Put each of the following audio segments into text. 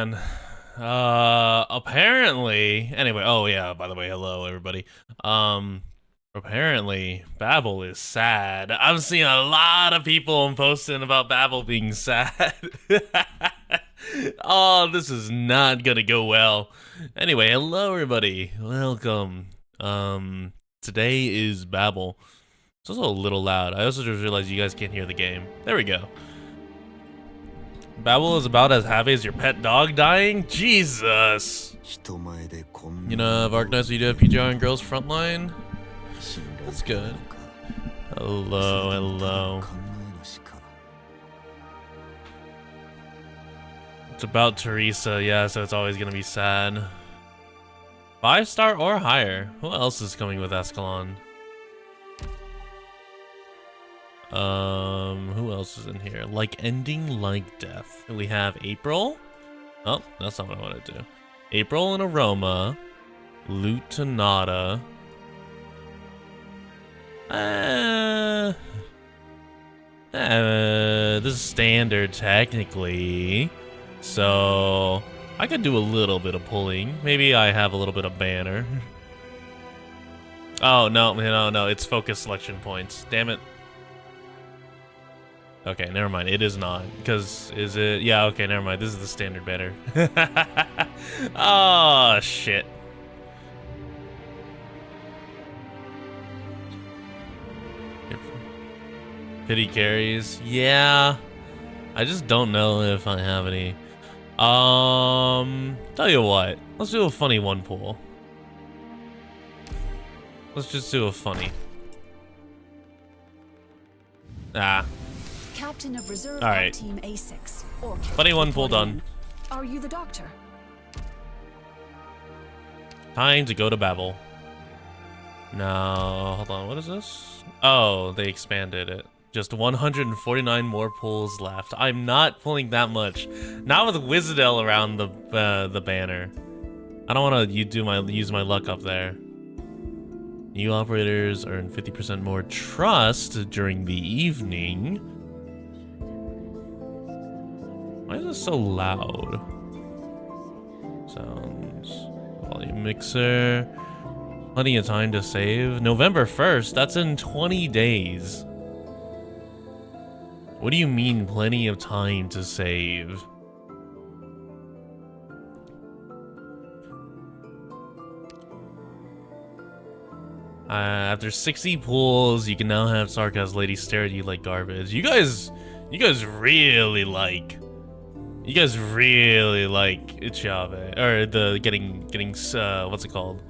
man. Apparently, anyway, oh yeah, by the way, hello everybody. Apparently Babel is sad. I'm seeing a lot of people posting about Babel being sad. Oh, this is not gonna go well. Anyway, hello everybody. Welcome. Today is Babel. It's also a little loud. I also just realized you guys can't hear the game. There we go. Babel is about as happy as your pet dog dying? Jesus! You know, of Arknights, we do have PGR and Girls Frontline? That's good. Hello, hello. It's about Teresa, yeah, so it's always gonna be sad. 5-star or higher. Who else is coming with Escalon? Who else is in here? Like ending like death. We have April. Oh, that's not what I want to do. April and Aroma. Lutanata. This is standard technically. So I could do a little bit of pulling. Maybe I have a little bit of banner. Oh, no, it's focus selection points. Damn it. Okay, never mind. It is not. Because, is it? Yeah, okay, never mind. This is the standard banner. Oh, shit. Pity carries. Yeah. I just don't know if I have any. Tell you what. Let's do a funny one pool. Let's just do a funny. Ah. Captain of Reserve Alright. Team A6. Funny one pool done. Are you the doctor? Time to go to Babel. No, hold on. What is this? Oh, they expanded it. Just 149 more pulls left. I'm not pulling that much. Not with Wizardel around the banner. I don't want to use my luck up there. New operators earn 50% more trust during the evening. Why is this so loud? Sounds. Volume mixer. Plenty of time to save. November 1st. That's in 20 days. What do you mean, plenty of time to save? After 60 pulls, you can now have Sarkaz Lady stare at you like garbage. You guys really like Chave, or the getting what's it called?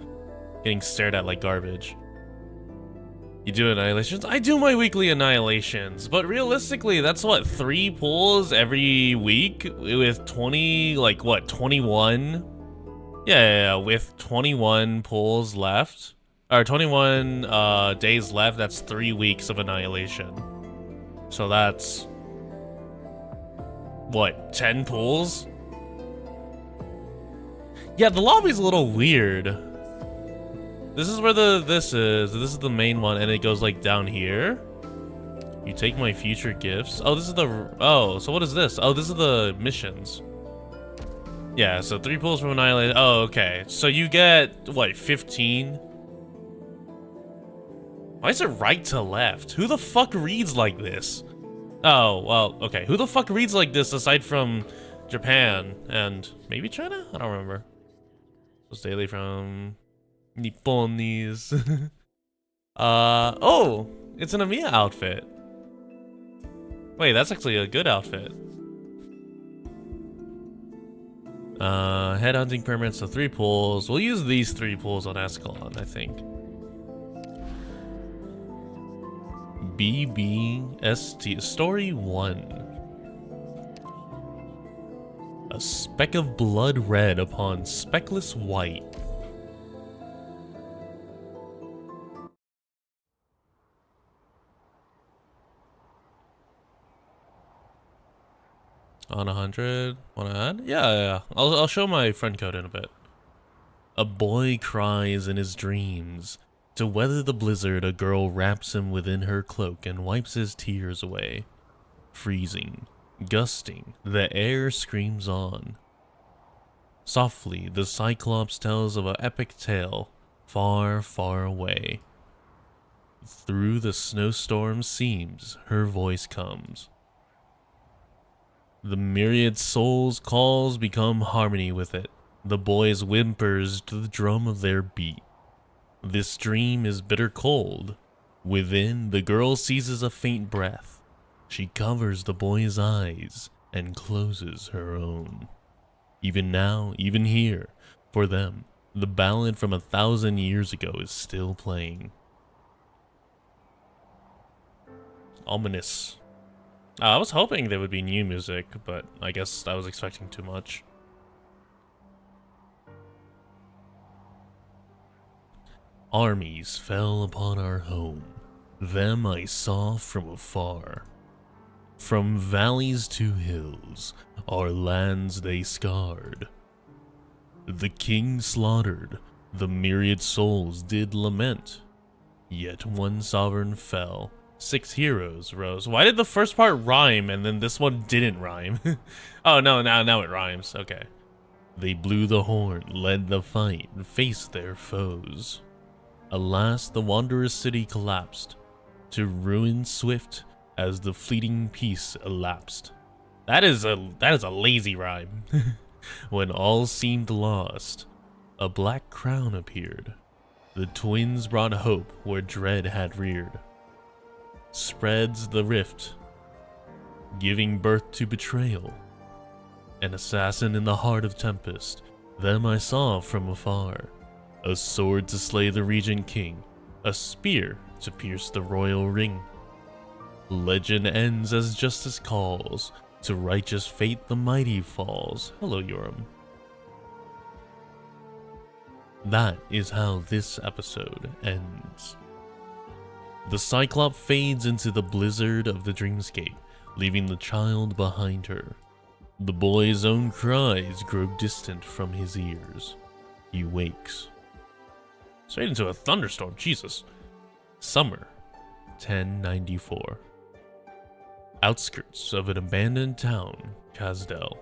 Getting stared at like garbage. You do annihilations? I do my weekly annihilations, but realistically, that's what, 3 pulls every week with 20, like what, 21? Yeah, with 21 pulls left, or 21 days left. That's 3 weeks of annihilation. So that's what, 10 pulls? Yeah, the lobby's a little weird. This is where this is the main one, and it goes like down here. You take my future gifts. Oh, this is so what is this? Oh, this is the missions. Yeah, so 3 pulls from annihilation. Oh, okay. So you get what, 15? Why is it right to left? Who the fuck reads like this? Oh, well, okay. Who the fuck reads like this aside from Japan and maybe China? I don't remember. It's daily from Nipponese. Oh, it's an Amiya outfit. Wait, that's actually a good outfit. Headhunting permits, so 3 pulls. We'll use these 3 pulls on Escalon, I think. BBST Story 1. A speck of blood red upon speckless white. On 100, wanna add? Yeah. I'll show my friend code in a bit. A boy cries in his dreams. To weather the blizzard, a girl wraps him within her cloak and wipes his tears away. Freezing, gusting, the air screams on. Softly, the Cyclops tells of an epic tale, far, far away. Through the snowstorm seams, her voice comes. The myriad souls' calls become harmony with it. The boys' whimpers to the drum of their beat. This dream is bitter cold. Within, the girl seizes a faint breath. She covers the boy's eyes and closes her own. Even now, even here, for them, the ballad from 1,000 years ago is still playing. Ominous. I was hoping there would be new music, but I guess I was expecting too much. Armies fell upon our home. Them I saw from afar. From valleys to hills, our lands they scarred. The king slaughtered, the myriad souls did lament. Yet one sovereign fell, 6 heroes rose. Why did the first part rhyme and then this one didn't rhyme? Oh no, now it rhymes, okay. They blew the horn, led the fight, and faced their foes. Alas, the wanderer's city collapsed, to ruin swift as the fleeting peace elapsed. That is a lazy rhyme. When all seemed lost, a black crown appeared. The twins brought hope where dread had reared. Spreads the rift, giving birth to betrayal. An assassin in the heart of tempest, them I saw from afar. A sword to slay the regent king, a spear to pierce the royal ring. Legend ends as justice calls, to righteous fate the mighty falls. Hello, Yoram. That is how this episode ends. The Cyclops fades into the blizzard of the dreamscape, leaving the child behind her. The boy's own cries grow distant from his ears. He wakes. Straight into a thunderstorm, Jesus. Summer, 1094. Outskirts of an abandoned town, Kazdel.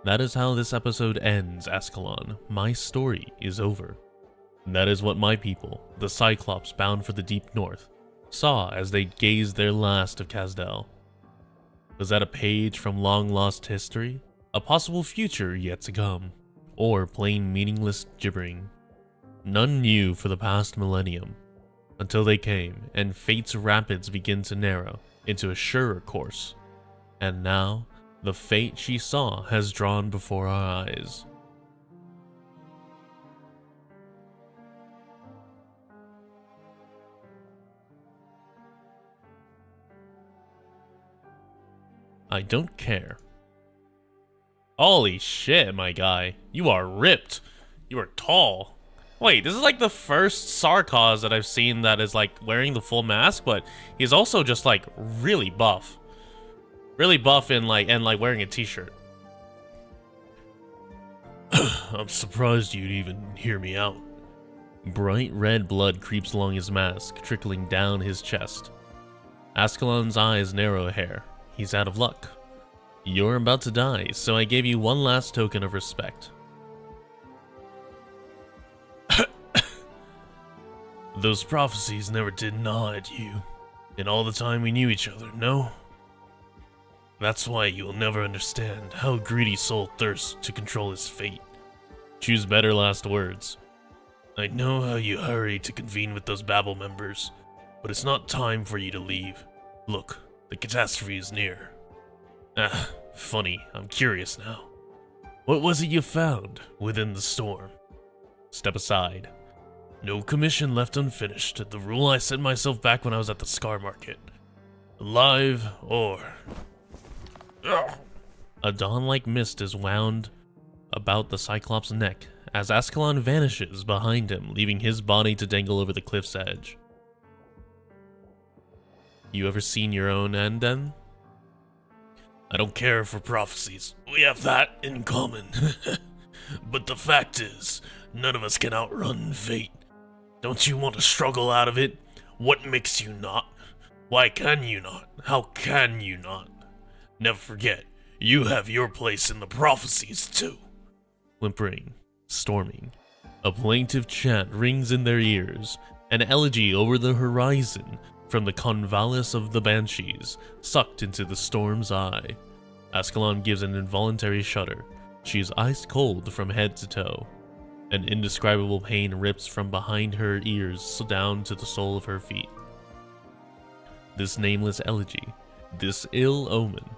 That is how this episode ends, Ascalon. My story is over. That is what my people, the Cyclops bound for the deep north, saw as they gazed their last of Kazdel. Was that a page from long-lost history? A possible future yet to come? Or plain meaningless gibbering? None knew for the past millennium, until they came, and fate's rapids begin to narrow into a surer course. And now, the fate she saw has drawn before our eyes. I don't care. Holy shit, my guy. You are ripped. You are tall. Wait, this is like the first Sarkaz that I've seen that is like wearing the full mask, but he's also just like really buff. Really buff and like wearing a t-shirt. I'm surprised you'd even hear me out. Bright red blood creeps along his mask, trickling down his chest. Ascalon's eyes narrow hair. He's out of luck. You're about to die, so I gave you one last token of respect. Those prophecies never did gnaw at you, in all the time we knew each other, no? That's why you'll never understand how a greedy soul thirsts to control his fate. Choose better last words. I know how you hurry to convene with those Babel members, but it's not time for you to leave. Look, the catastrophe is near. Ah, funny, I'm curious now. What was it you found within the storm? Step aside. No commission left unfinished, the rule I set myself back when I was at the Scar Market. Alive or... A dawn-like mist is wound about the Cyclops' neck as Ascalon vanishes behind him, leaving his body to dangle over the cliff's edge. You ever seen your own end, then? I don't care for prophecies. We have that in common. But the fact is, none of us can outrun fate. Don't you want to struggle out of it? What makes you not? Why can you not? How can you not? Never forget, you have your place in the prophecies too. whimpering, storming. A plaintive chant rings in their ears, an elegy over the horizon from the convalescence of the Banshees, sucked into the storm's eye. Ascalon gives an involuntary shudder. She is ice cold from head to toe. An indescribable pain rips from behind her ears down to the sole of her feet. This nameless elegy, this ill omen.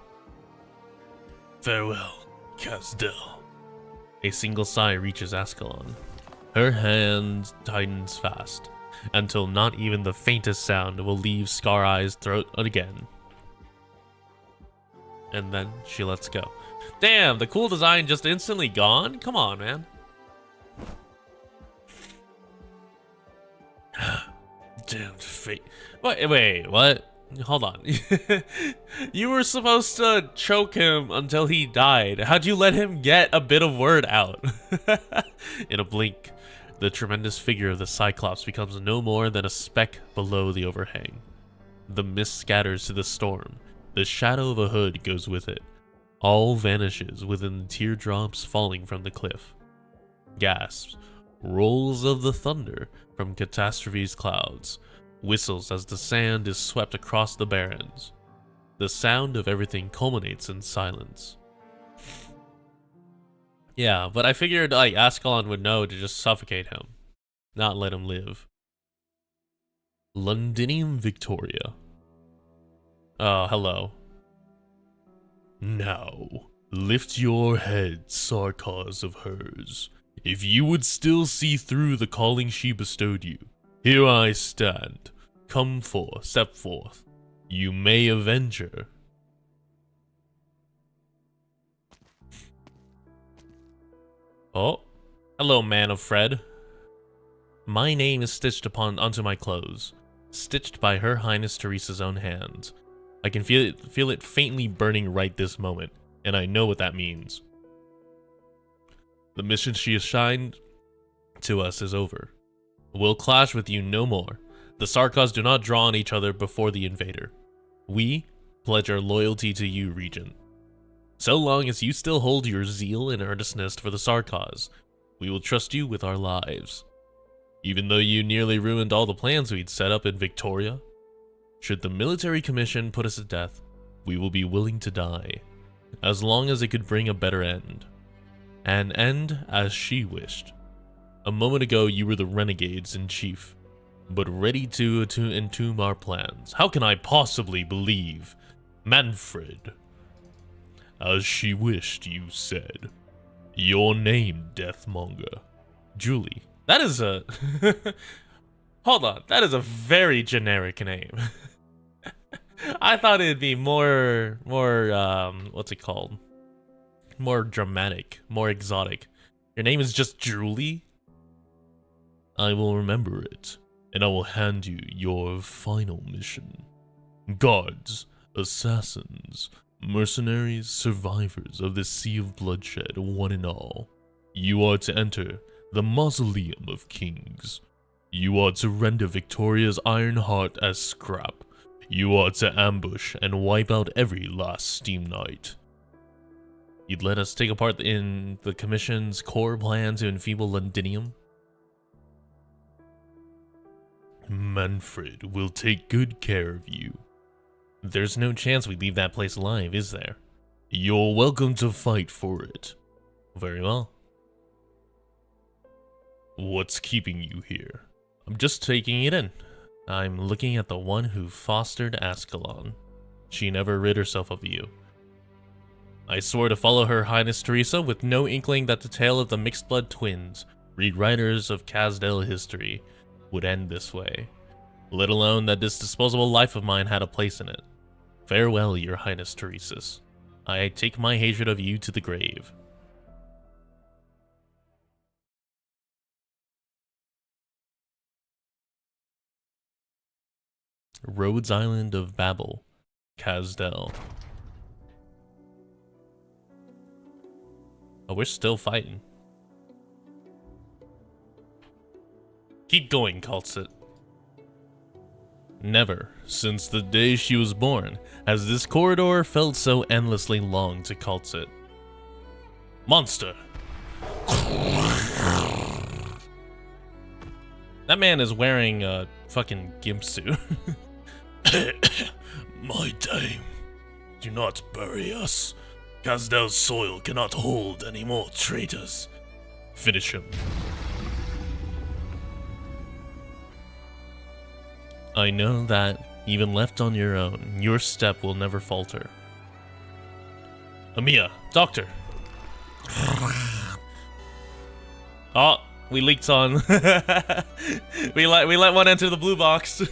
Farewell, Kazdel. A single sigh reaches Ascalon. Her hand tightens fast, until not even the faintest sound will leave Scar Eye's throat again. And then she lets go. Damn, the cool design just instantly gone? Come on, man. Damn fate. Wait, what? Hold on. You were supposed to choke him until he died. How'd you let him get a bit of word out? In a blink, the tremendous figure of the Cyclops becomes no more than a speck below the overhang. The mist scatters to the storm. The shadow of a hood goes with it. All vanishes within the teardrops falling from the cliff. Gasps, rolls of the thunder from catastrophe's clouds, whistles as the sand is swept across the barrens. The sound of everything culminates in silence. Yeah, but I figured like Ascalon would know to just suffocate him, not let him live. Londinium Victoria. Oh, hello. Now, lift your head, Sarkaz of hers. If you would still see through the calling she bestowed you, here I stand. Come forth, step forth. You may avenge her. Oh, hello, Manfred. My name is stitched onto my clothes, stitched by Her Highness Teresa's own hands. I can feel it faintly burning right this moment, and I know what that means. The mission she assigned to us is over. We'll clash with you no more. The Sarkaz do not draw on each other before the invader. We pledge our loyalty to you, Regent. So long as you still hold your zeal and earnestness for the Sarkaz, we will trust you with our lives. Even though you nearly ruined all the plans we'd set up in Victoria, should the military commission put us to death, we will be willing to die, as long as it could bring a better end. An end as she wished. A moment ago you were the renegades in chief, but ready to entomb our plans. How can I possibly believe? Manfred. As she wished, you said. Your name, Deathmonger. Julie. That is a... Hold on, that is a very generic name. I thought it'd be more, what's it called? More dramatic, more exotic. Your name is just Julie? I will remember it, and I will hand you your final mission. Guards, assassins, mercenaries, survivors of the sea of bloodshed, one and all. You are to enter the Mausoleum of Kings. You are to render Victoria's iron heart as scrap. You are to ambush and wipe out every last Steam Knight. You'd let us take a part in the Commission's core plan to enfeeble Londinium? Manfred will take good care of you. There's no chance we leave that place alive, is there? You're welcome to fight for it. Very well. What's keeping you here? I'm just taking it in. I'm looking at the one who fostered Ascalon. She never rid herself of you. I swore to follow Her Highness Teresa with no inkling that the tale of the mixed-blood twins, rewriters of Kazdel history, would end this way, let alone that this disposable life of mine had a place in it. Farewell, Your Highness Teresa. I take my hatred of you to the grave. Rhodes Island of Babel, Kazdel. Oh, we're still fighting. Keep going, Kaltsit. Never, since the day she was born, has this corridor felt so endlessly long to Kaltsit. Monster! That man is wearing a fucking gimp suit. My dame, do not bury us. Kazdel's soil cannot hold any more traitors. Finish him. I know that, even left on your own, your step will never falter. Amiya, doctor. Oh, we leaked on. we let one enter the blue box.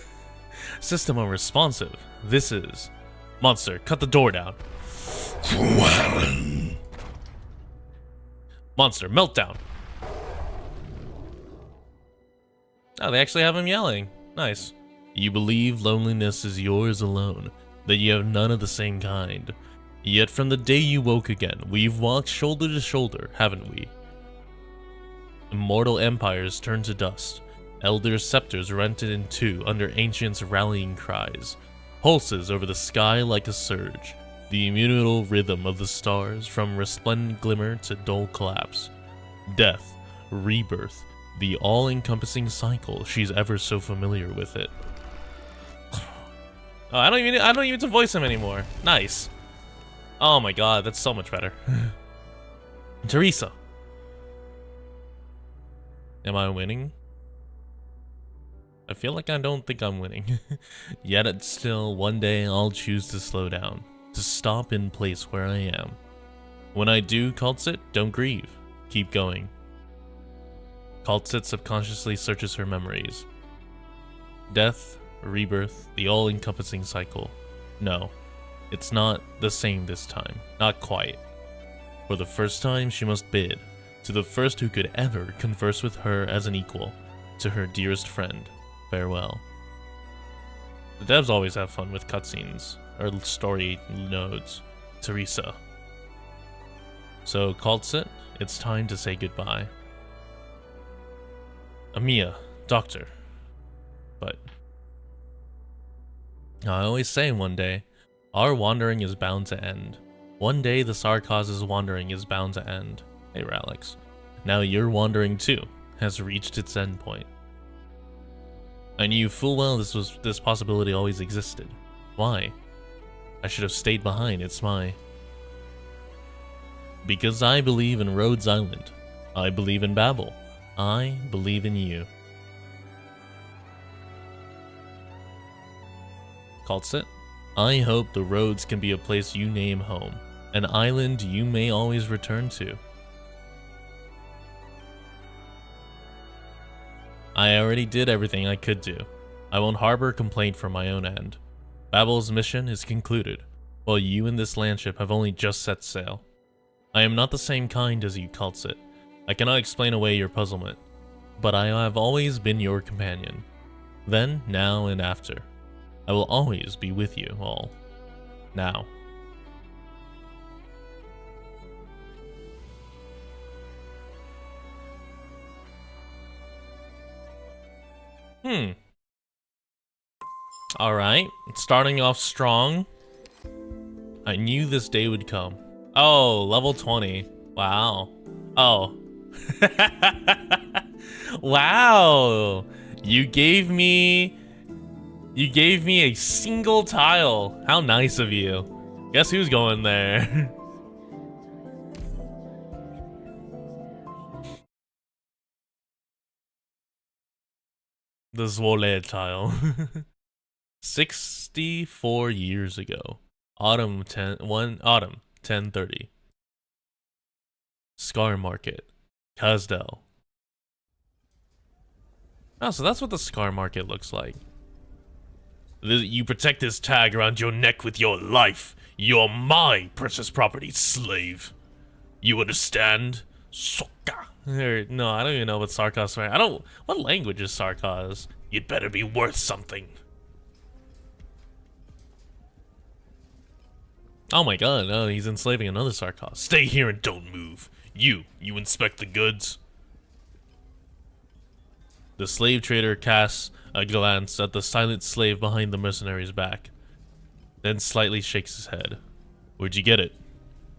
System unresponsive. This is monster. Cut the door down. Monster meltdown. Oh, they actually have him yelling. Nice. You believe loneliness is yours alone, that you have none of the same kind. Yet from the day you woke again, we've walked shoulder to shoulder, haven't we? Immortal empires turned to dust, elder scepters rented in two under ancients' rallying cries, pulses over the sky like a surge, the immutable rhythm of the stars from resplendent glimmer to dull collapse. Death, rebirth, the all-encompassing cycle she's ever so familiar with it. Oh, I don't even need to voice him anymore. Nice. Oh my god, that's so much better. Teresa. Am I winning? I feel like I don't think I'm winning. Yet it's still, one day I'll choose to slow down, to stop in place where I am. When I do, Kaltsit, don't grieve. Keep going. Kaltsit subconsciously searches her memories. Death, rebirth, the all-encompassing cycle. No, it's not the same this time. Not quite. For the first time, she must bid to the first who could ever converse with her as an equal, to her dearest friend, farewell. The devs always have fun with cutscenes, or story nodes. Teresa. So, Kaltsit, it's time to say goodbye. Amiya, doctor. But I always say one day, our wandering is bound to end. One day the Sarkoz's wandering is bound to end. Hey Ralix. Now your wandering too has reached its end point. I knew full well this possibility always existed. Why? I should have stayed behind, it's my... Because I believe in Rhodes Island. I believe in Babel. I believe in you. Kaltsit, I hope the roads can be a place you name home, an island you may always return to. I already did everything I could do. I won't harbor complaint from my own end. Babel's mission is concluded, while you and this landship have only just set sail. I am not the same kind as you, Kaltsit. I cannot explain away your puzzlement, but I have always been your companion. Then, now, and after. I will always be with you all. Now. Alright, starting off strong. I knew this day would come. Oh, level 20. Wow. Oh. Wow. You gave me a single tile. How nice of you. Guess who's going there? The Zwole tile. 64 years ago. Autumn 1030. Scar Market. Kazdel. Oh, so that's what the Scar Market looks like. You protect this tag around your neck with your life. You're my precious property, slave. You understand? Soka. No, I don't even know what Sarkos right. What language is Sarkos? You'd better be worth something. Oh my god, no, he's enslaving another Sarkos. Stay here and don't move. You inspect the goods. The slave trader casts a glance at the silent slave behind the mercenary's back, then slightly shakes his head. Where'd you get it?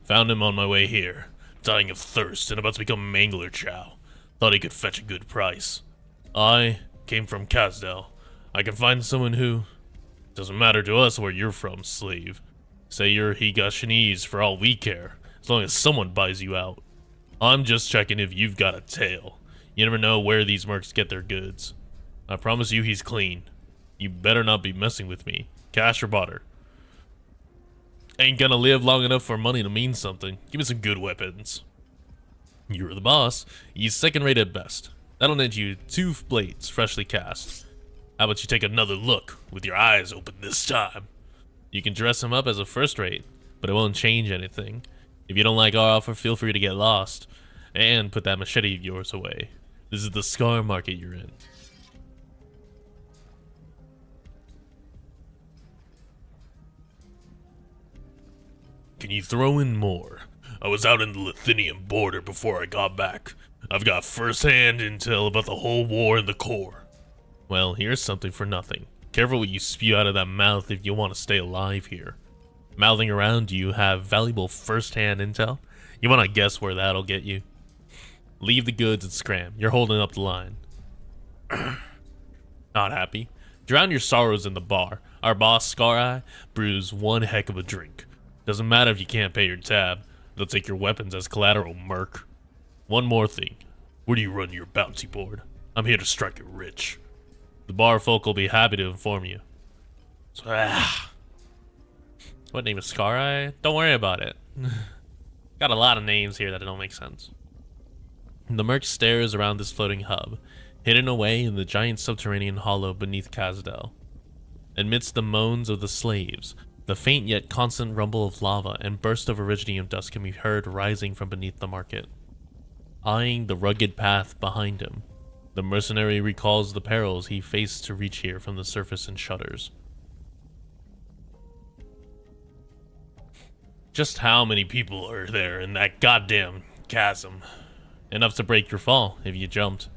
Found him on my way here, dying of thirst and about to become mangler chow. Thought he could fetch a good price. I came from Kazdel. I can find someone who... Doesn't matter to us where you're from, slave. Say you're Higashinese for all we care, as long as someone buys you out. I'm just checking if you've got a tail. You never know where these mercs get their goods. I promise you he's clean. You better not be messing with me. Cash or barter. Ain't gonna live long enough for money to mean something. Give me some good weapons. You're the boss. He's second rate at best. That'll net you 2 blades, freshly cast. How about you take another look, with your eyes open this time? You can dress him up as a first rate, but it won't change anything. If you don't like our offer, feel free to get lost. And put that machete of yours away. This is the scar market you're in. Can you throw in more? I was out in the Lithuanian border before I got back. I've got first-hand intel about the whole war in the core. Well, here's something for nothing. Careful what you spew out of that mouth if you want to stay alive here. Mouthing around, do you have valuable first-hand intel? You want to guess where that'll get you? Leave the goods and scram. You're holding up the line. Not happy? Drown your sorrows in the bar. Our boss, Scar Eye, brews one heck of a drink. Doesn't matter if you can't pay your tab. They'll take your weapons as collateral, merc. One more thing. Where do you run your bounty board? I'm here to strike it rich. The bar folk will be happy to inform you. What name is Scar Eye? Don't worry about it. Got a lot of names here that don't make sense. The merc stares around this floating hub, hidden away in the giant subterranean hollow beneath Kazdel. Amidst the moans of the slaves, the faint yet constant rumble of lava and burst of iridium dust can be heard rising from beneath the market. Eyeing the rugged path behind him, the mercenary recalls the perils he faced to reach here from the surface and shudders. Just how many people are there in that goddamn chasm? Enough to break your fall if you jumped.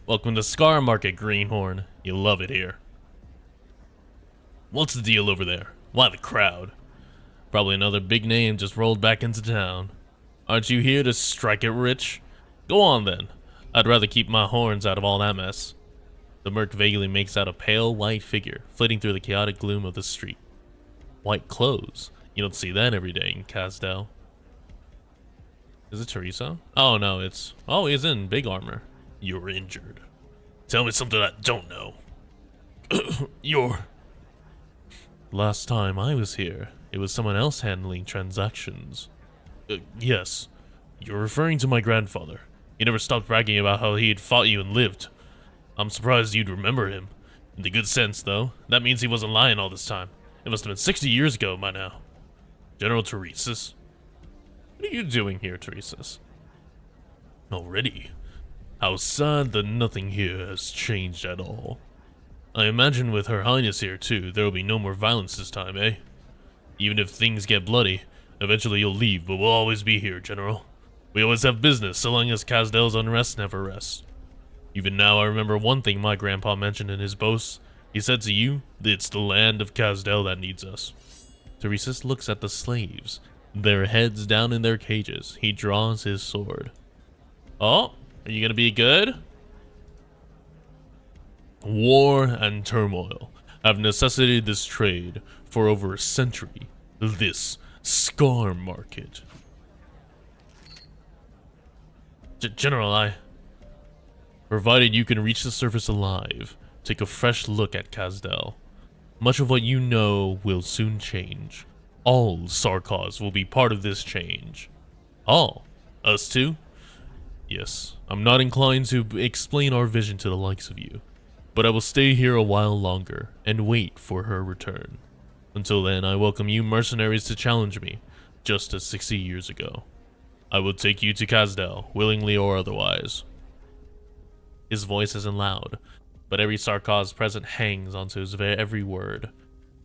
Welcome to Scar Market, Greenhorn. You'll love it here. What's the deal over there? Why the crowd? Probably another big name just rolled back into town. Aren't you here to strike it rich? Go on then. I'd rather keep my horns out of all that mess. The merc vaguely makes out a pale white figure flitting through the chaotic gloom of the street. White clothes. You don't see that every day in Kazdel. Is it Teresa? Oh no, it's... Oh, he's in big armor. You're injured. Tell me something I don't know. You're... Last time I was here, it was someone else handling transactions. Yes. You're referring to my grandfather. He never stopped bragging about how he had fought you and lived. I'm surprised you'd remember him. In the good sense, though, that means he wasn't lying all this time. It must have been 60 years ago by now. General Theresa? What are you doing here, Theresa? Already? How sad that nothing here has changed at all. I imagine with Her Highness here too, there will be no more violence this time, eh? Even if things get bloody, eventually you'll leave, but we'll always be here, General. We always have business, so long as Kazdel's unrest never rests. Even now I remember one thing my grandpa mentioned in his boasts. He said to you that it's the land of Kazdel that needs us. Theresa looks at the slaves, their heads down in their cages. He draws his sword. Oh, are you gonna be good? War and turmoil have necessitated this trade for over a century. This Scar Market. General, provided you can reach the surface alive, take a fresh look at Kazdel. Much of what you know will soon change. All Sarkars will be part of this change. All? Us too? Yes, I'm not inclined to explain our vision to the likes of you. But I will stay here a while longer and wait for her return. Until then, I welcome you mercenaries to challenge me, just as 60 years ago. I will take you to Kazdel, willingly or otherwise. His voice isn't loud, but every Sarkaz present hangs onto his every word.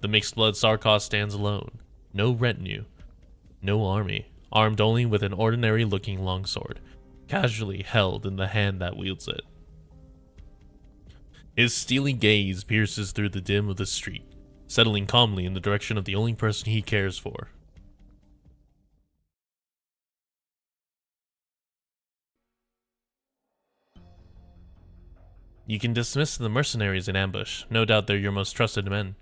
The mixed-blood Sarkaz stands alone. No retinue, no army, armed only with an ordinary-looking longsword, casually held in the hand that wields it. His steely gaze pierces through the dim of the street, settling calmly in the direction of the only person he cares for. You can dismiss the mercenaries in ambush. No doubt they're your most trusted men.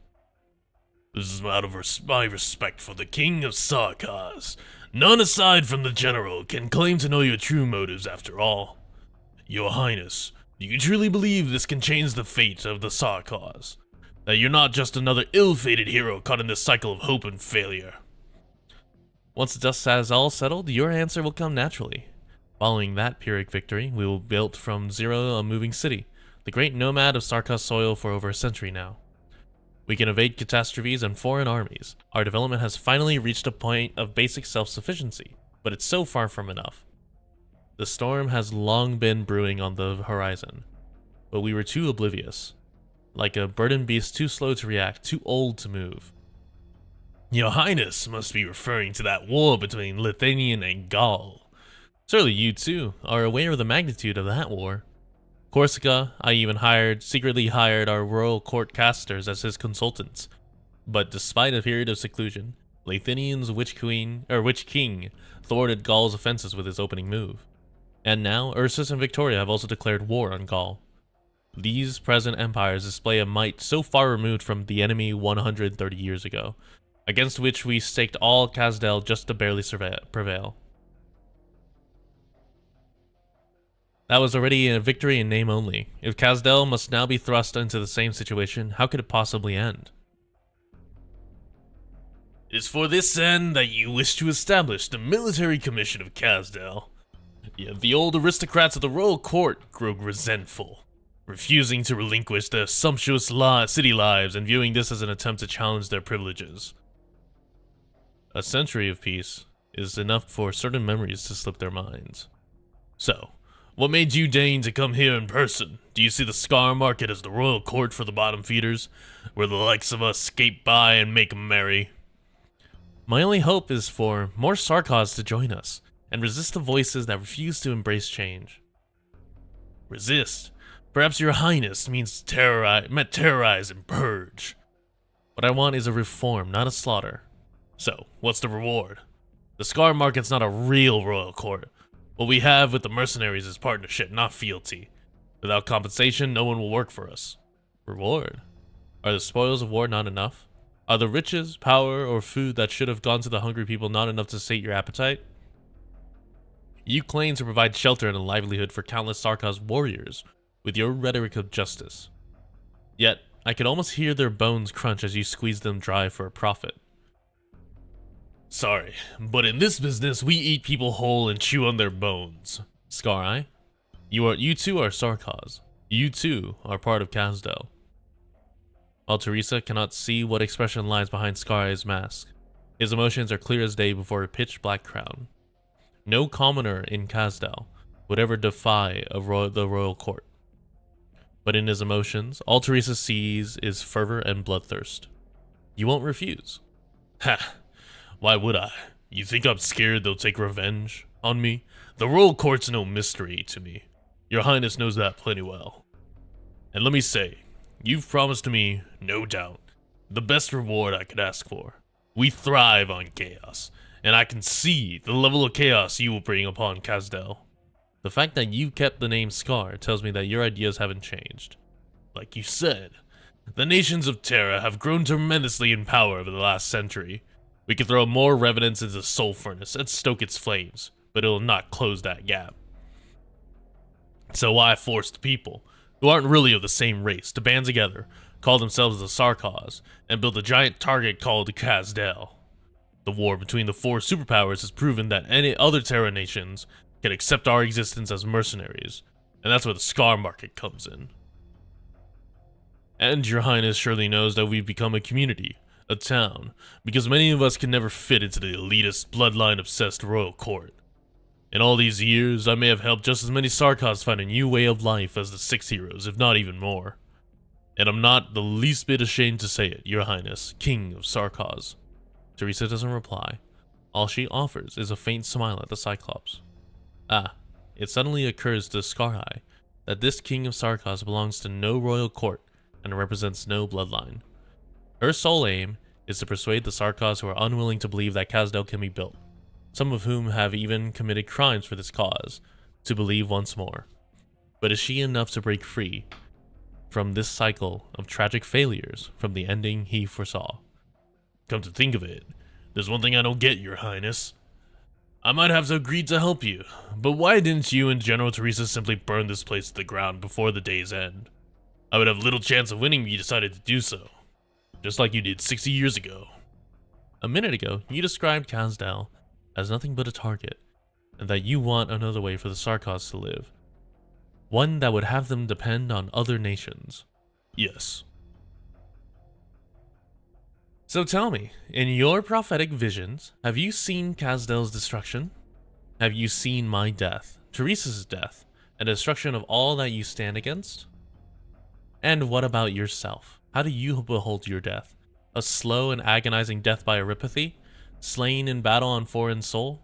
This is out of my respect for the King of Sarkaz. None aside from the General can claim to know your true motives after all. Your Highness, do you truly believe this can change the fate of the Sarkaz? That you're not just another ill-fated hero caught in this cycle of hope and failure? Once the dust has all settled, your answer will come naturally. Following that Pyrrhic victory, we will build from zero a moving city, the great nomad of Sarkaz soil for over a century now. We can evade catastrophes and foreign armies. Our development has finally reached a point of basic self-sufficiency, but it's so far from enough. The storm has long been brewing on the horizon, but we were too oblivious. Like a burdened beast too slow to react, too old to move. Your Highness must be referring to that war between Lithuanian and Gaul. Surely you too are aware of the magnitude of that war. Corsica, I even secretly hired our royal court casters as his consultants. But despite a period of seclusion, Lithuanian's witch king thwarted Gaul's offenses with his opening move. And now, Ursus and Victoria have also declared war on Gaul. These present empires display a might so far removed from the enemy 130 years ago, against which we staked all Kazdel just to barely prevail. That was already a victory in name only. If Kazdel must now be thrust into the same situation, how could it possibly end? It is for this end that you wish to establish the military commission of Kazdel. Yet the old aristocrats of the royal court grow resentful, refusing to relinquish their sumptuous city lives and viewing this as an attempt to challenge their privileges. A century of peace is enough for certain memories to slip their minds. So, what made you deign to come here in person? Do you see the Scar Market as the royal court for the bottom feeders, where the likes of us skate by and make merry? My only hope is for more Sarkaz to join us, and resist the voices that refuse to embrace change. Resist? Perhaps your Highness means terrorize and purge. What I want is a reform, not a slaughter. So, what's the reward? The Scar Market's not a real royal court. What we have with the mercenaries is partnership, not fealty. Without compensation, no one will work for us. Reward? Are the spoils of war not enough? Are the riches, power, or food that should have gone to the hungry people not enough to sate your appetite? You claim to provide shelter and a livelihood for countless Sarkaz warriors with your rhetoric of justice. Yet, I could almost hear their bones crunch as you squeeze them dry for a profit. Sorry, but in this business, we eat people whole and chew on their bones. Scar-Eye, you too are Sarkaz. You too are part of Kazdel. While Teresa cannot see what expression lies behind Scar-Eye's mask, his emotions are clear as day before a pitch-black crown. No commoner in Kazdel would ever defy the royal court. But in his emotions, all Teresa sees is fervor and bloodthirst. You won't refuse. Ha! Why would I? You think I'm scared they'll take revenge on me? The royal court's no mystery to me. Your Highness knows that plenty well. And let me say, you've promised to me, no doubt, the best reward I could ask for. We thrive on chaos, and I can see the level of chaos you will bring upon Kazdel. The fact that you kept the name Scar tells me that your ideas haven't changed. Like you said, the nations of Terra have grown tremendously in power over the last century. We can throw more revenants into the soul furnace and stoke its flames, but it'll not close that gap. So why force the people, who aren't really of the same race, to band together, call themselves the Sarkaz, and build a giant target called Kazdel? The war between the four superpowers has proven that any other Terra nations can accept our existence as mercenaries, and that's where the Scar Market comes in. And your Highness surely knows that we've become a community, a town, because many of us can never fit into the elitist, bloodline-obsessed royal court. In all these years, I may have helped just as many Sarkaz find a new way of life as the Six Heroes, if not even more. And I'm not the least bit ashamed to say it, your Highness, King of Sarkaz. Teresa doesn't reply. All she offers is a faint smile at the Cyclops. It suddenly occurs to Scar-Eye that this King of Sarkaz belongs to no royal court and represents no bloodline. Her sole aim is to persuade the Sarkaz who are unwilling to believe that Kazdel can be built, some of whom have even committed crimes for this cause, to believe once more. But is she enough to break free, from this cycle of tragic failures from the ending he foresaw. Come to think of it, there's one thing I don't get, Your Highness. I might have agreed to help you, but why didn't you and General Teresa simply burn this place to the ground before the day's end? I would have little chance of winning if you decided to do so, just like you did 60 years ago. A minute ago, you described Kazdel as nothing but a target, and that you want another way for the Sarkaz to live. One that would have them depend on other nations. Yes. So tell me, in your prophetic visions, have you seen Kazdel's destruction? Have you seen my death, Teresa's death, and destruction of all that you stand against? And what about yourself? How do you behold your death? A slow and agonizing death by erypathy? Slain in battle on foreign soil?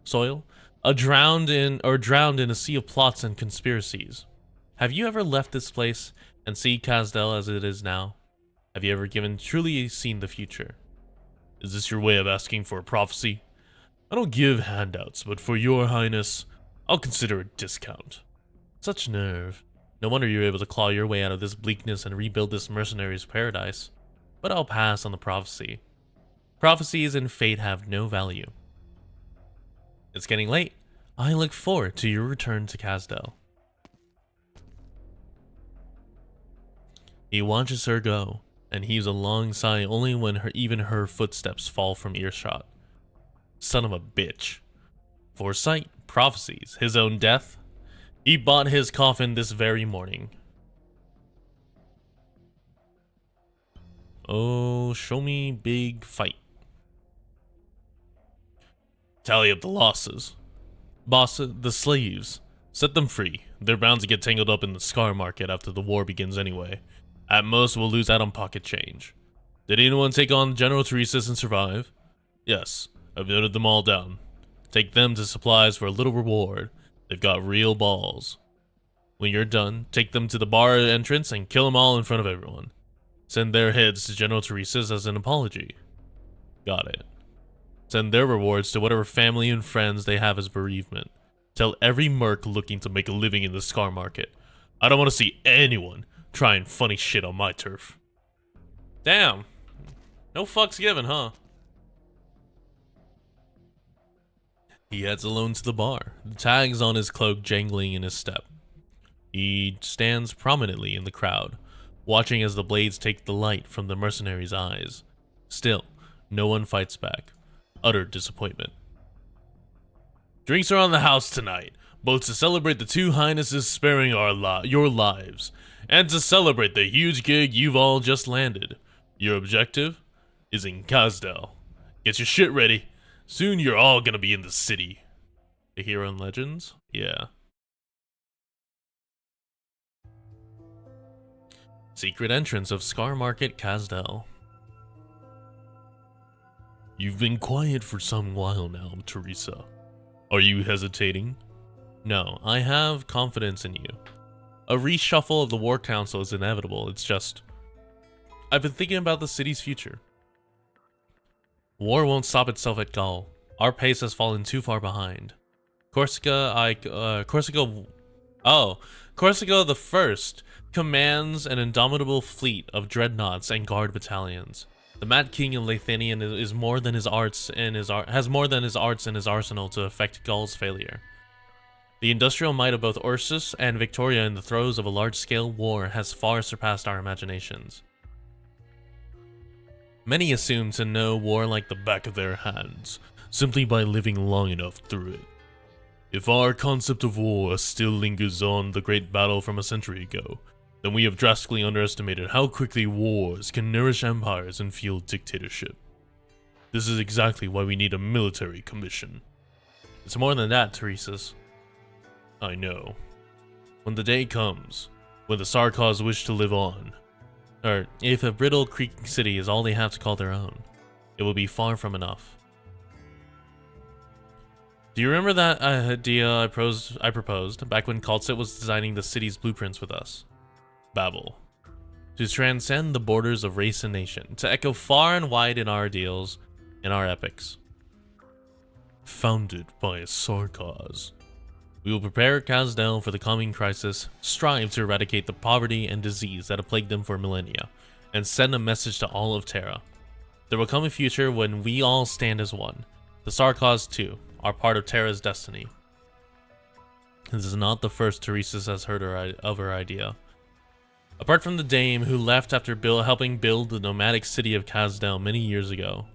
Drowned in a sea of plots and conspiracies? Have you ever left this place and see Kazdel as it is now? Have you ever truly seen the future? Is this your way of asking for a prophecy? I don't give handouts, but for your highness, I'll consider a discount. Such nerve. No wonder you're able to claw your way out of this bleakness and rebuild this mercenary's paradise. But I'll pass on the prophecy. Prophecies and fate have no value. It's getting late. I look forward to your return to Kazdel. He watches her go, and heaves a long sigh only when even her footsteps fall from earshot. Son of a bitch. Foresight, prophecies, his own death. He bought his coffin this very morning. Oh, show me big fight. Tally up the losses. Boss, the slaves. Set them free. They're bound to get tangled up in the scar market after the war begins anyway. At most, we'll lose out on pocket change. Did anyone take on General Teresa and survive? Yes, I've noted them all down. Take them to supplies for a little reward. They've got real balls. When you're done, take them to the bar entrance and kill them all in front of everyone. Send their heads to General Teresa's as an apology. Got it. Send their rewards to whatever family and friends they have as bereavement. Tell every merc looking to make a living in the scar market. I don't want to see anyone trying funny shit on my turf. Damn. No fucks given, huh? He heads alone to the bar, the tags on his cloak jangling in his step. He stands prominently in the crowd, watching as the blades take the light from the mercenary's eyes. Still, no one fights back. Utter disappointment. Drinks are on the house tonight, both to celebrate the two highnesses sparing your lives, and to celebrate the huge gig you've all just landed. Your objective is in Kazdel. Get your shit ready. Soon you're all gonna be in the city. The hero and legends? Yeah. Secret entrance of Scar Market, Kazdel. You've been quiet for some while now, Teresa. Are you hesitating? No, I have confidence in you. A reshuffle of the War Council is inevitable, it's just... I've been thinking about the city's future. War won't stop itself at Gaul. Our pace has fallen too far behind. Corsica the First commands an indomitable fleet of dreadnoughts and guard battalions. The Mad King of Lithanian has more than his arts in his arsenal to affect Gaul's failure. The industrial might of both Ursus and Victoria in the throes of a large-scale war has far surpassed our imaginations. Many assume to know war like the back of their hands, simply by living long enough through it. If our concept of war still lingers on the great battle from a century ago, then we have drastically underestimated how quickly wars can nourish empires and fuel dictatorship. This is exactly why we need a military commission. It's more than that, Teresa's. I know. When the day comes, when the Sarkaz wish to live on, or if a brittle creaking city is all they have to call their own, it will be far from enough. Do you remember that idea I proposed back when Kaltsit was designing the city's blueprints with us? Babel. To transcend the borders of race and nation, to echo far and wide in our ideals, in our epics. Founded by a Sarkaz. We will prepare Kazdel for the coming crisis, strive to eradicate the poverty and disease that have plagued them for millennia, and send a message to all of Terra. There will come a future when we all stand as one. The Sarkaz too are part of Terra's destiny. This is not the first Teresa has heard of her idea. Apart from the dame who left after helping build the nomadic city of Kazdel many years ago,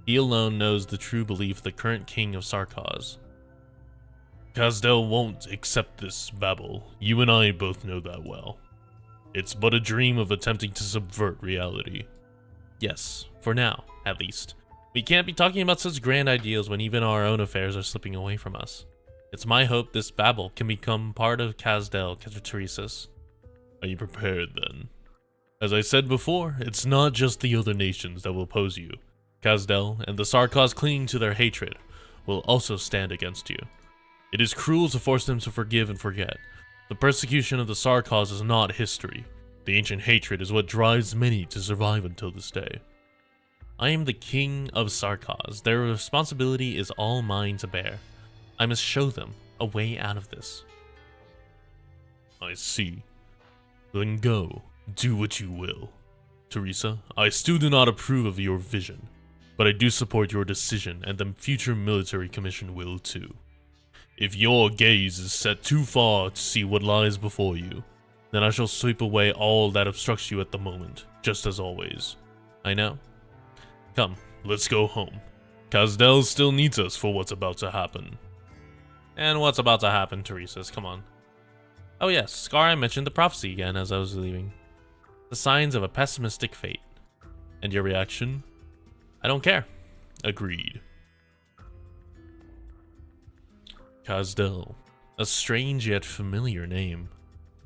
he alone knows the true belief of the current king of Sarkaz. Kazdel won't accept this, Babel. You and I both know that well. It's but a dream of attempting to subvert reality. Yes, for now, at least. We can't be talking about such grand ideals when even our own affairs are slipping away from us. It's my hope this Babel can become part of Kazdel, Teresa's. Are you prepared then? As I said before, it's not just the other nations that will oppose you. Kazdel and the Sarkaz clinging to their hatred will also stand against you. It is cruel to force them to forgive and forget. The persecution of the Sarkaz is not history. The ancient hatred is what drives many to survive until this day. I am the king of Sarkaz. Their responsibility is all mine to bear. I must show them a way out of this. I see. Then go, do what you will. Teresa, I still do not approve of your vision, but I do support your decision, and the future military commission will too. If your gaze is set too far to see what lies before you, then I shall sweep away all that obstructs you at the moment, just as always. I know. Come, let's go home. Kazdel still needs us for what's about to happen. And what's about to happen, Teresa's? Come on. Oh yes, Scar, I mentioned the prophecy again as I was leaving. The signs of a pessimistic fate. And your reaction? I don't care. Agreed. Kazdel. A strange yet familiar name.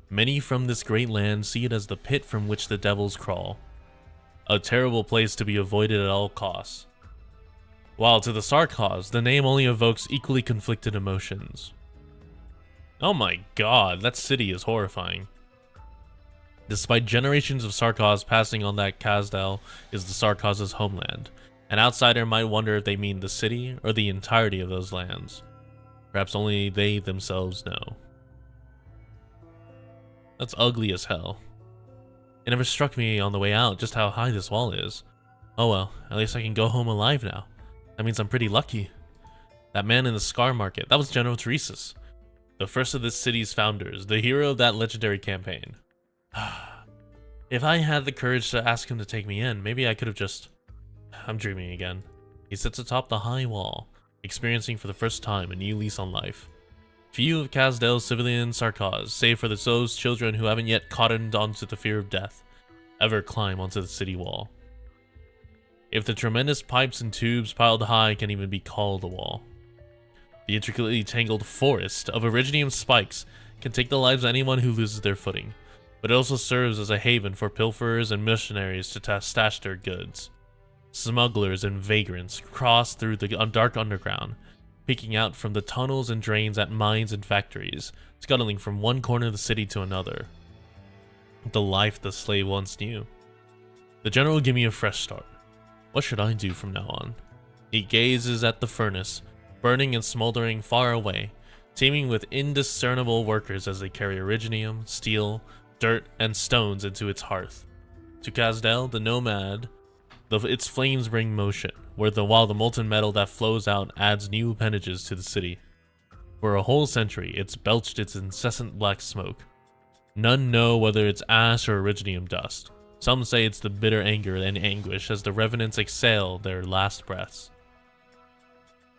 Many from this great land see it as the pit from which the devils crawl. A terrible place to be avoided at all costs. While to the Sarkaz, the name only evokes equally conflicted emotions. Oh my god, that city is horrifying. Despite generations of Sarkaz passing on that Kazdel is the Sarkaz's homeland, an outsider might wonder if they mean the city or the entirety of those lands. Perhaps only they themselves know. That's ugly as hell. It never struck me on the way out just how high this wall is. Oh well, at least I can go home alive now. That means I'm pretty lucky. That man in the Scar Market, that was General Teresa's. The first of this city's founders, the hero of that legendary campaign. If I had the courage to ask him to take me in, maybe I could have just... I'm dreaming again. He sits atop the high wall, experiencing for the first time a new lease on life. Few of Kazdel's civilian Sarkaz, save for those children who haven't yet cottoned onto the fear of death, ever climb onto the city wall. If the tremendous pipes and tubes piled high can even be called a wall. The intricately tangled forest of Originium spikes can take the lives of anyone who loses their footing, but it also serves as a haven for pilferers and missionaries to stash their goods. Smugglers and vagrants cross through the dark underground, peeking out from the tunnels and drains at mines and factories, scuttling from one corner of the city to another. The life the slave once knew. The general will give me a fresh start. What should I do from now on? He gazes at the furnace, burning and smoldering far away, teeming with indiscernible workers as they carry originium, steel, dirt, and stones into its hearth. To Kazdel, the nomad, its flames bring motion, while the molten metal that flows out adds new appendages to the city. For a whole century, it's belched its incessant black smoke. None know whether it's ash or originium dust. Some say it's the bitter anger and anguish as the revenants exhale their last breaths.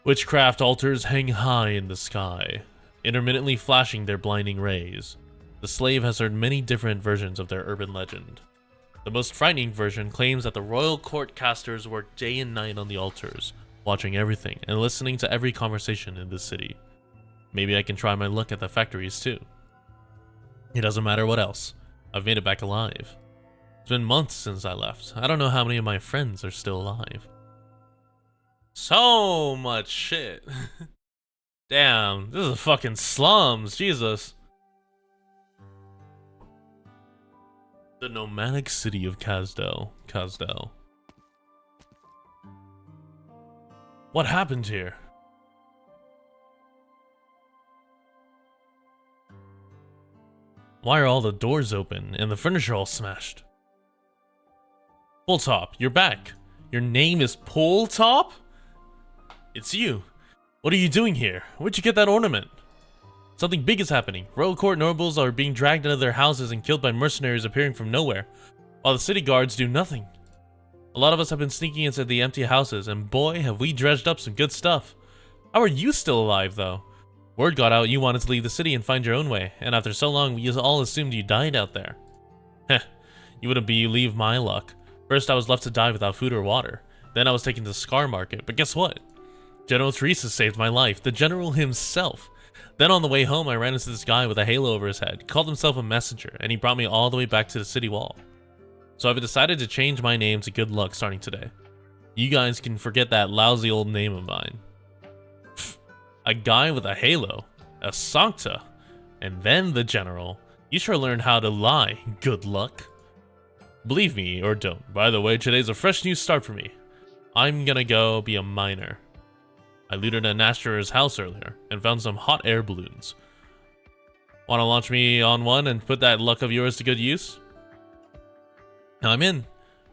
Witchcraft altars hang high in the sky, intermittently flashing their blinding rays. The slave has heard many different versions of their urban legend. The most frightening version claims that the royal court casters work day and night on the altars, watching everything and listening to every conversation in the city. Maybe I can try my luck at the factories too. It doesn't matter what else. I've made it back alive. It's been months since I left. I don't know how many of my friends are still alive. So much shit. Damn, this is fucking slums, Jesus. The nomadic city of Kazdel. What happened here? Why are all the doors open and the furniture all smashed? Pull Top, you're back. Your name is Pull Top? It's you. What are you doing here? Where'd you get that ornament? Something big is happening. Royal court nobles are being dragged out of their houses and killed by mercenaries appearing from nowhere, while the city guards do nothing. A lot of us have been sneaking inside the empty houses, and boy, have we dredged up some good stuff. How are you still alive, though? Word got out you wanted to leave the city and find your own way, and after so long, we all assumed you died out there. Heh, you wouldn't believe my luck. First, I was left to die without food or water. Then I was taken to the Scar Market, but guess what? General Teresa saved my life, the general himself. Then on the way home, I ran into this guy with a halo over his head, called himself a messenger, and he brought me all the way back to the city wall. So I've decided to change my name to Good Luck starting today. You guys can forget that lousy old name of mine. A guy with a halo, a Sancta, and then the general. You sure learned how to lie, Good Luck. Believe me, or don't. By the way, today's a fresh new start for me. I'm gonna go be a miner. I looted a Nastur's house earlier, and found some hot air balloons. Wanna launch me on one and put that luck of yours to good use? I'm in.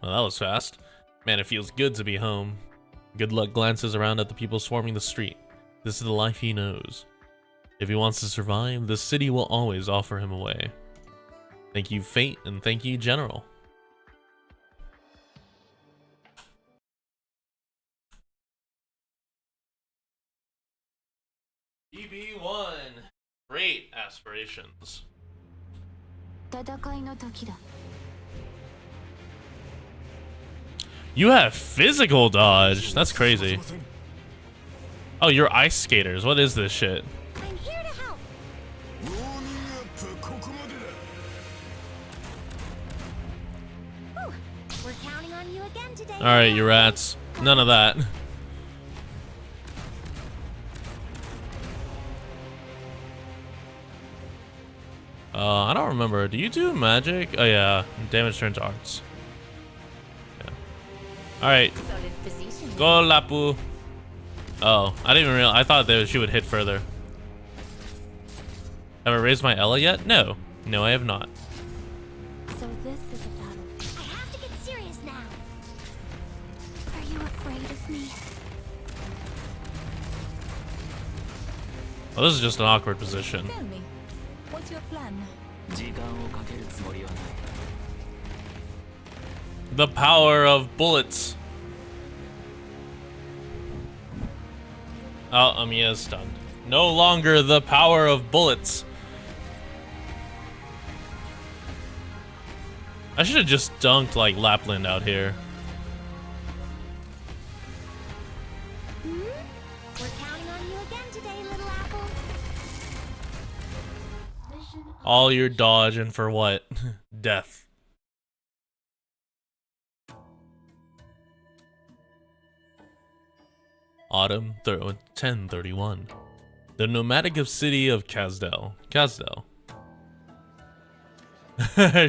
Well, that was fast. Man, it feels good to be home. Good Luck glances around at the people swarming the street. This is the life he knows. If he wants to survive, the city will always offer him a way. Thank you, Fate, and thank you, General. EB1. Great aspirations. You have physical dodge. That's crazy. Oh, you're ice skaters. What is this shit? I'm here to help. Whew. We're counting on you again today. All right, you rats. None of that. I don't remember. Do you do magic? Oh yeah, damage turns arts. Yeah. All right. Go Lapu. Oh, I didn't even realize. I thought that she would hit further. Have I raised my Ella yet? No. No, I have not. So this is a battle. I have to get serious now. Are you afraid of me? Well, this is just an awkward position. Tell me, what's your plan? The power of bullets. Oh, Amiya is stunned. No longer the power of bullets. I should have just dunked like Lapland out here. We're counting on you again today, little apple. All your dodge and for what? Death. Autumn 1031. The nomadic of city of Kazdel. Kazdel.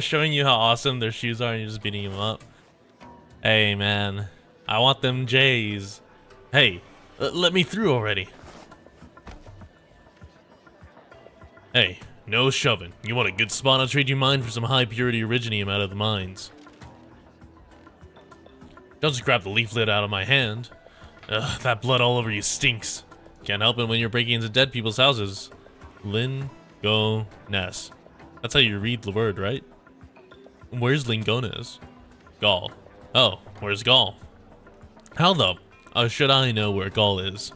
Showing you how awesome their shoes are and you're just beating them up. Hey man, I want them J's. Hey, let me through already. Hey, no shoving. You want a good spot? I'll trade you mine for some high purity originium out of the mines. Don't just grab the leaflet out of my hand. Ugh, that blood all over you stinks. Can't help it when you're breaking into dead people's houses. Lingones. That's how you read the word, right? Where's Lingones? Gaul. Oh, where's Gaul? How the should I know where Gaul is?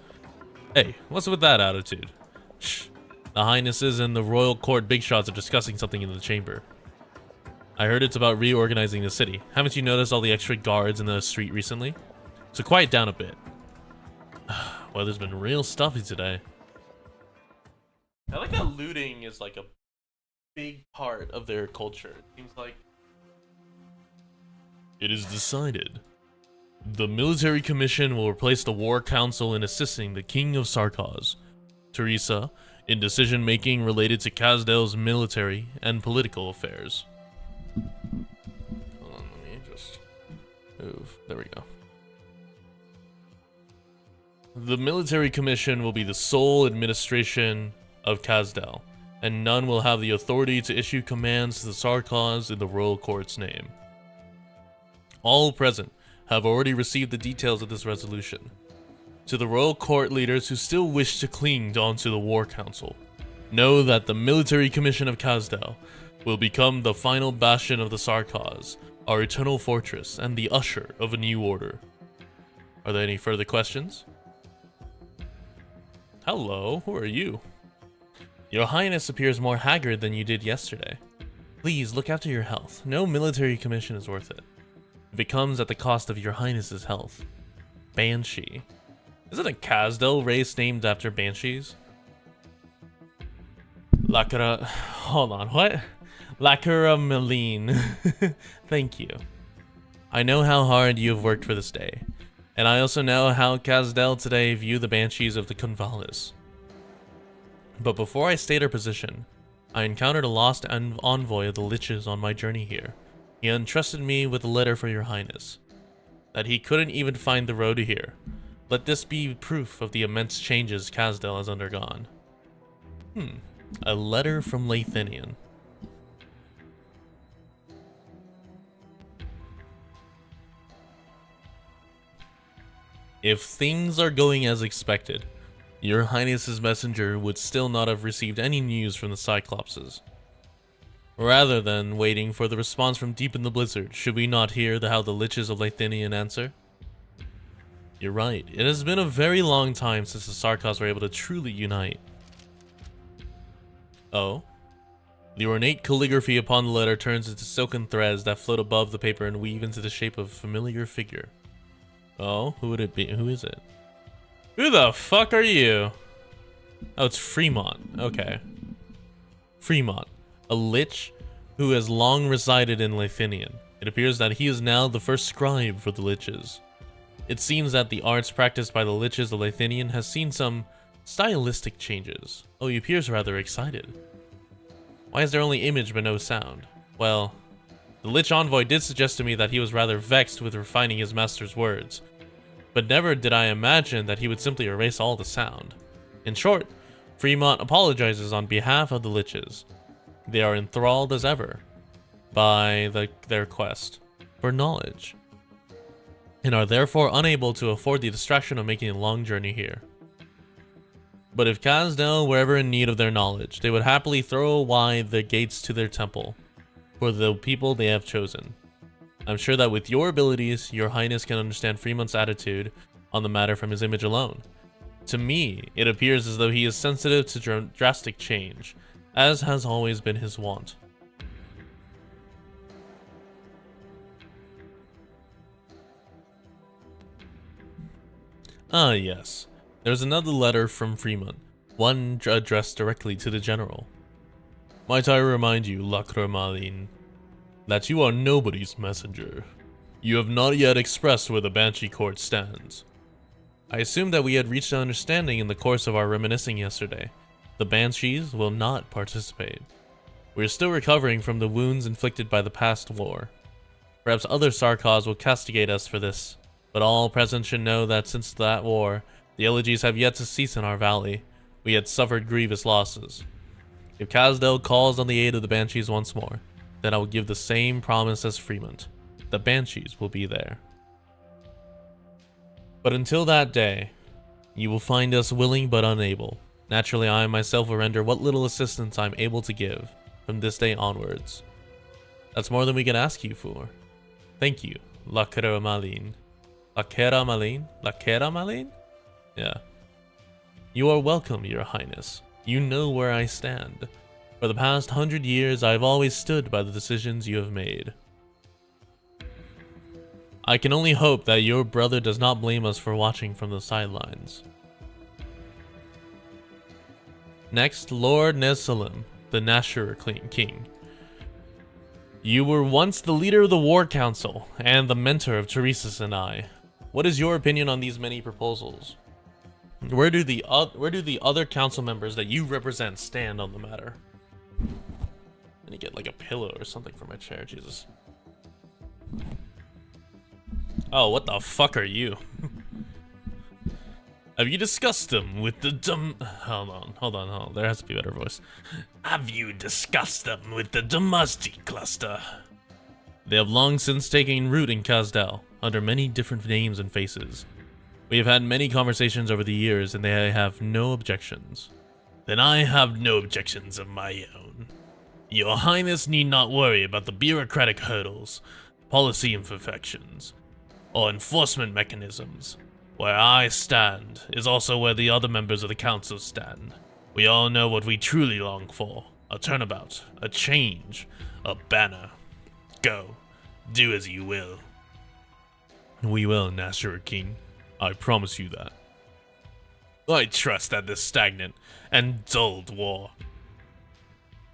Hey, what's with that attitude? Shh. The highnesses and the royal court big shots are discussing something in the chamber. I heard it's about reorganizing the city. Haven't you noticed all the extra guards in the street recently? So quiet down a bit. Well, there's been real stuffy today. I like that looting is like a big part of their culture. It seems like it is decided. The military commission will replace the war council in assisting the king of Sarkaz, Teresa, in decision making related to Kazdel's military and political affairs. Hold on, let me just move. There we go. The military commission will be the sole administration of Kazdel. and none will have the authority to issue commands to the Sarkaz in the royal court's name. All present have already received the details of this resolution. To the royal court leaders who still wish to cling onto the War Council, know that the Military Commission of Kazdel will become the final bastion of the Sarkaz, our eternal fortress, and the usher of a new order. Are there any further questions? Hello, who are you? Your Highness appears more haggard than you did yesterday. Please look after your health. No military commission is worth it, if it comes at the cost of your Highness's health. Banshee. Is it a Kazdel race named after banshees? Hold on, what? Lacura Maline. Thank you. I know how hard you have worked for this day, and I also know how Kazdel today view the banshees of the Convalis. But before I state our position, I encountered a lost envoy of the Liches on my journey here. He entrusted me with a letter for your Highness, that he couldn't even find the road here. Let this be proof of the immense changes Kazdel has undergone. A letter from Lathinian. If things are going as expected, your Highness's messenger would still not have received any news from the Cyclopses. Rather than waiting for the response from deep in the blizzard, should we not hear how the Liches of Lathinian answer? You're right, it has been a very long time since the Sarkaz were able to truly unite. Oh? The ornate calligraphy upon the letter turns into silken threads that float above the paper and weave into the shape of a familiar figure. Oh, who would it be? Who is it? Who the fuck are you? Oh, it's Fremont. Okay. Fremont, a lich who has long resided in Lathinian. It appears that he is now the first scribe for the Liches. It seems that the arts practiced by the Liches of Lathinian has seen some stylistic changes. Oh, he appears rather excited. Why is there only image but no sound? Well, the Lich Envoy did suggest to me that he was rather vexed with refining his master's words, but never did I imagine that he would simply erase all the sound. In short, Fremont apologizes on behalf of the Liches. They are enthralled as ever by their quest for knowledge, and are therefore unable to afford the distraction of making a long journey here. But if Kazdel were ever in need of their knowledge, they would happily throw wide the gates to their temple for the people they have chosen. I'm sure that with your abilities, your Highness can understand Fremont's attitude on the matter from his image alone. To me, it appears as though he is sensitive to drastic change, as has always been his wont. Ah, yes. There's another letter from Fremont, one addressed directly to the General. Might I remind you, Lakramalin, that you are nobody's messenger. You have not yet expressed where the Banshee court stands. I assumed that we had reached an understanding in the course of our reminiscing yesterday. The Banshees will not participate. We are still recovering from the wounds inflicted by the past war. Perhaps other Sarkaz will castigate us for this, but all present should know that since that war, the elegies have yet to cease in our valley. We had suffered grievous losses. If Kazdel calls on the aid of the Banshees once more, then I will give the same promise as Fremont. The Banshees will be there. But until that day, you will find us willing but unable. Naturally, I myself will render what little assistance I am able to give from this day onwards. That's more than we can ask you for. Thank you, Lakera Malin. Lakera Malin? Lakera Malin? Yeah. You are welcome, Your Highness. You know where I stand. For the past 100 years, I have always stood by the decisions you have made. I can only hope that your brother does not blame us for watching from the sidelines. Next, Lord Nesalim, the Nashur King. You were once the leader of the War Council and the mentor of Teresa and I. What is your opinion on these many proposals? Where do the other council members that you represent stand on the matter? I need to get like a pillow or something for my chair, Jesus. Oh, what the fuck are you? Have you discussed them with the Hold on. There has to be a better voice. Have you discussed them with the domestic cluster? They have long since taken root in Kazdel, under many different names and faces. We have had many conversations over the years, and they have no objections. Then I have no objections of my own. Your Highness need not worry about the bureaucratic hurdles, policy imperfections, or enforcement mechanisms. Where I stand is also where the other members of the council stand. We all know what we truly long for. A turnabout, a change, a banner. Go, do as you will. We will, Nashor King. I promise you that. I trust that this stagnant and dulled war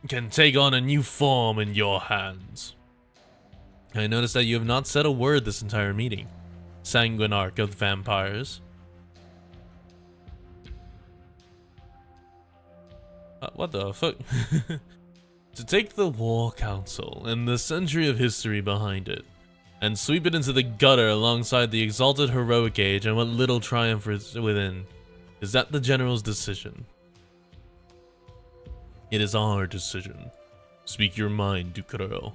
can take on a new form in your hands. I notice that you have not said a word this entire meeting. Sanguinarch of vampires. What the fuck? To take the War Council and the century of history behind it, and sweep it into the gutter alongside the exalted heroic age and what little triumph is within. Is that the General's decision? It is our decision. Speak your mind, Ducrel.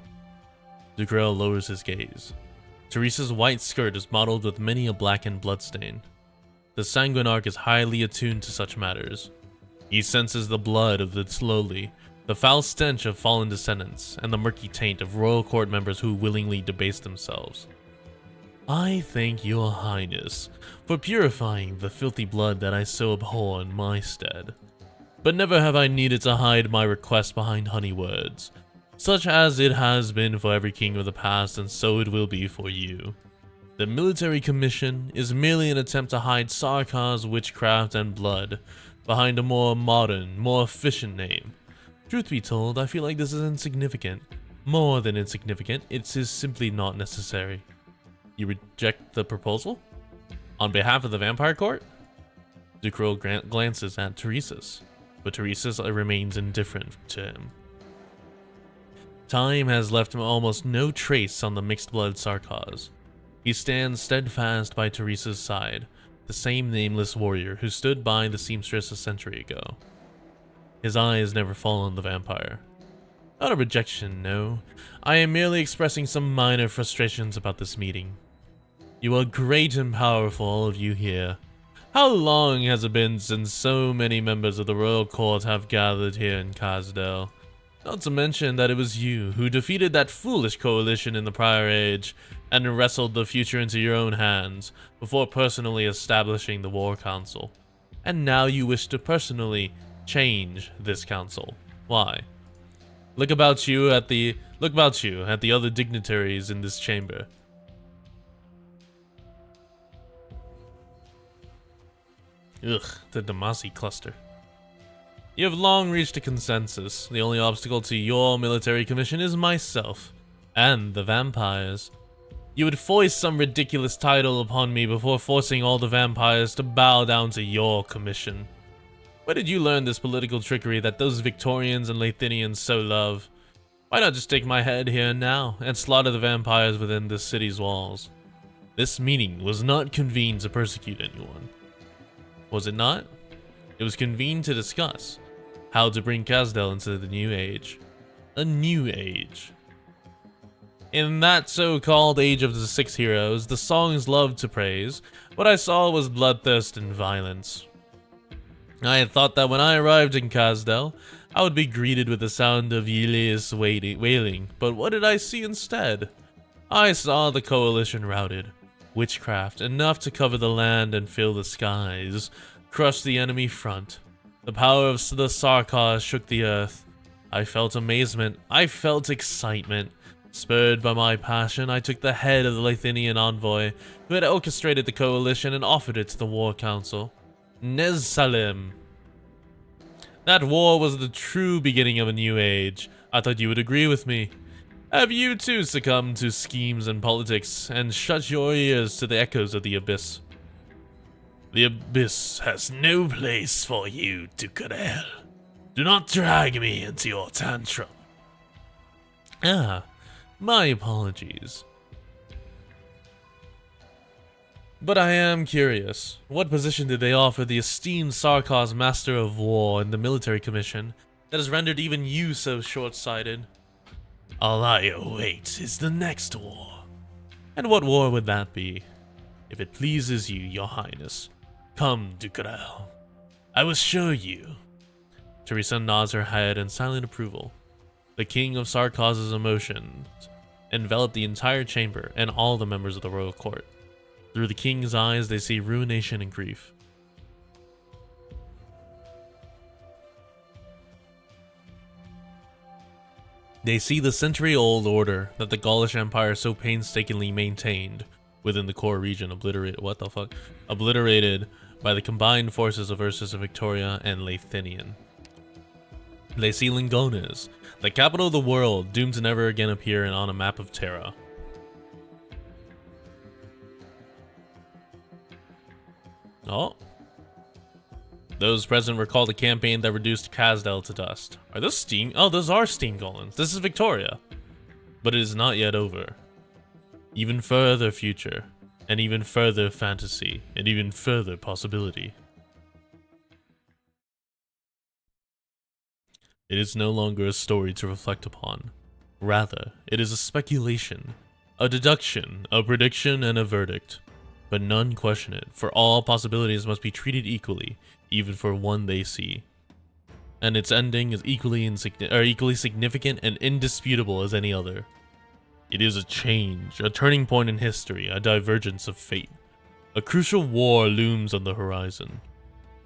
Ducrel lowers his gaze. Teresa's white skirt is mottled with many a blackened bloodstain. The Sanguinarch is highly attuned to such matters. He senses the blood of the slowly, the foul stench of fallen descendants, and the murky taint of royal court members who willingly debase themselves. I thank your Highness for purifying the filthy blood that I so abhor in my stead. But never have I needed to hide my request behind honey words, such as it has been for every king of the past, and so it will be for you. The military commission is merely an attempt to hide Sarkar's witchcraft and blood behind a more modern, more efficient name. Truth be told, I feel like this is insignificant. More than insignificant, it is simply not necessary. You reject the proposal? On behalf of the Vampire Court? Ducrel glances at Teresa, but Teresa remains indifferent to him. Time has left him almost no trace on the mixed-blood Sarkars. He stands steadfast by Teresa's side, the same nameless warrior who stood by the seamstress a century ago. His eyes never fall on the vampire. Not a rejection, no. I am merely expressing some minor frustrations about this meeting. You are great and powerful, all of you here. How long has it been since so many members of the royal court have gathered here in Kazdel? Not to mention that it was you who defeated that foolish coalition in the prior age and wrestled the future into your own hands before personally establishing the War Council. And now you wish to personally change this council. Why? Look about you at the other dignitaries in this chamber. Ugh, the Damacy cluster. You have long reached a consensus. The only obstacle to your military commission is myself and the vampires. You would foist some ridiculous title upon me before forcing all the vampires to bow down to your commission. Where did you learn this political trickery that those Victorians and Lathinians so love? Why not just take my head here and now and slaughter the vampires within this city's walls? This meeting was not convened to persecute anyone. Was it not? It was convened to discuss how to bring Kazdel into the new age. A new age. In that so-called Age of the Six Heroes, the songs loved to praise, what I saw was bloodthirst and violence. I had thought that when I arrived in Kazdel, I would be greeted with the sound of Yllius wailing, but what did I see instead? I saw the coalition routed. Witchcraft, enough to cover the land and fill the skies, crushed the enemy front. The power of the Sarkars shook the earth. I felt amazement. I felt excitement. Spurred by my passion, I took the head of the Lathinian envoy, who had orchestrated the coalition, and offered it to the War Council. Nez Salim. That war was the true beginning of a new age. I thought you would agree with me. Have you too succumbed to schemes and politics, and shut your ears to the echoes of the Abyss? The Abyss has no place for you, Ducrel. Do not drag me into your tantrum. Ah, my apologies. But I am curious, what position did they offer the esteemed Sarkaz Master of War in the military commission that has rendered even you so short-sighted? All I await is the next war. And what war would that be? If it pleases you, your highness, come, Ducarel. I will show you. Teresa nods her head in silent approval. The king of Sarkaz's emotions enveloped the entire chamber and all the members of the royal court. Through the king's eyes, they see ruination and grief. They see the century-old order that the Gaulish Empire so painstakingly maintained within the core region obliterated by the combined forces of Ursus and Victoria and Lathinian. They see Lingones, the capital of the world, doomed to never again appear on a map of Terra. Oh. Those present recall the campaign that reduced Kazdel to dust. Are those steam? Oh, those are steam golems. This is Victoria. But it is not yet over. Even further future, and even further fantasy, and even further possibility. It is no longer a story to reflect upon. Rather, it is a speculation, a deduction, a prediction, and a verdict. But none question it, for all possibilities must be treated equally, even for one they see. And its ending is equally significant and indisputable as any other. It is a change, a turning point in history, a divergence of fate. A crucial war looms on the horizon.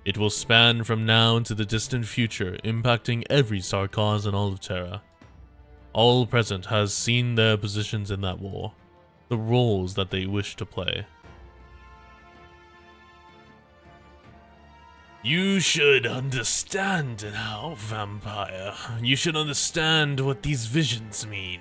It will span from now into the distant future, impacting every Sarkaz in all of Terra. All present has seen their positions in that war, the roles that they wish to play. You should understand now, vampire. You should understand what these visions mean.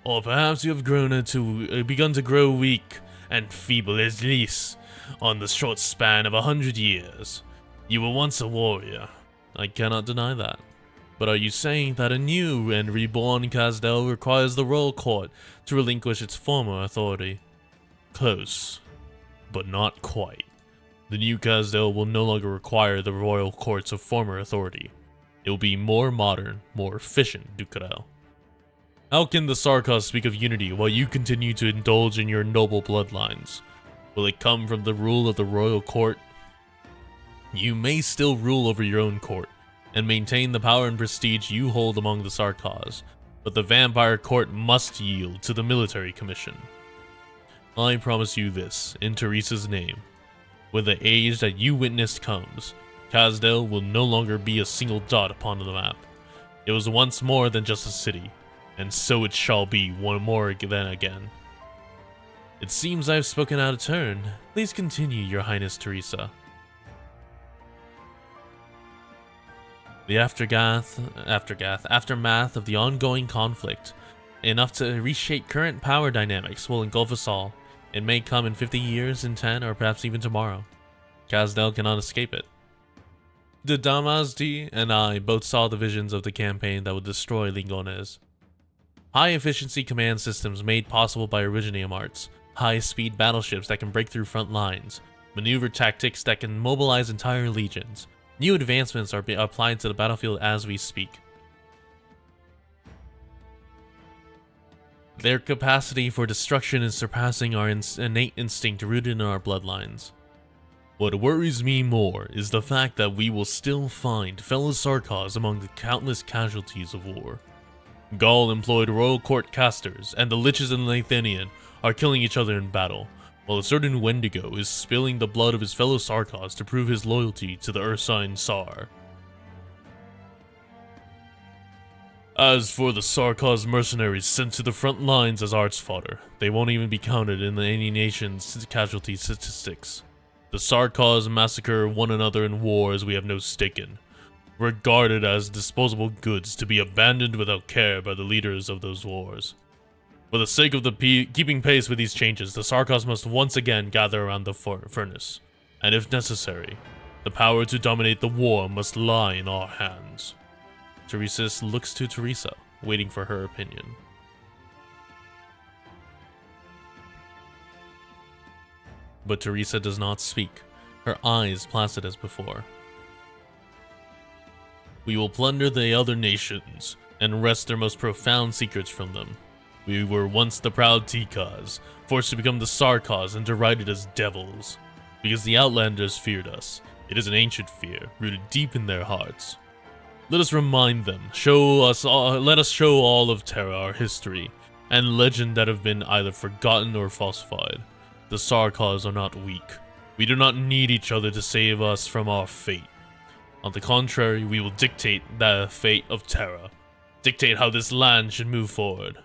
Or perhaps you have begun to grow weak and feeble, at least on the short span of 100 years. You were once a warrior. I cannot deny that. But are you saying that a new and reborn Kazdel requires the royal court to relinquish its former authority? Close, but not quite. The new Kazdel will no longer require the royal courts of former authority. It will be more modern, more efficient, Ducarel. How can the Sarkaz speak of unity while you continue to indulge in your noble bloodlines? Will it come from the rule of the royal court? You may still rule over your own court, and maintain the power and prestige you hold among the Sarkaz, but the vampire court must yield to the military commission. I promise you this, in Teresa's name. When the age that you witnessed comes, Kazdel will no longer be a single dot upon the map. It was once more than just a city, and so it shall be one more than again. It seems I have spoken out of turn. Please continue, Your Highness Teresa. The aftermath of the ongoing conflict, enough to reshape current power dynamics, will engulf us all. It may come in 50 years, in 10, or perhaps even tomorrow. Kazdel cannot escape it. The Damazdi and I both saw the visions of the campaign that would destroy Lingones. High-efficiency command systems made possible by Originium arts, high-speed battleships that can break through front lines, maneuver tactics that can mobilize entire legions. New advancements are being applied to the battlefield as we speak. Their capacity for destruction is surpassing our innate instinct rooted in our bloodlines. What worries me more is the fact that we will still find fellow Sarkaz among the countless casualties of war. Gaul-employed royal court casters and the Liches and Lathinian are killing each other in battle, while a certain Wendigo is spilling the blood of his fellow Sarkaz to prove his loyalty to the Ursine Tsar. As for the Sarkaz mercenaries sent to the front lines as arts fodder, they won't even be counted in any nation's casualty statistics. The Sarkaz massacre one another in wars we have no stake in, regarded as disposable goods to be abandoned without care by the leaders of those wars. For the sake of keeping pace with these changes, the Sarkaz must once again gather around the furnace, and if necessary, the power to dominate the war must lie in our hands. Teresa looks to Teresa, waiting for her opinion. But Teresa does not speak, her eyes placid as before. We will plunder the other nations, and wrest their most profound secrets from them. We were once the proud Tikas, forced to become the Sarkas and derided as devils, because the Outlanders feared us. It is an ancient fear, rooted deep in their hearts. Let us remind them, let us show all of Terra our history, and legend that have been either forgotten or falsified. The Sarkas are not weak. We do not need each other to save us from our fate. On the contrary, we will dictate the fate of Terra. Dictate how this land should move forward.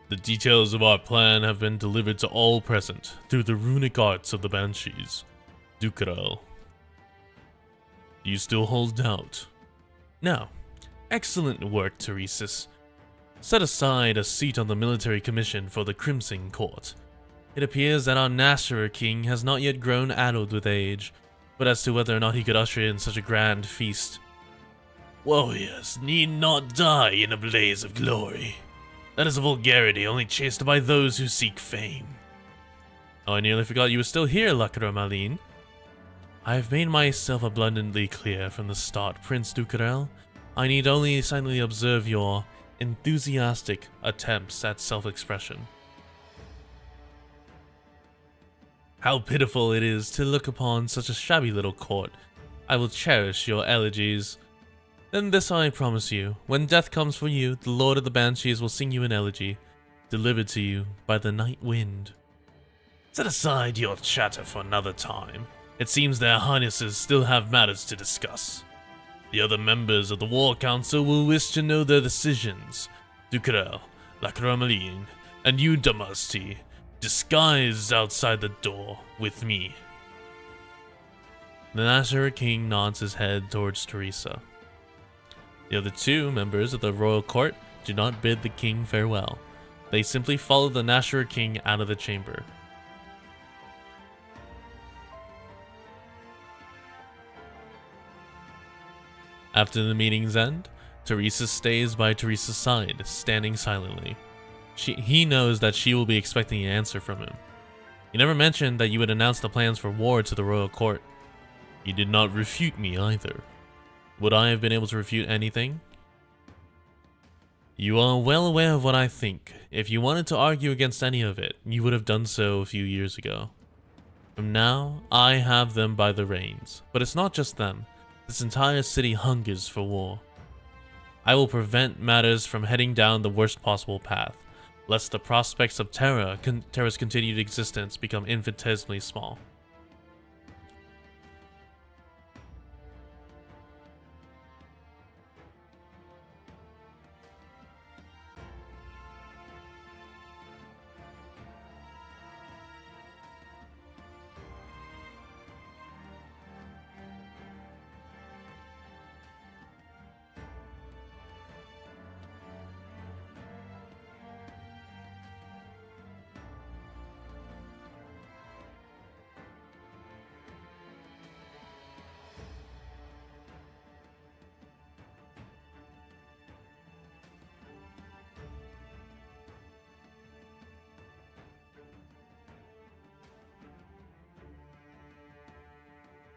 The details of our plan have been delivered to all present through the runic arts of the Banshees. Dukarel. Do you still hold out? Now, excellent work, Theresa. Set aside a seat on the military commission for the Crimson Court. It appears that our Nasherer king has not yet grown addled with age, but as to whether or not he could usher in such a grand feast. Warriors need not die in a blaze of glory. That is a vulgarity only chased by those who seek fame. Oh, I nearly forgot you were still here, Lakra Malin. I have made myself abundantly clear from the start, Prince Dukarel. I need only silently observe your enthusiastic attempts at self-expression. How pitiful it is to look upon such a shabby little court. I will cherish your elegies. Then this I promise you, when death comes for you, the Lord of the Banshees will sing you an elegy, delivered to you by the night wind. Set aside your chatter for another time. It seems their highnesses still have matters to discuss. The other members of the War Council will wish to know their decisions. Dukarel, Lakramalin, and you, Damasti, disguised outside the door with me. The Nasherer king nods his head towards Teresa. The other two members of the royal court do not bid the king farewell. They simply follow the Nasherer king out of the chamber. After the meeting's end, Teresa stays by Teresa's side, standing silently. He knows that she will be expecting an answer from him. You never mentioned that you would announce the plans for war to the royal court. You did not refute me either. Would I have been able to refute anything? You are well aware of what I think. If you wanted to argue against any of it, you would have done so a few years ago. From now, I have them by the reins. But it's not just them. This entire city hungers for war. I will prevent matters from heading down the worst possible path, lest the prospects of Terra's continued existence become infinitesimally small.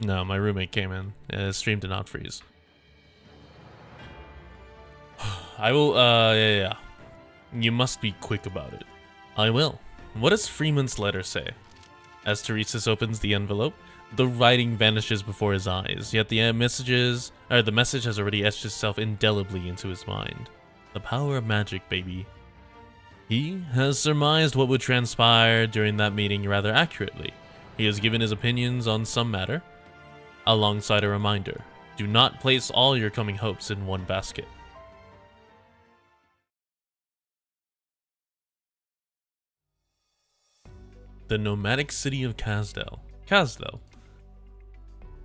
No, my roommate came in. Stream did not freeze. I will, yeah. You must be quick about it. I will. What does Freeman's letter say? As Teresa opens the envelope, the writing vanishes before his eyes, yet the message has already etched itself indelibly into his mind. The power of magic, baby. He has surmised what would transpire during that meeting rather accurately. He has given his opinions on some matter, alongside a reminder, do not place all your coming hopes in one basket. The nomadic city of Kazdel. Kazdel.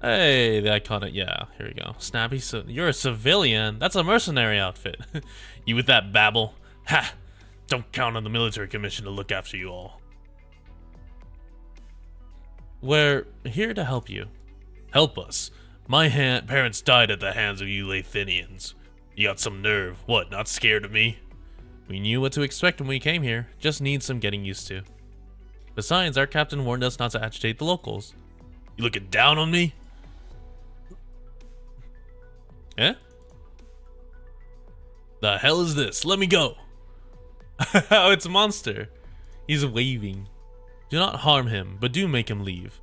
Hey, the iconic, yeah, here we go. Snappy, so you're a civilian? That's a mercenary outfit. You with that babble? Ha! Don't count on the military commission to look after you all. We're here to help you. Help us. My parents died at the hands of you Lathinians. You got some nerve. What, not scared of me? We knew what to expect when we came here, just need some getting used to. Besides, our captain warned us not to agitate the locals. You looking down on me? Eh? The hell is this? Let me go! Oh, it's a monster. He's waving. Do not harm him, but do make him leave.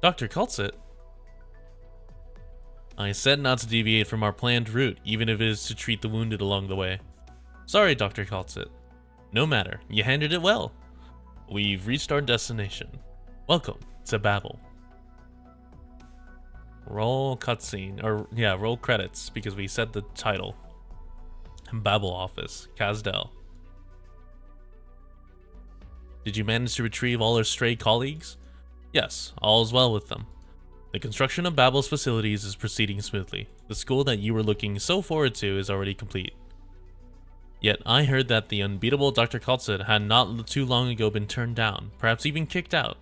Dr. Cultsit. I said not to deviate from our planned route, even if it is to treat the wounded along the way. Sorry, Dr. Cultsit. No matter, you handled it well. We've reached our destination. Welcome to Babel. Roll cutscene, or yeah, roll credits, because we said the title. Babel office, Kazdel. Did you manage to retrieve all our stray colleagues? Yes, all is well with them. The construction of Babel's facilities is proceeding smoothly. The school that you were looking so forward to is already complete. Yet I heard that the unbeatable Dr. Cultsit had not too long ago been turned down, perhaps even kicked out.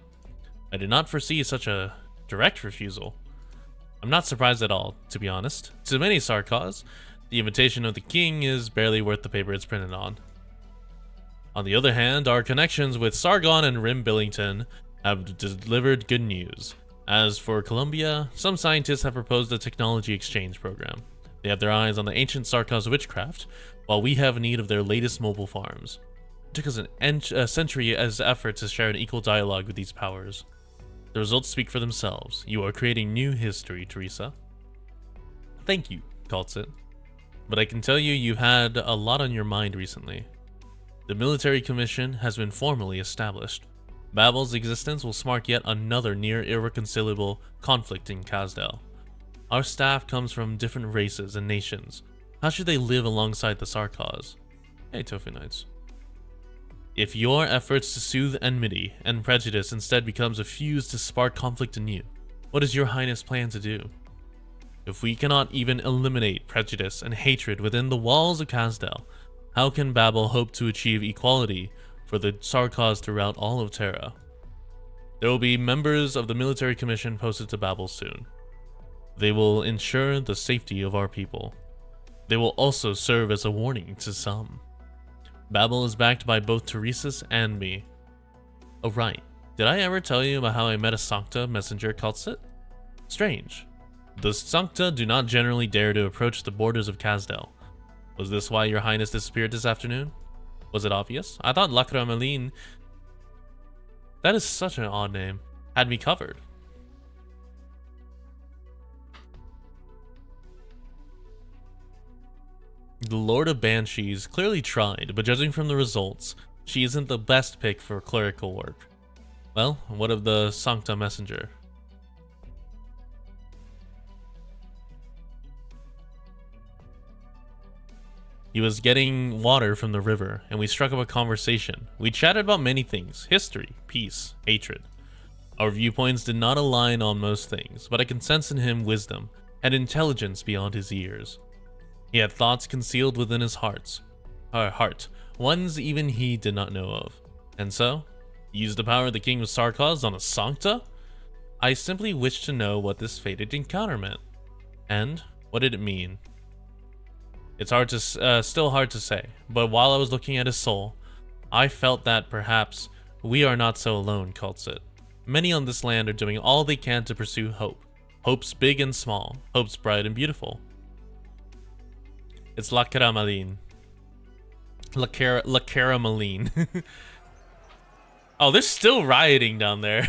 I did not foresee such a direct refusal. I'm not surprised at all, to be honest. To many Sarkaz, the invitation of the king is barely worth the paper it's printed on. On the other hand, our connections with Sargon and Rim Billington have delivered good news. As for Columbia, some scientists have proposed a technology exchange program. They have their eyes on the ancient Sarkaz witchcraft, while we have need of their latest mobile farms. It took us a century as effort to share an equal dialogue with these powers. The results speak for themselves. You are creating new history, Teresa. Thank you, Cultsit. But I can tell you, you had a lot on your mind recently. The military commission has been formally established. Babel's existence will spark yet another near irreconcilable conflict in Kazdel. Our staff comes from different races and nations. How should they live alongside the Sarkaz? Hey, Tofu Knights. If your efforts to soothe enmity and prejudice instead becomes a fuse to spark conflict anew, what does your highness plan to do? If we cannot even eliminate prejudice and hatred within the walls of Kazdel, how can Babel hope to achieve equality for the Sarkaz throughout all of Terra? There will be members of the military commission posted to Babel soon. They will ensure the safety of our people. They will also serve as a warning to some. Babel is backed by both Theresa and me. Oh right, did I ever tell you about how I met a Sancta messenger Cultsit? Strange. The Sancta do not generally dare to approach the borders of Kazdel. Was this why your highness disappeared this afternoon? Was it obvious? I thought Lakramalin, that is such an odd name, had me covered. The Lord of Banshees clearly tried, but judging from the results, she isn't the best pick for clerical work. Well, what of the Sancta messenger? He was getting water from the river, and we struck up a conversation. We chatted about many things: history, peace, hatred. Our viewpoints did not align on most things, but I can sense in him wisdom and intelligence beyond his years. He had thoughts concealed within his heart, ones even he did not know of. And so, he used the power of the King of Sarkaz on a Sancta? I simply wished to know what this fated encounter meant. And what did it mean? It's still hard to say, but while I was looking at his soul, I felt that perhaps we are not so alone, Cultsit. Many on this land are doing all they can to pursue hope. Hopes big and small, hopes bright and beautiful. It's Lakramalin. Lakramalin. Oh, they're still rioting down there.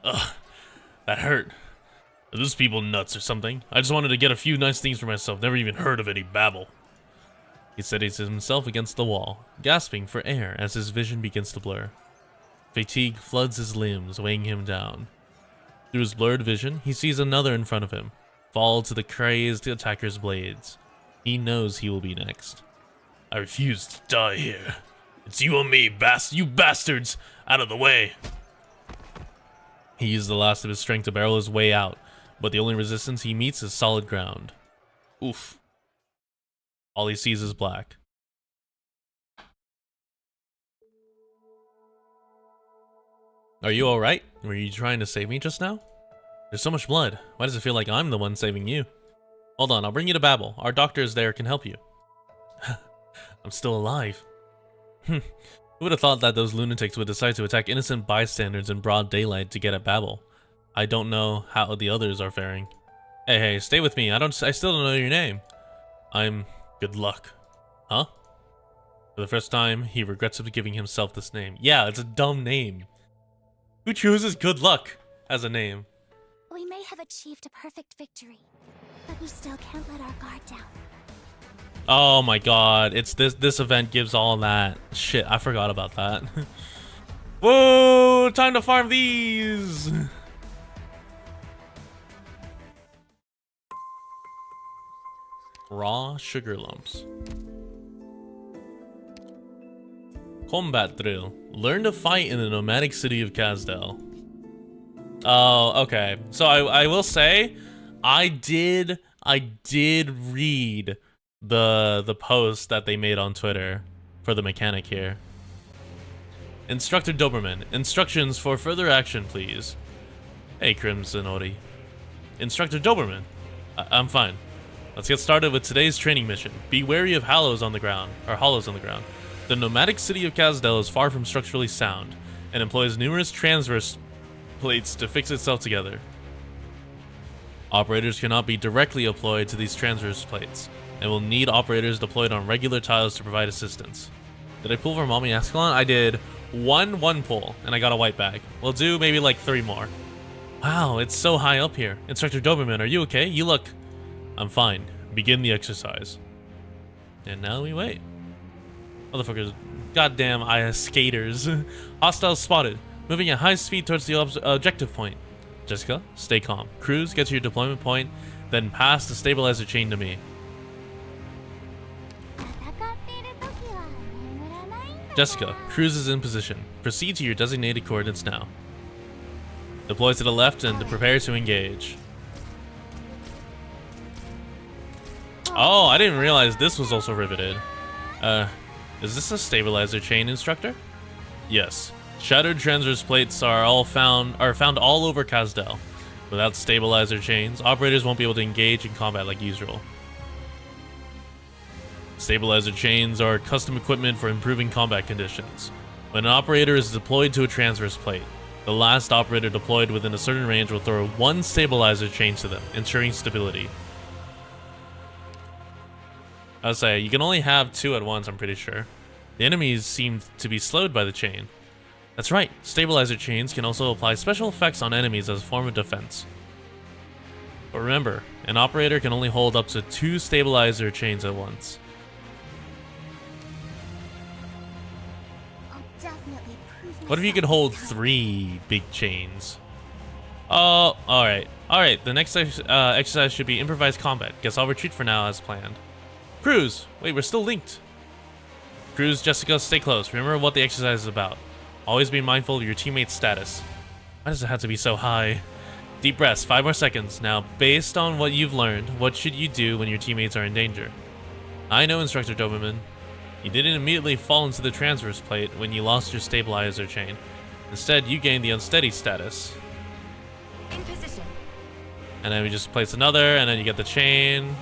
Ugh, that hurt. Are those people nuts or something? I just wanted to get a few nice things for myself, never even heard of any Babel. He steadies himself against the wall, gasping for air as his vision begins to blur. Fatigue floods his limbs, weighing him down. Through his blurred vision, he sees another in front of him, fall to the crazed attacker's blades. He knows he will be next. I refuse to die here. It's you and me, you bastards! Out of the way! He used the last of his strength to barrel his way out, but the only resistance he meets is solid ground. Oof. All he sees is black. Are you alright? Were you trying to save me just now? There's so much blood. Why does it feel like I'm the one saving you? Hold on, I'll bring you to Babel. Our doctors there can help you. I'm still alive. Who would have thought that those lunatics would decide to attack innocent bystanders in broad daylight to get at Babel? I don't know how the others are faring. Hey, stay with me. I still don't know your name. I'm Good Luck. Huh? For the first time, he regrets giving himself this name. Yeah, it's a dumb name. Who chooses Good Luck as a name? We may have achieved a perfect victory, but we still can't let our guard down. Oh my god, it's this event gives all that. Shit, I forgot about that. Whoa, time to farm these! Raw sugar lumps. Combat drill. Learn to fight in the nomadic city of Kazdel. Oh, okay. So I will say, I did read the post that they made on Twitter for the mechanic here. Instructor Doberman, instructions for further action, please. Hey, Crimson Ori. Instructor Doberman. I'm fine. Let's get started with today's training mission. Be wary of hollows on the ground. The nomadic city of Kazdel is far from structurally sound and employs numerous transverse plates to fix itself together. Operators cannot be directly deployed to these transverse plates and will need operators deployed on regular tiles to provide assistance. Did I pull for Mommy Ascalon? I did one pull and I got a white bag. We'll do maybe like 3 more. Wow, it's so high up here. Instructor Doberman, are you okay? You look... I'm fine. Begin the exercise. And now we wait. Motherfuckers. Goddamn skaters. Hostiles spotted. Moving at high speed towards the objective point. Jessica, stay calm. Cruz, get to your deployment point, then pass the stabilizer chain to me. Jessica, Cruz is in position. Proceed to your designated coordinates now. Deploy to the left and prepare to engage. Oh, I didn't realize this was also riveted. Is this a stabilizer chain, instructor? Yes. Shattered transverse plates are found all over Kazdel. Without stabilizer chains, operators won't be able to engage in combat like usual. Stabilizer chains are custom equipment for improving combat conditions. When an operator is deployed to a transverse plate, the last operator deployed within a certain range will throw 1 stabilizer chain to them, ensuring stability. I would say, you can only have 2 at once, I'm pretty sure. The enemies seem to be slowed by the chain. That's right, stabilizer chains can also apply special effects on enemies as a form of defense. But remember, an operator can only hold up to 2 stabilizer chains at once. What if you could hold 3 big chains? Oh, alright. Alright, the next exercise should be improvised combat. Guess I'll retreat for now as planned. Cruz! Wait, we're still linked. Cruz, Jessica, stay close. Remember what the exercise is about. Always be mindful of your teammate's status. Why does it have to be so high? Deep breaths, 5 more seconds. Now, based on what you've learned, what should you do when your teammates are in danger? I know, Instructor Doberman. You didn't immediately fall into the transverse plate when you lost your stabilizer chain. Instead, you gained the unsteady status. In position. And then we just place another, and then you get the chain.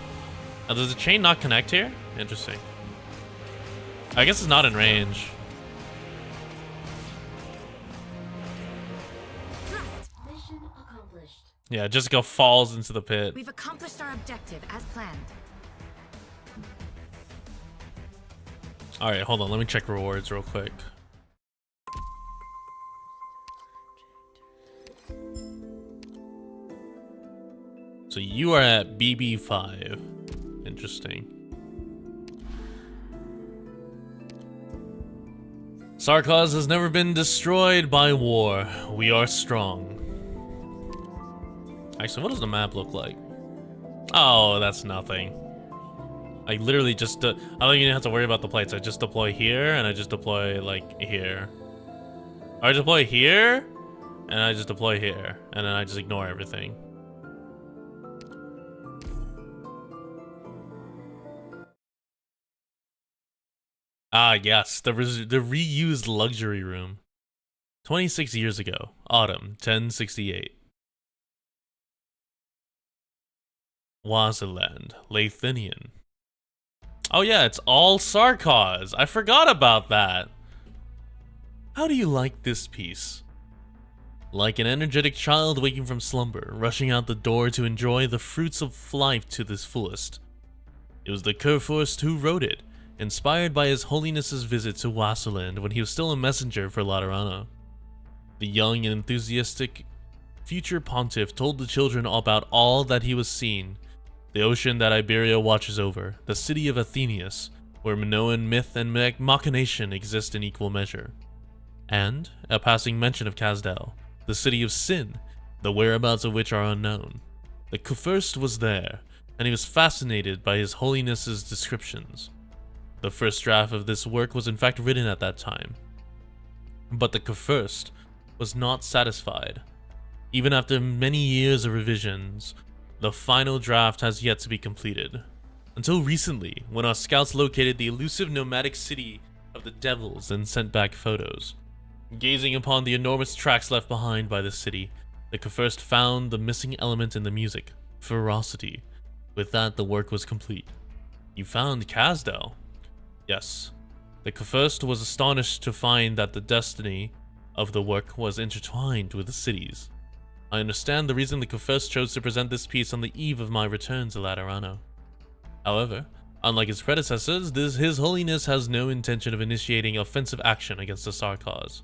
Now, does the chain not connect here? Interesting. I guess it's not in range. Mission accomplished. Yeah, Jessica falls into the pit. We've accomplished our objective as planned. Alright, hold on. Let me check rewards real quick. So you are at BB5. Interesting. Sarkaz has never been destroyed by war. We are strong. Actually, what does the map look like? Oh, that's nothing. I literally just, I don't even have to worry about the plates. I just deploy here, and I just deploy, like, here. Or I deploy here, and I just deploy here. And then I just ignore everything. Ah, yes, the reused luxury room. 26 years ago, autumn, 1068. Waziland, Lathinian. Oh yeah, it's all Sarkaz. I forgot about that. How do you like this piece? Like an energetic child waking from slumber, rushing out the door to enjoy the fruits of life to the fullest. It was the Kurfürst who wrote it, inspired by His Holiness's visit to Waziland when he was still a messenger for Laterano. The young and enthusiastic future pontiff told the children about all that he was seeing, the ocean that Iberia watches over, the city of Athenius, where Minoan myth and machination exist in equal measure, and a passing mention of Kazdel, the city of sin, the whereabouts of which are unknown. The Kurfürst was there, and he was fascinated by His Holiness's descriptions. The first draft of this work was in fact written at that time. But the Kurfürst was not satisfied. Even after many years of revisions, the final draft has yet to be completed. Until recently, when our scouts located the elusive nomadic city of the Devils and sent back photos. Gazing upon the enormous tracks left behind by the city, the Kurfürst found the missing element in the music, ferocity. With that, the work was complete. You found Kazdel? Yes. The Kurfürst was astonished to find that the destiny of the work was intertwined with the cities. I understand the reason the Kurfürst chose to present this piece on the eve of my return to Laterano. However, unlike his predecessors, His Holiness has no intention of initiating offensive action against the Sarkaz.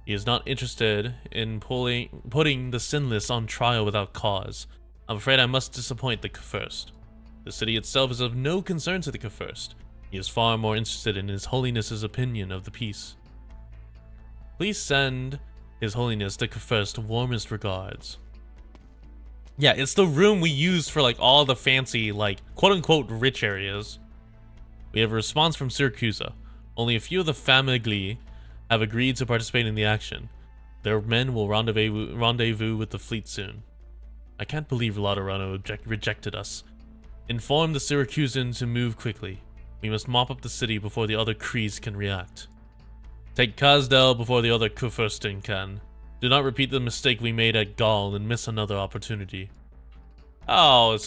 He is not interested in putting the sinless on trial without cause. I'm afraid I must disappoint the Kurfürst. The city itself is of no concern to the Kurfürst. He is far more interested in His Holiness's opinion of the piece. Please send His Holiness the Kurfürst warmest regards. Yeah, it's the room we used for like all the fancy, like, quote-unquote rich areas. We have a response from Syracusa. Only a few of the famigli have agreed to participate in the action. Their men will rendezvous with the fleet soon. I can't believe Laterano rejected us. Inform the Syracusan to move quickly. We must mop up the city before the other Krees can react. Take Kazdel before the other Kurfürsten can. Do not repeat the mistake we made at Gaul and miss another opportunity. Oh,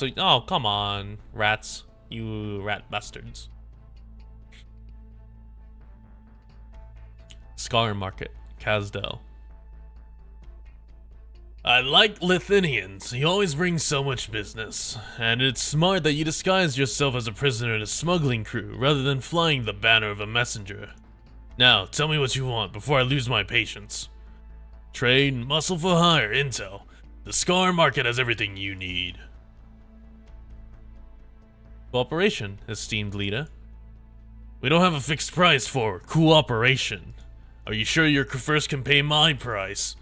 come on, rats. You rat bastards. Scar Market, Kazdel. I like Lithuanians. He always brings so much business. And it's smart that you disguise yourself as a prisoner in a smuggling crew rather than flying the banner of a messenger. Now, tell me what you want before I lose my patience. Trade, muscle for hire, intel. The Scar Market has everything you need. Cooperation, esteemed leader. We don't have a fixed price for cooperation. Are you sure your Kurfürst can pay my price?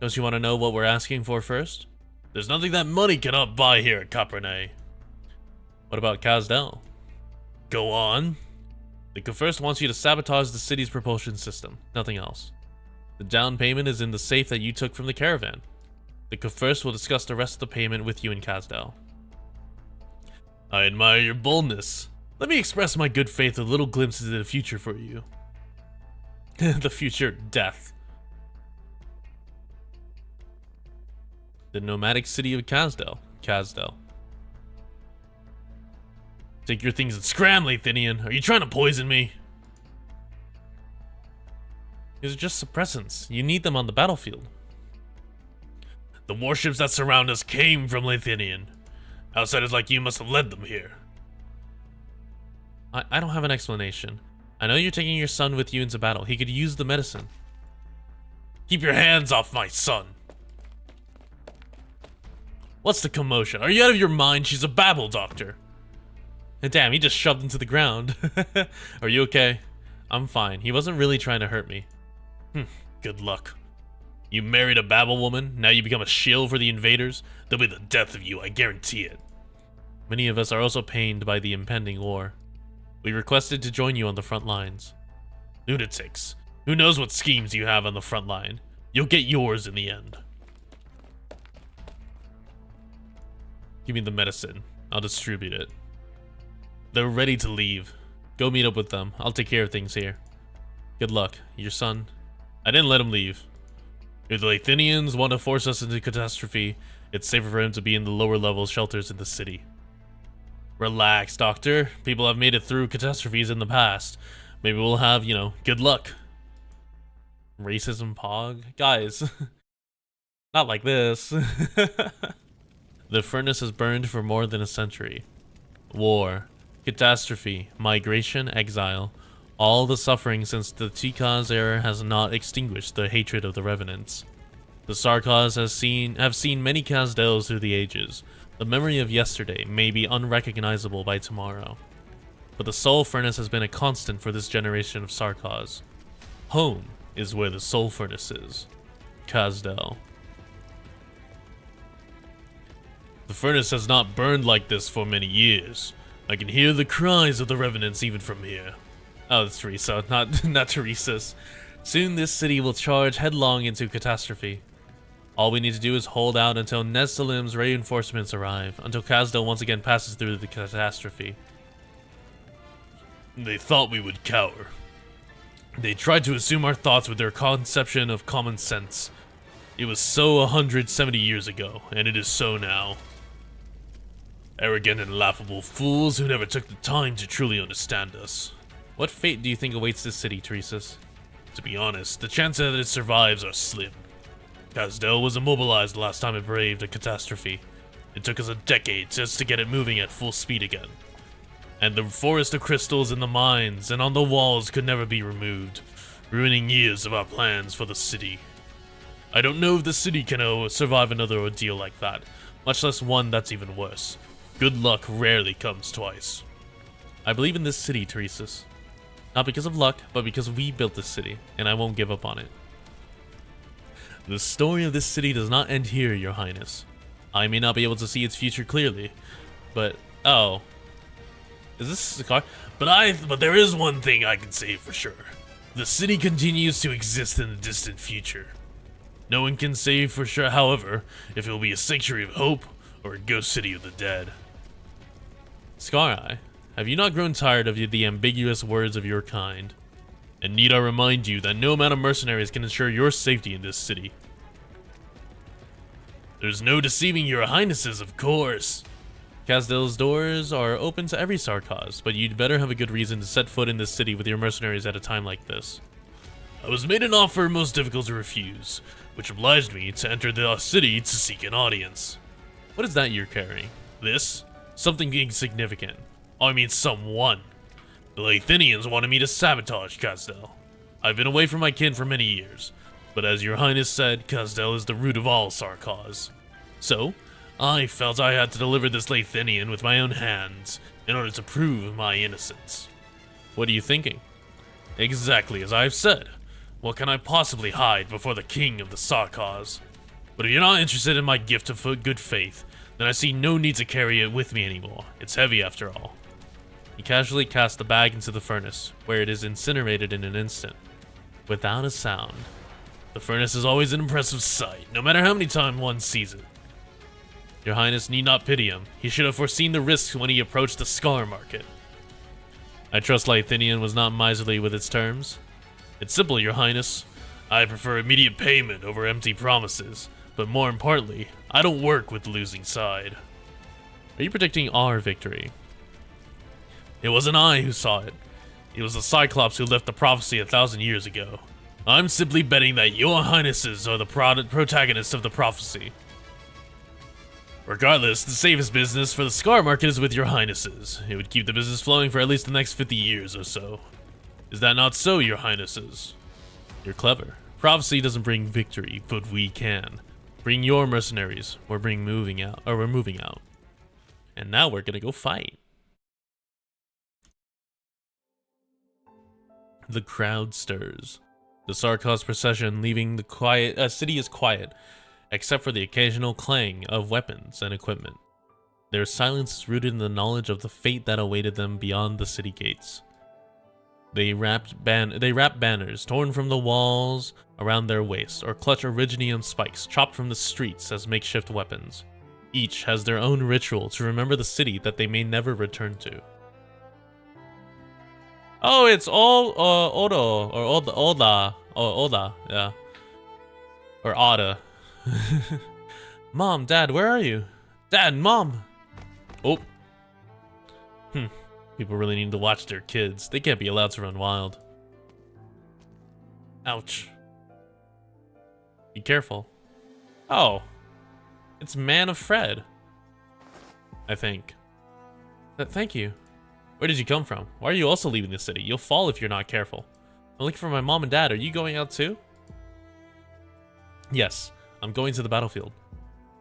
Don't you want to know what we're asking for first? There's nothing that money cannot buy here at Capernae. What about Kazdel? Go on. The Kurfürst wants you to sabotage the city's propulsion system, nothing else. The down payment is in the safe that you took from the caravan. The Kurfürst will discuss the rest of the payment with you in Kazdel. I admire your boldness. Let me express my good faith with little glimpses of the future for you. The future death. The nomadic city of Kazdel. Kazdel. Take your things and scram, Lathinian. Are you trying to poison me? These are just suppressants. You need them on the battlefield. The warships that surround us came from Lathinian. Outsiders like you must have led them here. I don't have an explanation. I know you're taking your son with you into battle. He could use the medicine. Keep your hands off my son. What's the commotion? Are you out of your mind? She's a Babel doctor. And damn, he just shoved into the ground. Are you okay? I'm fine. He wasn't really trying to hurt me. Good luck. You married a Babel woman, now you become a shield for the invaders? There'll be the death of you, I guarantee it. Many of us are also pained by the impending war. We requested to join you on the front lines. Lunatics. Who knows what schemes you have on the front line? You'll get yours in the end. Give me the medicine. I'll distribute it. They're ready to leave. Go meet up with them. I'll take care of things here. Good luck. Your son. I didn't let him leave. If the Latinians want to force us into catastrophe, it's safer for him to be in the lower level shelters in the city. Relax, Doctor. People have made it through catastrophes in the past. Maybe we'll have, you know, good luck. Racism pog? Guys, not like this. The furnace has burned for more than a century. War, catastrophe, migration, exile. All the suffering since the Tikaz era has not extinguished the hatred of the Revenants. The Sarkaz have seen many Kazdels through the ages. The memory of yesterday may be unrecognizable by tomorrow. But the Soul Furnace has been a constant for this generation of Sarkaz. Home is where the Soul Furnace is. Kazdel. The furnace has not burned like this for many years. I can hear the cries of the Revenants even from here. Oh, it's Theresa, not Teresa's. Soon this city will charge headlong into catastrophe. All we need to do is hold out until Nestalim's reinforcements arrive, until Kazdel once again passes through the catastrophe. They thought we would cower. They tried to assume our thoughts with their conception of common sense. It was so 170 years ago, and it is so now. Arrogant and laughable fools who never took the time to truly understand us. What fate do you think awaits this city, Teresa? To be honest, the chances that it survives are slim. Kazdel was immobilized the last time it braved a catastrophe. It took us a decade just to get it moving at full speed again. And the forest of crystals in the mines and on the walls could never be removed, ruining years of our plans for the city. I don't know if the city can survive another ordeal like that, much less one that's even worse. Good luck rarely comes twice. I believe in this city, Teresa. Not because of luck, but because we built this city, and I won't give up on it. The story of this city does not end here, Your Highness. I may not be able to see its future clearly, but... oh. Is this the car? But there is one thing I can say for sure. The city continues to exist in the distant future. No one can say for sure, however, if it will be a sanctuary of hope or a ghost city of the dead. Scar-Eye, have you not grown tired of the ambiguous words of your kind? And need I remind you that no amount of mercenaries can ensure your safety in this city? There's no deceiving your highnesses, of course. Kazdel's doors are open to every Sarkaz, but you'd better have a good reason to set foot in this city with your mercenaries at a time like this. I was made an offer most difficult to refuse, which obliged me to enter the city to seek an audience. What is that you're carrying? This? Something insignificant. I mean someone. The Lathinians wanted me to sabotage Kazdel. I've been away from my kin for many years, but as your highness said, Kazdel is the root of all Sarkaz. So, I felt I had to deliver this Lathinian with my own hands in order to prove my innocence. What are you thinking? Exactly as I've said. What can I possibly hide before the king of the Sarkaz? But if you're not interested in my gift of good faith, then I see no need to carry it with me anymore. It's heavy after all. He casually cast the bag into the furnace, where it is incinerated in an instant, without a sound. The furnace is always an impressive sight, no matter how many times one sees it. Your Highness need not pity him. He should have foreseen the risks when he approached the Scar Market. I trust Lithinian was not miserly with its terms. It's simple, Your Highness. I prefer immediate payment over empty promises, but more importantly, I don't work with the losing side. Are you predicting our victory? It wasn't I who saw it. It was the Cyclops who left the prophecy 1,000 years ago. I'm simply betting that Your Highnesses are the protagonists of the prophecy. Regardless, the safest business for the Scar Market is with Your Highnesses. It would keep the business flowing for at least the next 50 years or so. Is that not so, Your Highnesses? You're clever. Prophecy doesn't bring victory, but we can. Bring your mercenaries. We're moving out. And now we're gonna go fight. The crowd stirs. The Sarkaz procession leaving the city is quiet, except for the occasional clang of weapons and equipment. Their silence is rooted in the knowledge of the fate that awaited them beyond the city gates. They wrap banners torn from the walls around their waists, or clutch originium spikes chopped from the streets as makeshift weapons. Each has their own ritual to remember the city that they may never return to. Oh, it's all Oda, or Oda, yeah. Or Ada. Mom, Dad, where are you? Dad, Mom! Oh. People really need to watch their kids. They can't be allowed to run wild. Ouch. Be careful. Oh. It's Manfred. I think. Thank you. Where did you come from? Why are you also leaving the city? You'll fall if you're not careful. I'm looking for my mom and dad. Are you going out too? Yes. I'm going to the battlefield.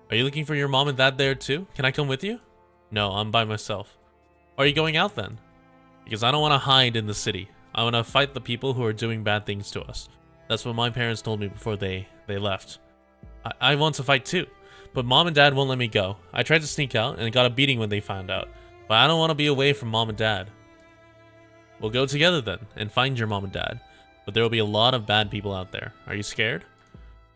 Are you looking for your mom and dad there too? Can I come with you? No, I'm by myself. Why are you going out then? Because I don't want to hide in the city. I want to fight the people who are doing bad things to us. That's what my parents told me before they left. I want to fight too, but mom and dad won't let me go. I tried to sneak out and got a beating when they found out, but I don't want to be away from mom and dad. We'll go together then and find your mom and dad, but there will be a lot of bad people out there. Are you scared?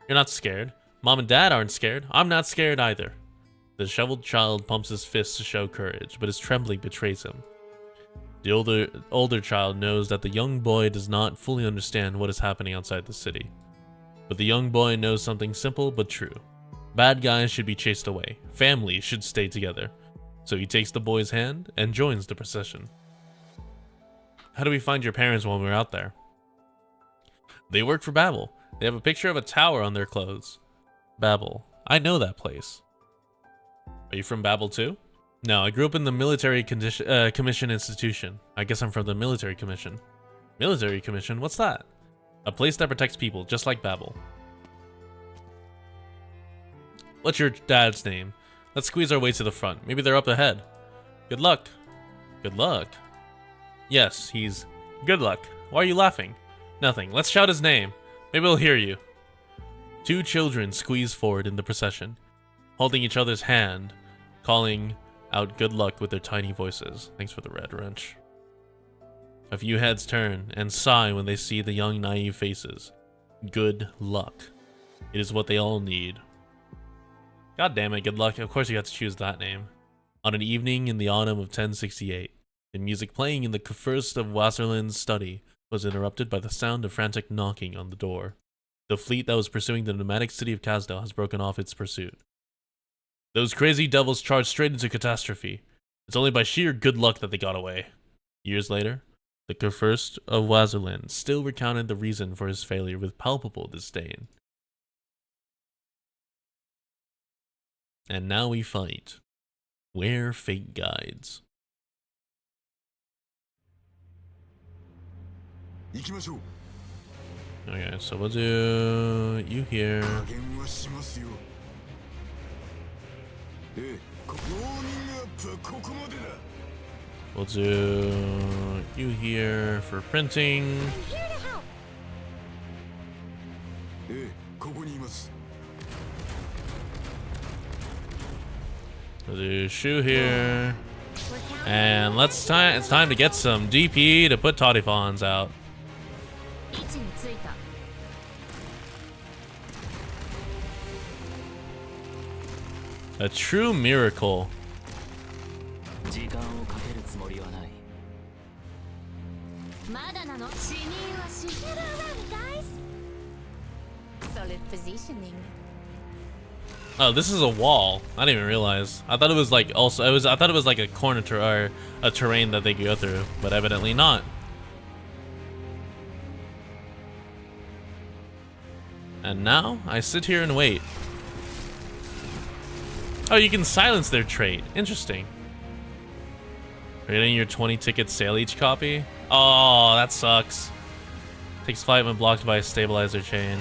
You're not scared. Mom and dad aren't scared. I'm not scared either. The disheveled child pumps his fist to show courage, but his trembling betrays him. The older child knows that the young boy does not fully understand what is happening outside the city. But the young boy knows something simple but true. Bad guys should be chased away. Families should stay together. So he takes the boy's hand and joins the procession. How do we find your parents when we're out there? They work for Babel. They have a picture of a tower on their clothes. Babel. I know that place. Are you from Babel too? No, I grew up in the military commission institution. I guess I'm from the military commission. Military commission? What's that? A place that protects people, just like Babel. What's your dad's name? Let's squeeze our way to the front. Maybe they're up ahead. Good luck. Good luck? Yes, he's... Good luck. Why are you laughing? Nothing. Let's shout his name. Maybe he'll hear you. Two children squeeze forward in the procession, holding each other's hand, calling out good luck with their tiny voices. Thanks for the red wrench. A few heads turn and sigh when they see the young naive faces. Good luck. It is what they all need. God damn it, good luck. Of course you had to choose that name. On an evening in the autumn of 1068, the music playing in the first of Wasserland's study was interrupted by the sound of frantic knocking on the door. The fleet that was pursuing the nomadic city of Kazdel has broken off its pursuit. Those crazy devils charged straight into catastrophe. It's only by sheer good luck that they got away. Years later, the first of Wasserland still recounted the reason for his failure with palpable disdain. And now we fight where fate guides. Okay, so we'll do you here. We'll do you here for printing. I'm here to help. We'll do shoe here. And it's time to get some DP to put Toddyfawns out. A true miracle. Get around, guys. Solid positioning. Oh, this is a wall. I didn't even realize. I thought it was like I thought it was like a corner or a terrain that they could go through, but evidently not. And now I sit here and wait. Oh, you can silence their trait. Interesting. Are you getting your 20 tickets sale each copy? Oh, that sucks. Takes flight when blocked by a stabilizer chain.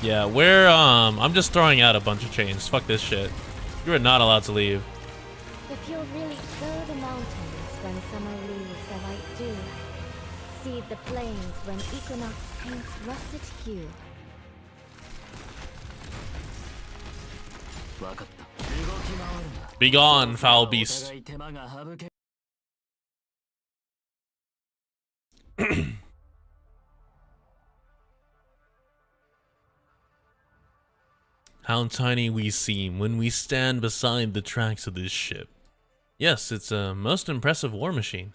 Yeah, I'm just throwing out a bunch of chains. Fuck this shit. You are not allowed to leave. If you'll really sow the mountains when summer leaves the white dew, seed the plains when equinox paints russet hue. Be gone, foul beast. How tiny we seem when we stand beside the tracks of this ship. Yes, it's a most impressive war machine.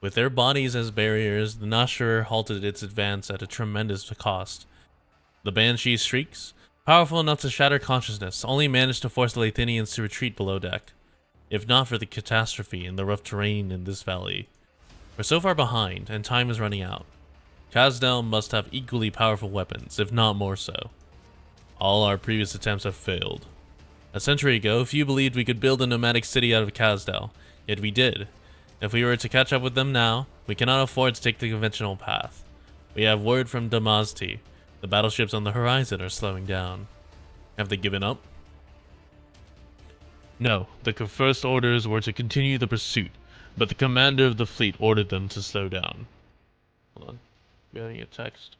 With their bodies as barriers, the Nashor halted its advance at a tremendous cost. The Banshee shrieks, powerful enough to shatter consciousness, only managed to force the Lathinians to retreat below deck. If not for the catastrophe and the rough terrain in this valley. We're so far behind, and time is running out. Kazdel must have equally powerful weapons, if not more so. All our previous attempts have failed. A century ago, few believed we could build a nomadic city out of Kazdel, yet we did. If we were to catch up with them now, we cannot afford to take the conventional path. We have word from Damazti. The battleships on the horizon are slowing down. Have they given up? No, the first orders were to continue the pursuit, but the commander of the fleet ordered them to slow down. Hold on, getting a text.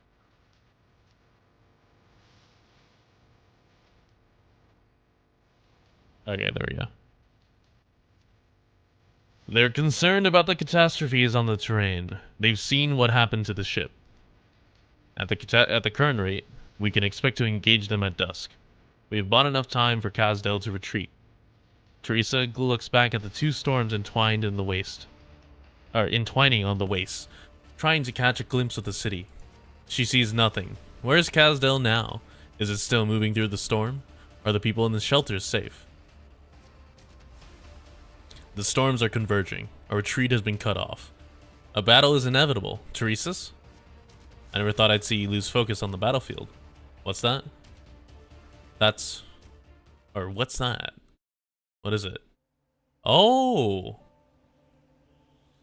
Okay, there we go. They're concerned about the catastrophes on the terrain. They've seen what happened to the ship. At the current rate, we can expect to engage them at dusk. We have bought enough time for Kazdel to retreat. Teresa looks back at the two storms entwining on the waste, trying to catch a glimpse of the city. She sees nothing. Where is Kazdel now? Is it still moving through the storm? Are the people in the shelters safe? The storms are converging. A retreat has been cut off. A battle is inevitable. Teresa's? I never thought I'd see you lose focus on the battlefield. What's that? What's that? What is it? Oh!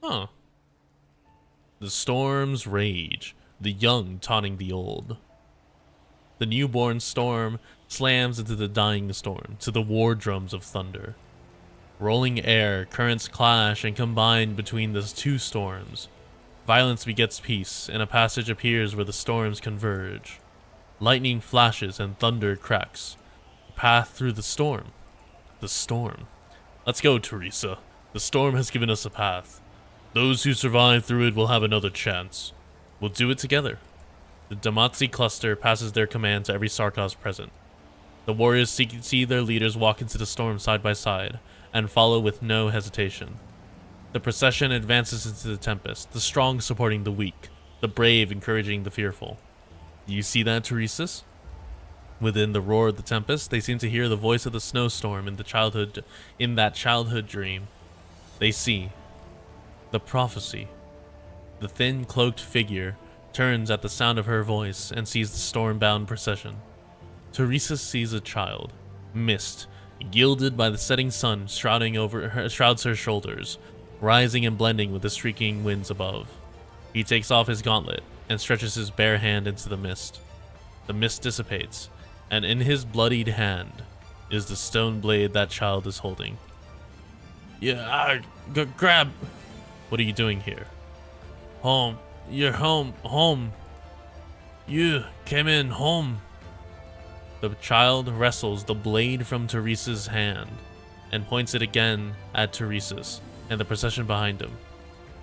Huh. The storms rage, the young taunting the old. The newborn storm slams into the dying storm, to the war drums of thunder. Rolling air, currents clash and combine between the two storms. Violence begets peace, and a passage appears where the storms converge. Lightning flashes and thunder cracks. A path through the storm. The storm. Let's go, Teresa. The storm has given us a path. Those who survive through it will have another chance. We'll do it together. The Damatzi cluster passes their command to every Sarkaz present. The warriors see their leaders walk into the storm side by side, and follow with no hesitation. The procession advances into the tempest, the strong supporting the weak, the brave encouraging the fearful. Do you see that, Teresa's? Within the roar of the tempest, they seem to hear the voice of the snowstorm in that childhood dream. They see the prophecy. The thin, cloaked figure turns at the sound of her voice and sees the storm-bound procession. Teresa sees a child, mist, gilded by the setting sun shrouds her shoulders, rising and blending with the streaking winds above. He takes off his gauntlet and stretches his bare hand into the mist. The mist dissipates, and in his bloodied hand is the stone blade that child is holding. Grab! What are you doing here? Home. You're home. Home. You came in home. The child wrestles the blade from Teresa's hand and points it again at Teresa's and the procession behind him.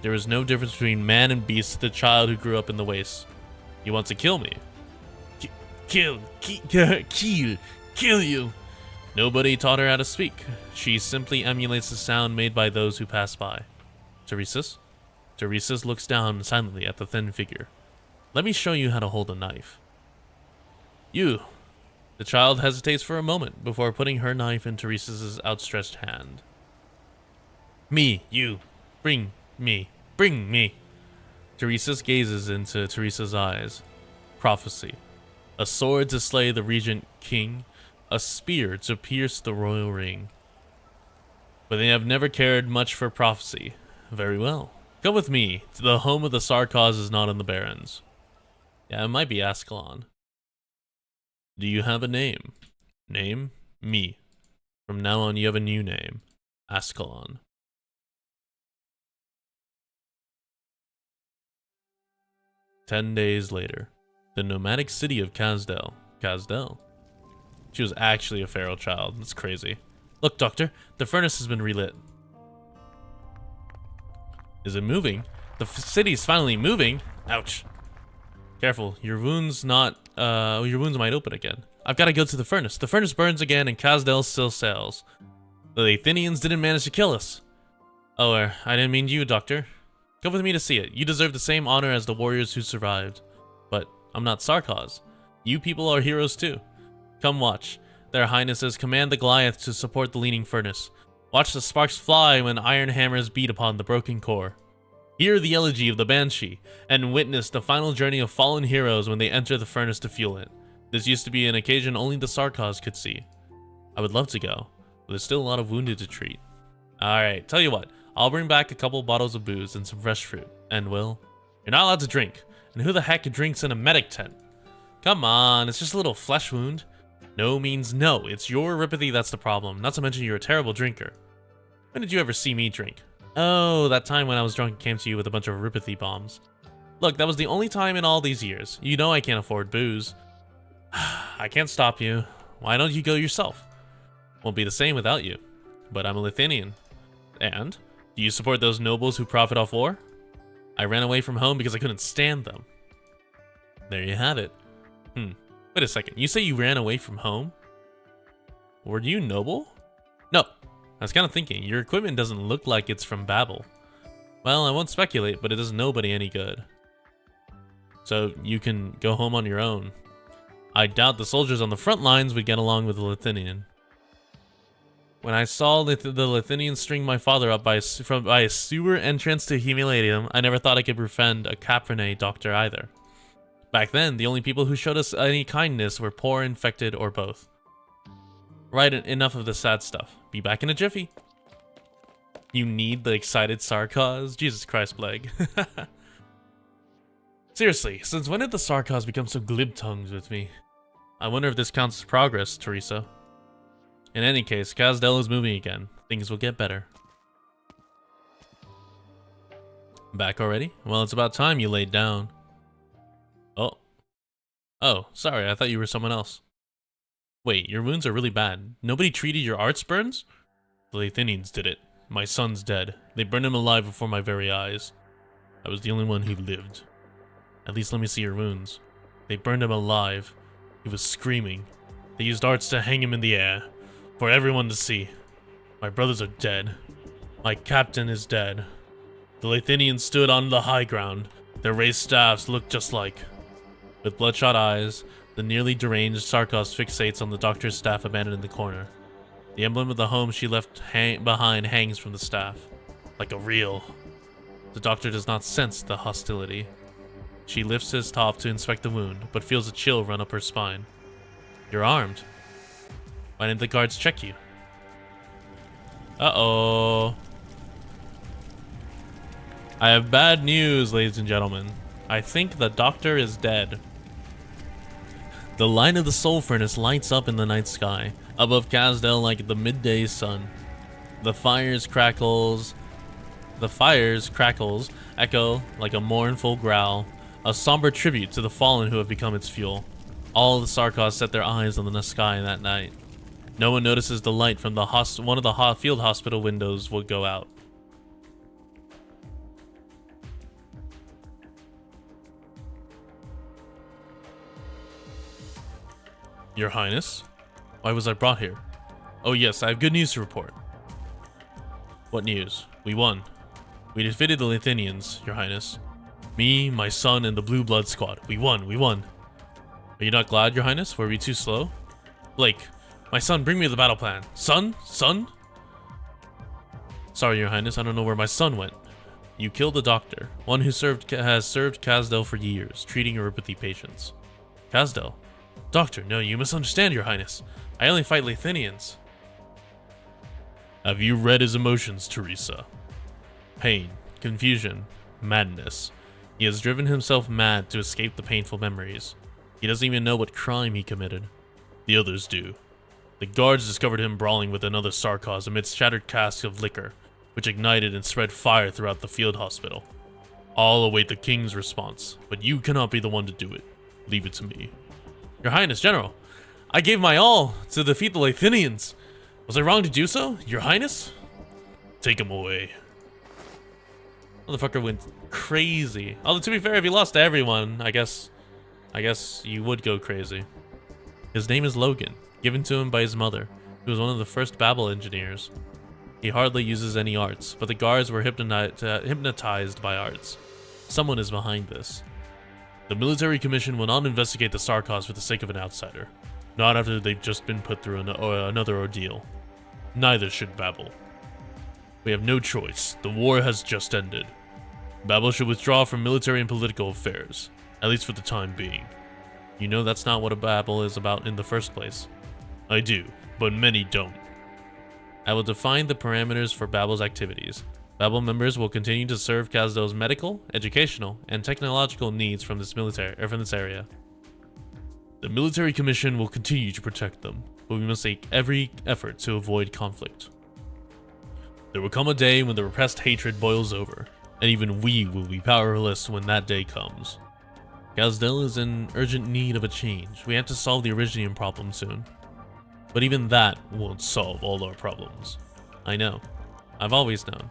There is no difference between man and beast to the child who grew up in the waste. He wants to kill me. Kill you. Nobody taught her how to speak. She simply emulates the sound made by those who pass by. Teresa's looks down silently at the thin figure. Let me show you how to hold a knife. You. The child hesitates for a moment before putting her knife in Teresa's outstretched hand. Me, you. Bring me. Teresa gazes into Teresa's eyes. Prophecy. A sword to slay the regent king, a spear to pierce the royal ring. But they have never cared much for prophecy. Very well. Come with me. The home of the Sarkaz is not in the Barrens. Yeah, it might be Ascalon. Do you have a name? Name? Me. From now on, you have a new name. Ascalon. "10 days later. The nomadic city of Kazdel. Kazdel? She was actually a feral child. That's crazy. Look, Doctor. The furnace has been relit. Is it moving? The city's finally moving. Ouch. Careful. Your wounds might open again. I've got to go to the furnace. The furnace burns again and Kazdel still sails. The Athenians didn't manage to kill us. Oh, I didn't mean you, Doctor. Come with me to see it. You deserve the same honor as the warriors who survived. But I'm not Sarkaz. You people are heroes too. Come watch. Their Highnesses command the Goliath to support the leaning furnace. Watch the sparks fly when iron hammers beat upon the broken core. Hear the elegy of the Banshee, and witness the final journey of fallen heroes when they enter the furnace to fuel it. This used to be an occasion only the Sarkaz could see. I would love to go, but there's still a lot of wounded to treat. Alright, tell you what. I'll bring back a couple bottles of booze and some fresh fruit. And Will, you're not allowed to drink. And who the heck drinks in a medic tent? Come on, it's just a little flesh wound. No means no. It's your ripathy that's the problem. Not to mention you're a terrible drinker. When did you ever see me drink? Oh, that time when I was drunk and came to you with a bunch of ripathy bombs. Look, that was the only time in all these years. You know I can't afford booze. I can't stop you. Why don't you go yourself? Won't be the same without you. But I'm a Lithuanian. And? Do you support those nobles who profit off war? I ran away from home because I couldn't stand them. There you have it. Wait a second. You say you ran away from home? Were you noble? No. I was kind of thinking. Your equipment doesn't look like it's from Babel. Well, I won't speculate, but it does nobody any good. So you can go home on your own. I doubt the soldiers on the front lines would get along with the Lithuanian. When I saw the Lithuanians string my father up by a sewer entrance to humiliate him, I never thought I could befriend a Caprine doctor either. Back then, the only people who showed us any kindness were poor, infected, or both. Right, enough of the sad stuff. Be back in a jiffy. You need the excited Sarkaz? Jesus Christ, Plague. Seriously, since when did the Sarkaz become so glib-tongued with me? I wonder if this counts as progress, Teresa. In any case, Kazdel is moving again. Things will get better. Back already? Well, it's about time you laid down. Oh, sorry, I thought you were someone else. Wait, your wounds are really bad. Nobody treated your arts burns? The Athenians did it. My son's dead. They burned him alive before my very eyes. I was the only one who lived. At least let me see your wounds. They burned him alive. He was screaming. They used arts to hang him in the air. For everyone to see. My brothers are dead. My captain is dead. The Latinians stood on the high ground. Their raised staffs looked just like. With bloodshot eyes, the nearly deranged Sarkaz fixates on the doctor's staff abandoned in the corner. The emblem of the home she left behind hangs from the staff. Like a reel. The doctor does not sense the hostility. She lifts his top to inspect the wound, but feels a chill run up her spine. You're armed. Why didn't the guards check you? Uh-oh. I have bad news, ladies and gentlemen. I think the doctor is dead. The light of the soul furnace lights up in the night sky, above Kazdel like the midday sun. The fires crackles echo like a mournful growl, a somber tribute to the fallen who have become its fuel. All the Sarkaz set their eyes on the sky that night. No one notices the light from one of the field hospital windows will go out. Your Highness? Why was I brought here? Oh yes, I have good news to report. What news? We won. We defeated the Lithuanians, Your Highness. Me, my son, and the Blue Blood Squad. We won, we won. Are you not glad, Your Highness? Were we too slow? Blake, my son, bring me the battle plan. Son? Son? Sorry, Your Highness, I don't know where my son went. You killed the doctor, one who has served Kazdel for years, treating neuropathy patients. Kazdel? Doctor, no, you misunderstand, Your Highness. I only fight Lithuanians. Have you read his emotions, Teresa? Pain, confusion, madness. He has driven himself mad to escape the painful memories. He doesn't even know what crime he committed. The others do. The guards discovered him brawling with another Sarkaz amidst shattered casks of liquor, which ignited and spread fire throughout the field hospital. All await the king's response, but you cannot be the one to do it. Leave it to me. Your Highness, General, I gave my all to defeat the Lithuanians. Was I wrong to do so, Your Highness? Take him away. Motherfucker went crazy. Although, to be fair, if he lost to everyone, I guess you would go crazy. His name is Logan, given to him by his mother, who was one of the first Babel engineers. He hardly uses any arts, but the guards were hypnotized by arts. Someone is behind this. The military commission will not investigate the Sarkos for the sake of an outsider, not after they've just been put through another ordeal. Neither should Babel. We have no choice. The war has just ended. Babel should withdraw from military and political affairs, at least for the time being. You know that's not what a Babel is about in the first place. I do, but many don't. I will define the parameters for Babel's activities. Babel members will continue to serve Kazdel's medical, educational, and technological needs from this area. The military commission will continue to protect them, but we must take every effort to avoid conflict. There will come a day when the repressed hatred boils over, and even we will be powerless when that day comes. Kazdel is in urgent need of a change. We have to solve the Originium problem soon. But even that won't solve all our problems. I know. I've always known.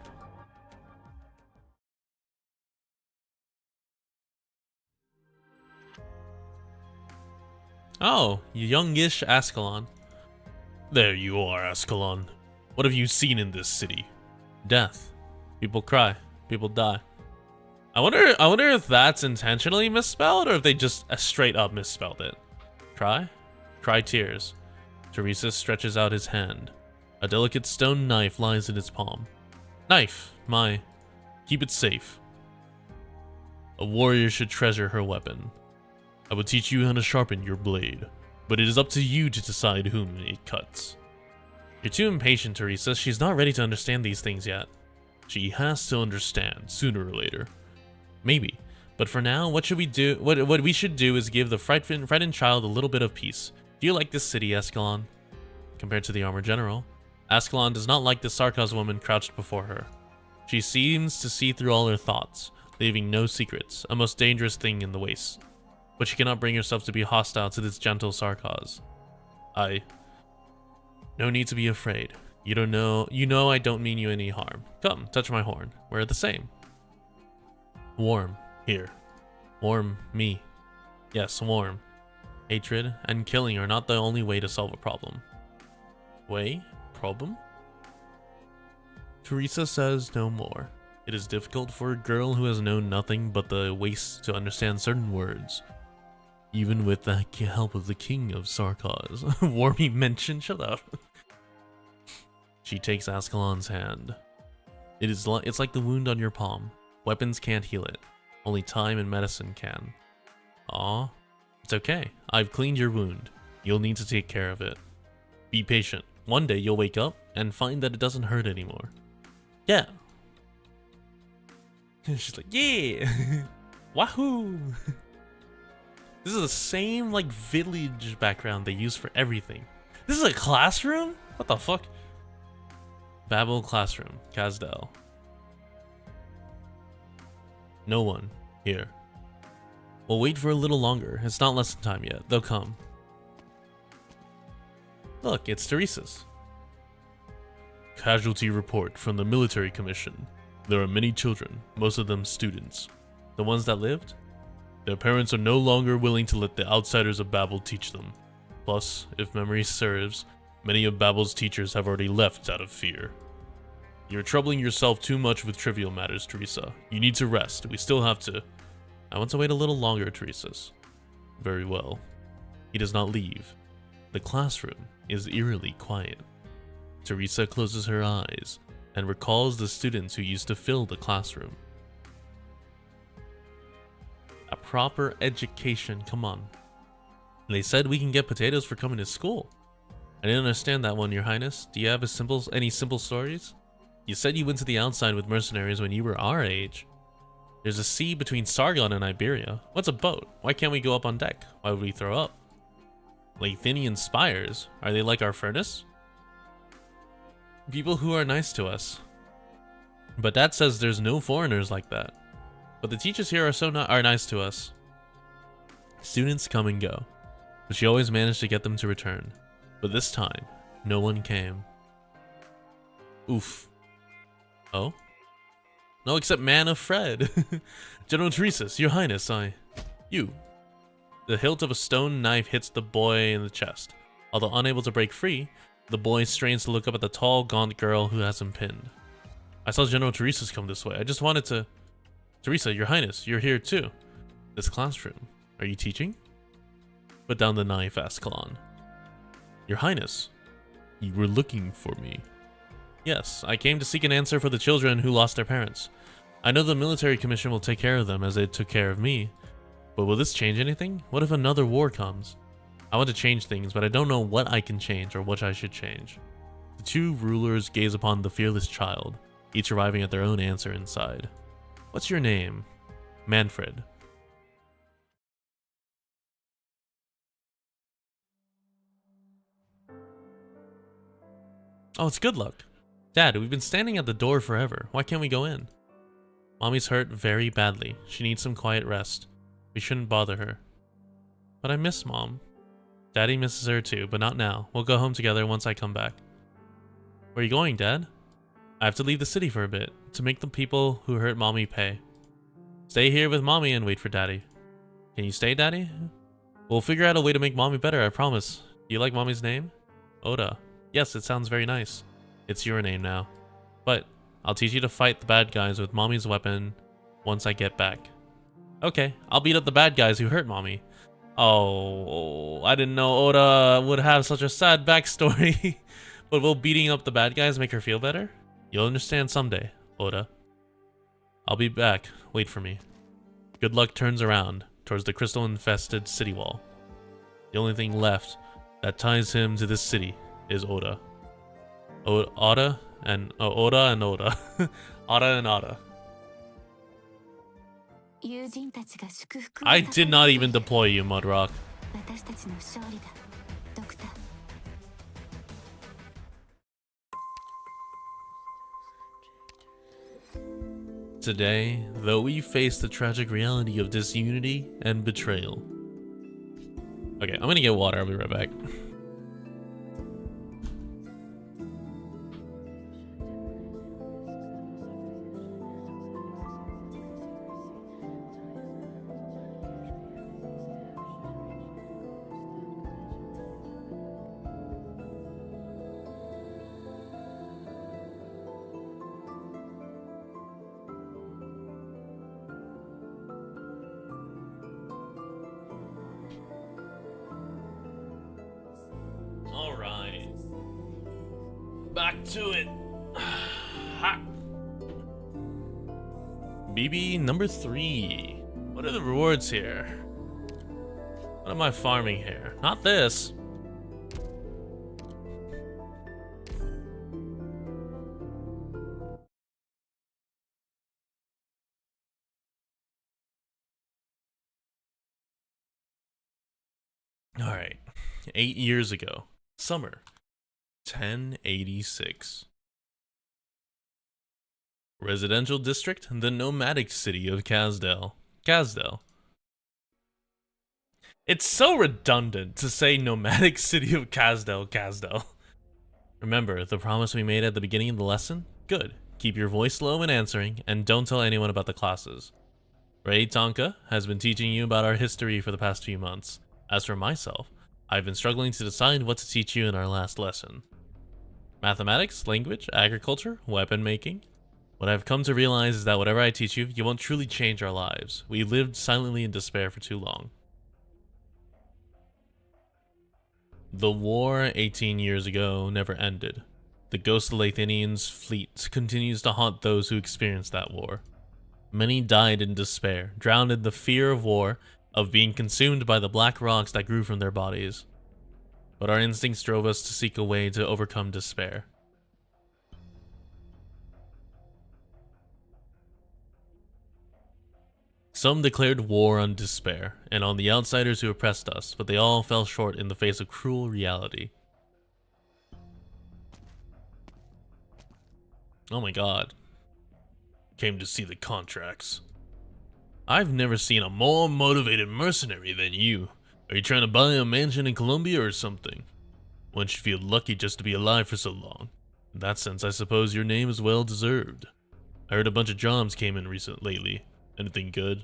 Oh, you youngish Ascalon. There you are, Ascalon. What have you seen in this city? Death. People cry. People die. I wonder if that's intentionally misspelled or if they just straight up misspelled it. Cry? Cry tears. Theresa stretches out his hand. A delicate stone knife lies in his palm. Knife, my. Keep it safe. A warrior should treasure her weapon. I will teach you how to sharpen your blade, but it is up to you to decide whom it cuts. You're too impatient, Teresa. She's not ready to understand these things yet. She has to understand sooner or later. Maybe, but for now, what should we do? What we should do is give the frightened child a little bit of peace. Do you like this city, Ascalon? Compared to the armor general, Ascalon does not like the Sarkos woman crouched before her. She seems to see through all her thoughts, leaving no secrets, a most dangerous thing in the waste. But she cannot bring herself to be hostile to this gentle Sarkos. No need to be afraid. You know I don't mean you any harm. Come, touch my horn. We're the same. Warm, here. Warm, me. Yes, warm. Hatred and killing are not the only way to solve a problem. Way? Problem? Teresa says no more. It is difficult for a girl who has known nothing but the waste to understand certain words. Even with the help of the king of Sarkos. Wormy mention, shut up. She takes Ascalon's hand. It's like the wound on your palm. Weapons can't heal it. Only time and medicine can. Aw. It's okay. I've cleaned your wound. You'll need to take care of it. Be patient. One day you'll wake up and find that it doesn't hurt anymore. Yeah. She's like, yeah. Wahoo. This is the same like village background they use for everything. This is a classroom? What the fuck? Babel classroom. Kazdel. No one here. We'll wait for a little longer. It's not lesson time yet. They'll come. Look, it's Teresa's. Casualty report from the military commission. There are many children, most of them students. The ones that lived? Their parents are no longer willing to let the outsiders of Babel teach them. Plus, if memory serves, many of Babel's teachers have already left out of fear. You're troubling yourself too much with trivial matters, Teresa. You need to rest. We still have to... I want to wait a little longer, Teresa's. Very well. He does not leave. The classroom is eerily quiet. Teresa closes her eyes and recalls the students who used to fill the classroom. A proper education, come on. They said we can get potatoes for coming to school. I didn't understand that one, Your Highness. Do you have any simple stories? You said you went to the outside with mercenaries when you were our age. There's a sea between Sargon and Iberia. What's a boat? Why can't we go up on deck? Why would we throw up? Lathinian spires? Are they like our furnace? People who are nice to us. But Dad says there's no foreigners like that. But the teachers here are nice to us. Students come and go, but she always managed to get them to return. But this time, no one came. Oof. Oh? No, except Man of Fred. General Theresa, Your Highness, You. The hilt of a stone knife hits the boy in the chest. Although unable to break free, the boy strains to look up at the tall, gaunt girl who has him pinned. I saw General Teresa's come this way. I just wanted to... Teresa, your highness, you're here too. This classroom. Are you teaching? Put down the knife, asked Kalon. Your highness, you were looking for me. Yes, I came to seek an answer for the children who lost their parents. I know the military commission will take care of them as they took care of me. But will this change anything? What if another war comes? I want to change things, but I don't know what I can change or what I should change. The two rulers gaze upon the fearless child, each arriving at their own answer inside. What's your name? Manfred. Oh, it's good luck. Dad, we've been standing at the door forever. Why can't we go in? Mommy's hurt very badly. She needs some quiet rest. We shouldn't bother her. But I miss Mom. Daddy misses her too, but not now. We'll go home together once I come back. Where are you going, Dad? I have to leave the city for a bit, to make the people who hurt Mommy pay. Stay here with Mommy and wait for Daddy. Can you stay, Daddy? We'll figure out a way to make Mommy better, I promise. Do you like Mommy's name? Oda. Yes, it sounds very nice. It's your name now. But I'll teach you to fight the bad guys with Mommy's weapon once I get back. Okay, I'll beat up the bad guys who hurt Mommy. Oh, I didn't know Oda would have such a sad backstory. But will beating up the bad guys make her feel better? You'll understand someday, Oda. I'll be back. Wait for me. Good Luck turns around towards the crystal-infested city wall. The only thing left that ties him to this city is Oda. Oda and Oda. Oda and Oda. I did not even deploy you, Mudrock. Today, though we face the tragic reality of disunity and betrayal. Okay, I'm gonna get water. I'll be right back. Alright. Back to it. Ha. BB number 3. What are the rewards here? What am I farming here? Not this. Alright. 8 years ago. Summer. 1086. Residential district, the nomadic city of Kazdel. Kazdel. It's so redundant to say nomadic city of Kazdel. Remember the promise we made at the beginning of the lesson? Good. Keep your voice low when answering, and don't tell anyone about the classes. Ray Tonka has been teaching you about our history for the past few months. As for myself, I've been struggling to decide what to teach you in our last lesson. Mathematics, language, agriculture, weapon making. What I've come to realize is that whatever I teach you, you won't truly change our lives. We lived silently in despair for too long. The war 18 years ago never ended. The ghost of Lathanian's fleet continues to haunt those who experienced that war. Many died in despair, drowned in the fear of war, of being consumed by the black rocks that grew from their bodies. But our instincts drove us to seek a way to overcome despair. Some declared war on despair, and on the outsiders who oppressed us, but they all fell short in the face of cruel reality. Oh my god. Came to see the contracts. I've never seen a more motivated mercenary than you. Are you trying to buy a mansion in Colombia or something? One should feel lucky just to be alive for so long. In that sense, I suppose your name is well deserved. I heard a bunch of jobs came in lately. Anything good?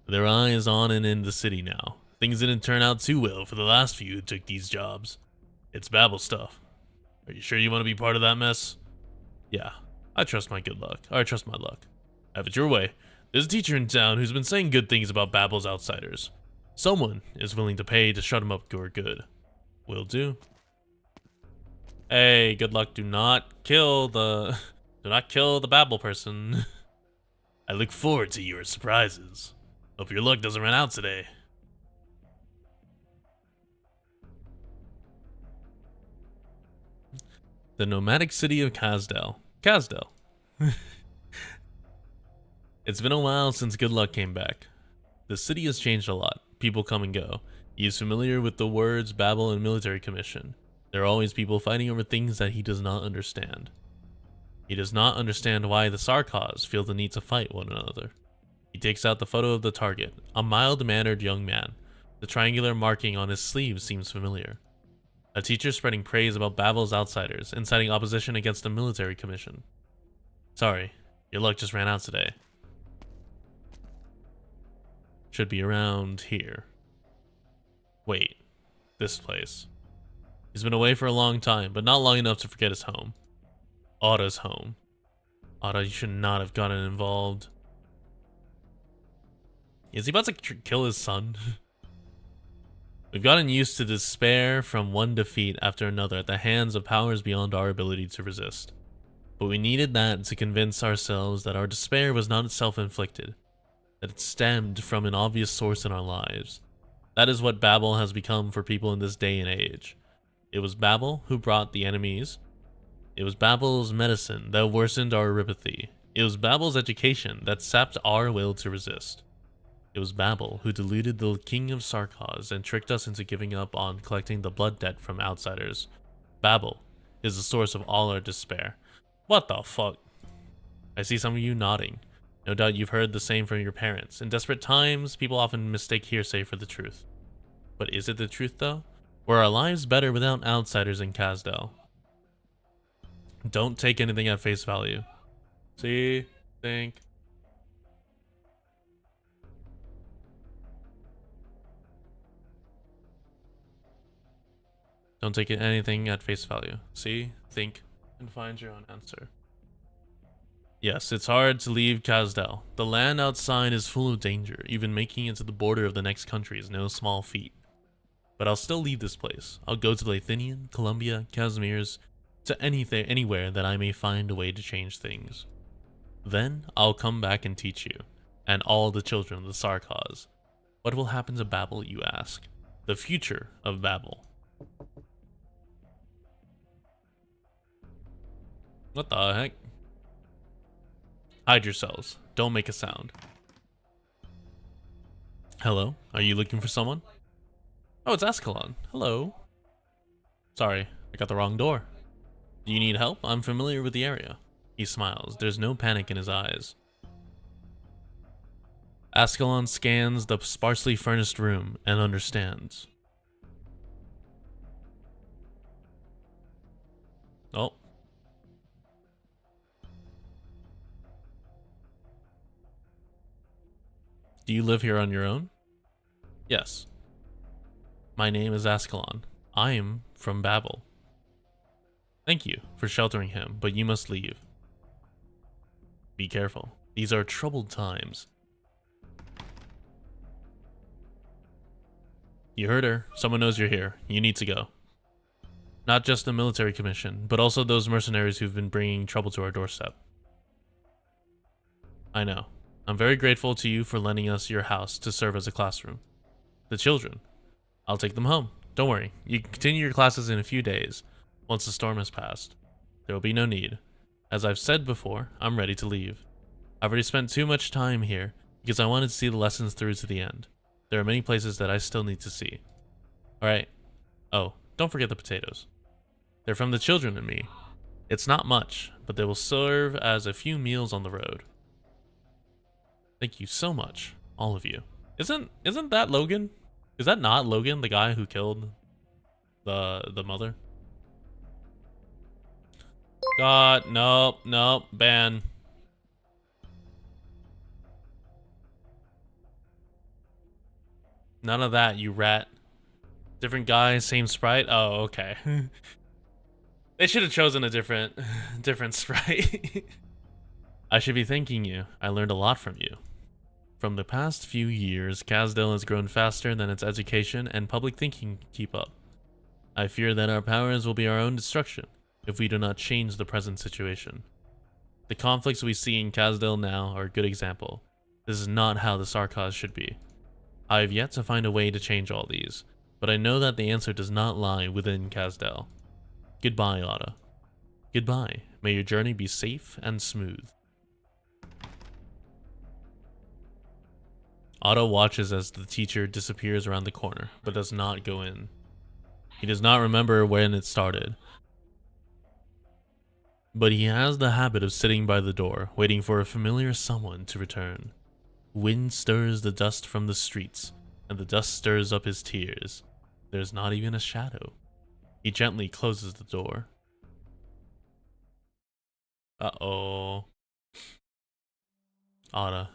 Their eye is on and in the city now. Things didn't turn out too well for the last few who took these jobs. It's Babel stuff. Are you sure you want to be part of that mess? Yeah, I trust my good luck. I trust my luck. Have it your way. There's a teacher in town who's been saying good things about Babel's outsiders. Someone is willing to pay to shut him up for good. Will do. Hey, good luck. Do not kill the Babel person. I look forward to your surprises. Hope your luck doesn't run out today. The nomadic city of Kazdel. Kazdel. It's been a while since Good Luck came back. The city has changed a lot. People come and go. He is familiar with the words Babel and military commission. There are always people fighting over things that he does not understand. He does not understand why the Sarkaz feel the need to fight one another. He takes out the photo of the target, a mild-mannered young man. The triangular marking on his sleeve seems familiar. A teacher spreading praise about Babel's outsiders, inciting opposition against the military commission. Sorry, your luck just ran out today. Should be around here. Wait, this place. He's been away for a long time, but not long enough to forget his home. Otto's home. Otto, you should not have gotten involved. Is he about to kill his son? We've gotten used to despair from one defeat after another at the hands of powers beyond our ability to resist. But we needed that to convince ourselves that our despair was not self-inflicted, that it stemmed from an obvious source in our lives. That is what Babel has become for people in this day and age. It was Babel who brought the enemies. It was Babel's medicine that worsened our ripathy. It was Babel's education that sapped our will to resist. It was Babel who deluded the king of Sarkaz and tricked us into giving up on collecting the blood debt from outsiders. Babel is the source of all our despair. What the fuck? I see some of you nodding. No doubt you've heard the same from your parents. In desperate times, people often mistake hearsay for the truth. But is it the truth though? Were our lives better without outsiders in Kazdel? Don't take anything at face value. See? Think. Don't take anything at face value. See, think, and find your own answer. Yes, it's hard to leave Kazdel. The land outside is full of danger. Even making it to the border of the next country is no small feat. But I'll still leave this place. I'll go to Lathinian, Columbia, Casimirs, to anywhere that I may find a way to change things. Then I'll come back and teach you, and all the children of the Sarkaz. What will happen to Babel, you ask? The future of Babel. What the heck? Hide yourselves. Don't make a sound. Hello? Are you looking for someone? Oh, it's Ascalon. Hello. Sorry, I got the wrong door. Do you need help? I'm familiar with the area. He smiles. There's no panic in his eyes. Ascalon scans the sparsely furnished room and understands. Oh. Do you live here on your own? Yes. My name is Ascalon. I am from Babel. Thank you for sheltering him, but you must leave. Be careful. These are troubled times. You heard her. Someone knows you're here. You need to go. Not just the military commission, but also those mercenaries who've been bringing trouble to our doorstep. I know. I'm very grateful to you for lending us your house to serve as a classroom. The children. I'll take them home. Don't worry. You can continue your classes in a few days. Once the storm has passed, there will be no need. As I've said before, I'm ready to leave. I've already spent too much time here because I wanted to see the lessons through to the end. There are many places that I still need to see. Alright. Oh, don't forget the potatoes. They're from the children and me. It's not much, but they will serve as a few meals on the road. Thank you so much, all of you. Isn't that Logan? Is that not Logan, the guy who killed the mother? God, nope, ban. None of that, you rat. Different guy, same sprite? Oh, okay. They should have chosen a different sprite. I should be thanking you. I learned a lot from you. From the past few years, Kazdel has grown faster than its education and public thinking can keep up. I fear that our powers will be our own destruction if we do not change the present situation. The conflicts we see in Kazdel now are a good example. This is not how the Sarkaz should be. I have yet to find a way to change all these, but I know that the answer does not lie within Kazdel. Goodbye, Ada. Goodbye. May your journey be safe and smooth. Otto watches as the teacher disappears around the corner, but does not go in. He does not remember when it started, but he has the habit of sitting by the door, waiting for a familiar someone to return. Wind stirs the dust from the streets, and the dust stirs up his tears. There's not even a shadow. He gently closes the door. Uh-oh. Ada.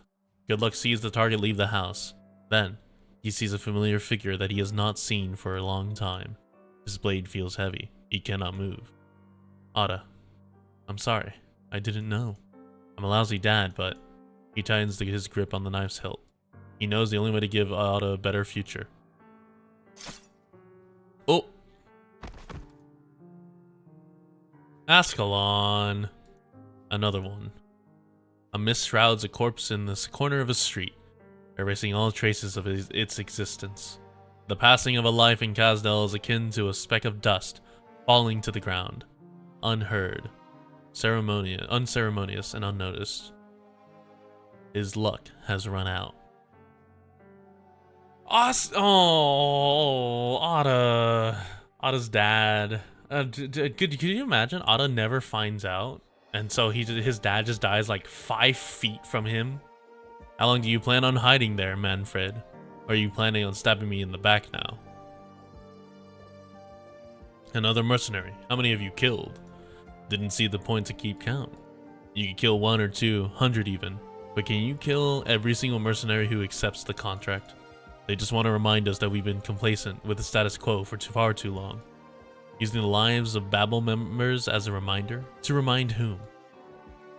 Good Luck sees the target leave the house. Then, he sees a familiar figure that he has not seen for a long time. His blade feels heavy. He cannot move. Ada. I'm sorry. I didn't know. I'm a lousy dad, but... He tightens his grip on the knife's hilt. He knows the only way to give Ada a better future. Oh! Ascalon. Another one. A mist shrouds a corpse in this corner of a street, erasing all traces of its existence. The passing of a life in Kazdel is akin to a speck of dust falling to the ground, unheard, unceremonious, and unnoticed. His luck has run out. Ada's dad. Could you imagine? Ada never finds out, and so his dad just dies like 5 feet from him. How long do you plan on hiding there, Manfred? Or are you planning on stabbing me in the back now? Another mercenary. How many have you killed? Didn't see the point to keep count. You could kill 1 or 200 even, but can you kill every single mercenary who accepts the contract? They just want to remind us that we've been complacent with the status quo for far too long. Using the lives of Babel members as a reminder? To remind whom?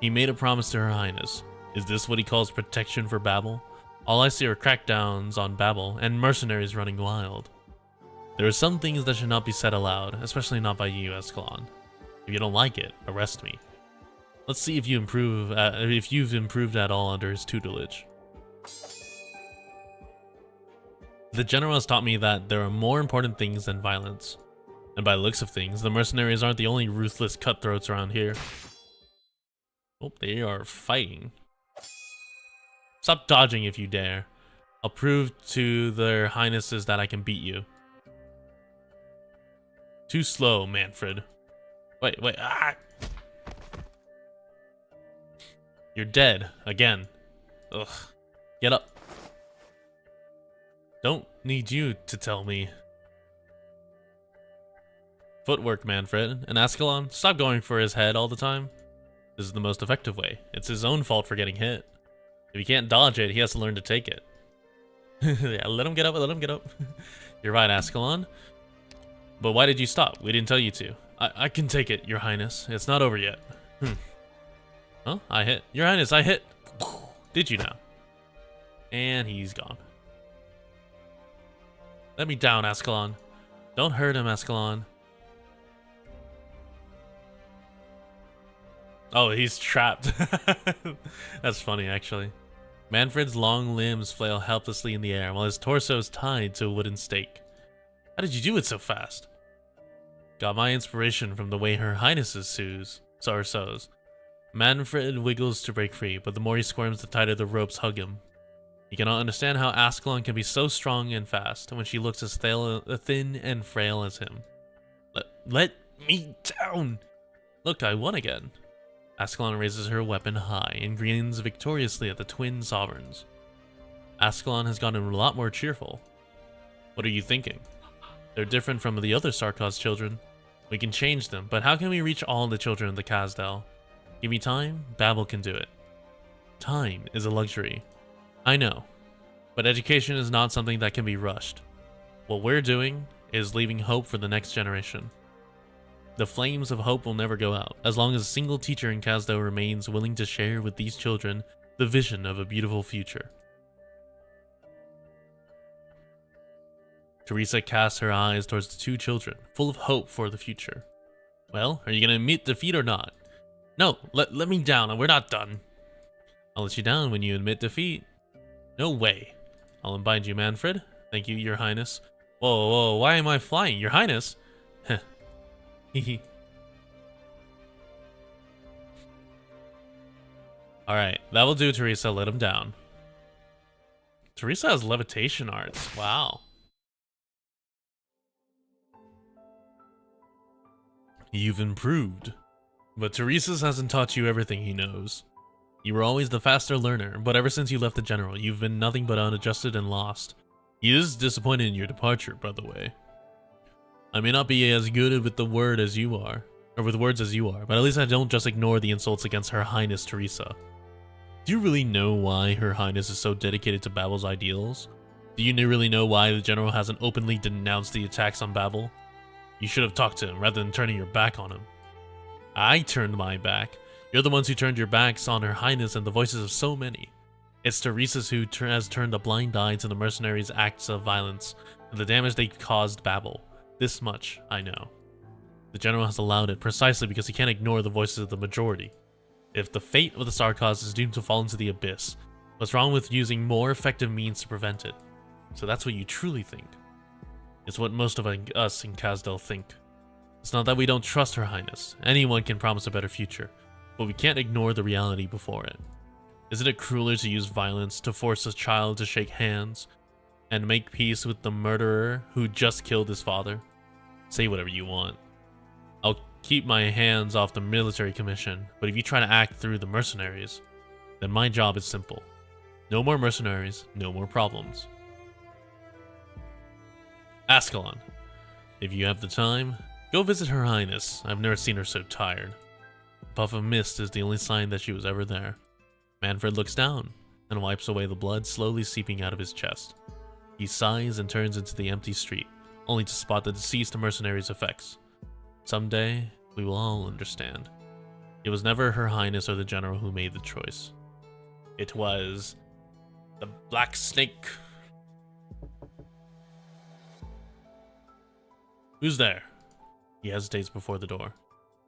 He made a promise to Her Highness. Is this what he calls protection for Babel? All I see are crackdowns on Babel and mercenaries running wild. There are some things that should not be said aloud, especially not by you, Ascalon. If you don't like it, arrest me. Let's see if you've improved at all under his tutelage. The general has taught me that there are more important things than violence. And by the looks of things, the mercenaries aren't the only ruthless cutthroats around here. Oh, they are fighting. Stop dodging if you dare. I'll prove to their highnesses that I can beat you. Too slow, Manfred. Wait, ah! You're dead, again. Ugh. Get up. Don't need you to tell me. Footwork, Manfred. And Ascalon, stop going for his head all the time. This is the most effective way. It's his own fault for getting hit. If he can't dodge it, he has to learn to take it. Yeah, let him get up, let him get up. You're right, Ascalon. But why did you stop? We didn't tell you to. I can take it, Your Highness. It's not over yet. Oh, I hit. Your Highness, I hit. Did you now? And he's gone. Let me down, Ascalon. Don't hurt him, Ascalon. Oh, he's trapped. That's funny, actually. Manfred's long limbs flail helplessly in the air while his torso is tied to a wooden stake. How did you do it so fast? Got my inspiration from the way Her Highness's sews. Manfred wiggles to break free, but the more he squirms, the tighter the ropes hug him. He cannot understand how Ascalon can be so strong and fast when she looks as thin and frail as him. Let me down! Look, I won again. Ascalon raises her weapon high and grins victoriously at the twin sovereigns. Ascalon has gotten a lot more cheerful. What are you thinking? They're different from the other Sarkaz children. We can change them, but how can we reach all the children of the Kazdel? Give me time, Babel can do it. Time is a luxury. I know. But education is not something that can be rushed. What we're doing is leaving hope for the next generation. The flames of hope will never go out, as long as a single teacher in Kazdel remains willing to share with these children the vision of a beautiful future. Teresa casts her eyes towards the two children, full of hope for the future. Well, are you going to admit defeat or not? No, let me down, we're not done. I'll let you down when you admit defeat. No way. I'll unbind you, Manfred. Thank you, Your Highness. Whoa, why am I flying? Your Highness? Heh. Hehe. Alright, that will do, Teresa. Let him down. Teresa has levitation arts. Wow. You've improved. But Teresa's hasn't taught you everything he knows. You were always the faster learner, but ever since you left the General, you've been nothing but unadjusted and lost. He is disappointed in your departure, by the way. I may not be as good with words as you are, but at least I don't just ignore the insults against Her Highness Teresa. Do you really know why Her Highness is so dedicated to Babel's ideals? Do you really know why the General hasn't openly denounced the attacks on Babel? You should have talked to him rather than turning your back on him. I turned my back. You're the ones who turned your backs on Her Highness and the voices of so many. It's Teresa who has turned a blind eye to the mercenaries' acts of violence and the damage they caused Babel. This much, I know. The General has allowed it precisely because he can't ignore the voices of the majority. If the fate of the Star-Cause is doomed to fall into the abyss, what's wrong with using more effective means to prevent it? So that's what you truly think. It's what most of us in Kazdel think. It's not that we don't trust Her Highness. Anyone can promise a better future, but we can't ignore the reality before it. Isn't it crueler to use violence to force a child to shake hands and make peace with the murderer who just killed his father? Say whatever you want. I'll keep my hands off the military commission, but if you try to act through the mercenaries, then my job is simple. No more mercenaries, no more problems. Ascalon. If you have the time, go visit Her Highness. I've never seen her so tired. A puff of mist is the only sign that she was ever there. Manfred looks down and wipes away the blood slowly seeping out of his chest. He sighs and turns into the empty street, only to spot the deceased mercenary's effects. Someday, we will all understand. It was never Her Highness or the General who made the choice. It was the Black Snake. Who's there? He hesitates before the door.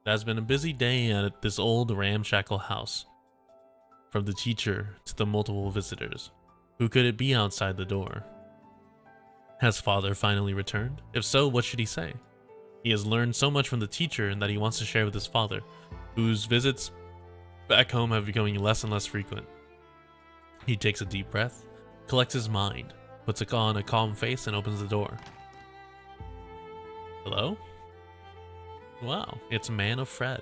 It has been a busy day at this old ramshackle house. From the teacher to the multiple visitors. Who could it be outside the door? Has father finally returned? If so, what should he say? He has learned so much from the teacher that he wants to share with his father, whose visits back home have becoming less and less frequent. He takes a deep breath, collects his mind, puts on a calm face, and opens the door. Hello? Wow, it's Manfred.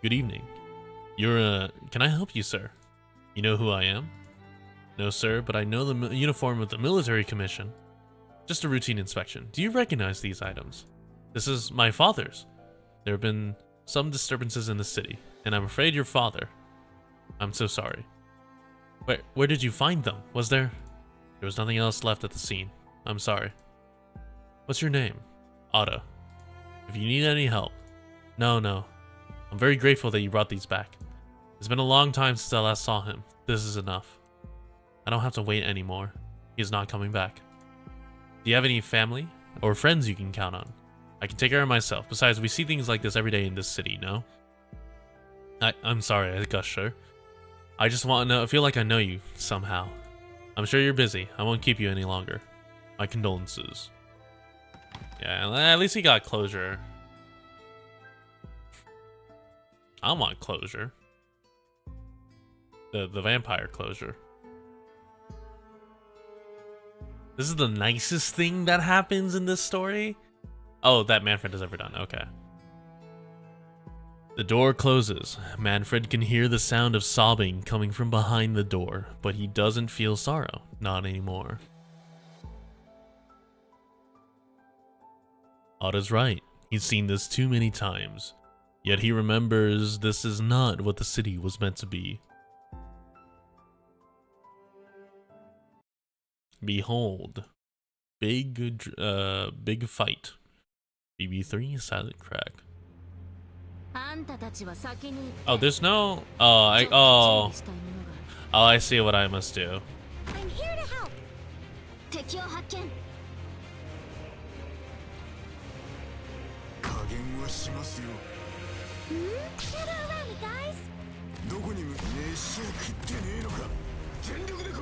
Good evening. Can I help you, sir? You know who I am? No, sir, but I know the uniform of the military commission. Just a routine inspection. Do you recognize these items? This is my father's. There have been some disturbances in the city, and I'm afraid your father. I'm so sorry. Where did you find them? There was nothing else left at the scene. I'm sorry. What's your name? Otto. If you need any help. No. I'm very grateful that you brought these back. It's been a long time since I last saw him. This is enough. I don't have to wait anymore. He's not coming back. Do you have any family or friends you can count on? I can take care of myself. Besides, we see things like this every day in this city, no? I'm sorry, I guess, sure. I just want to know, I feel like I know you somehow. I'm sure you're busy. I won't keep you any longer. My condolences. Yeah, at least he got closure. I want closure. The vampire closure. This is the nicest thing that happens in this story? Oh, that Manfred has ever done. Okay. The door closes. Manfred can hear the sound of sobbing coming from behind the door, but he doesn't feel sorrow. Not anymore. Otto's right. He's seen this too many times. Yet he remembers this is not what the city was meant to be. Behold. Big fight. BB3 silent crack. Oh, there's no. Oh, I see what I must do. I'm here to help. 敵を発見。加減はしますよ。Get around me, guys. どこに飯を食ってねえのか。全力で来い。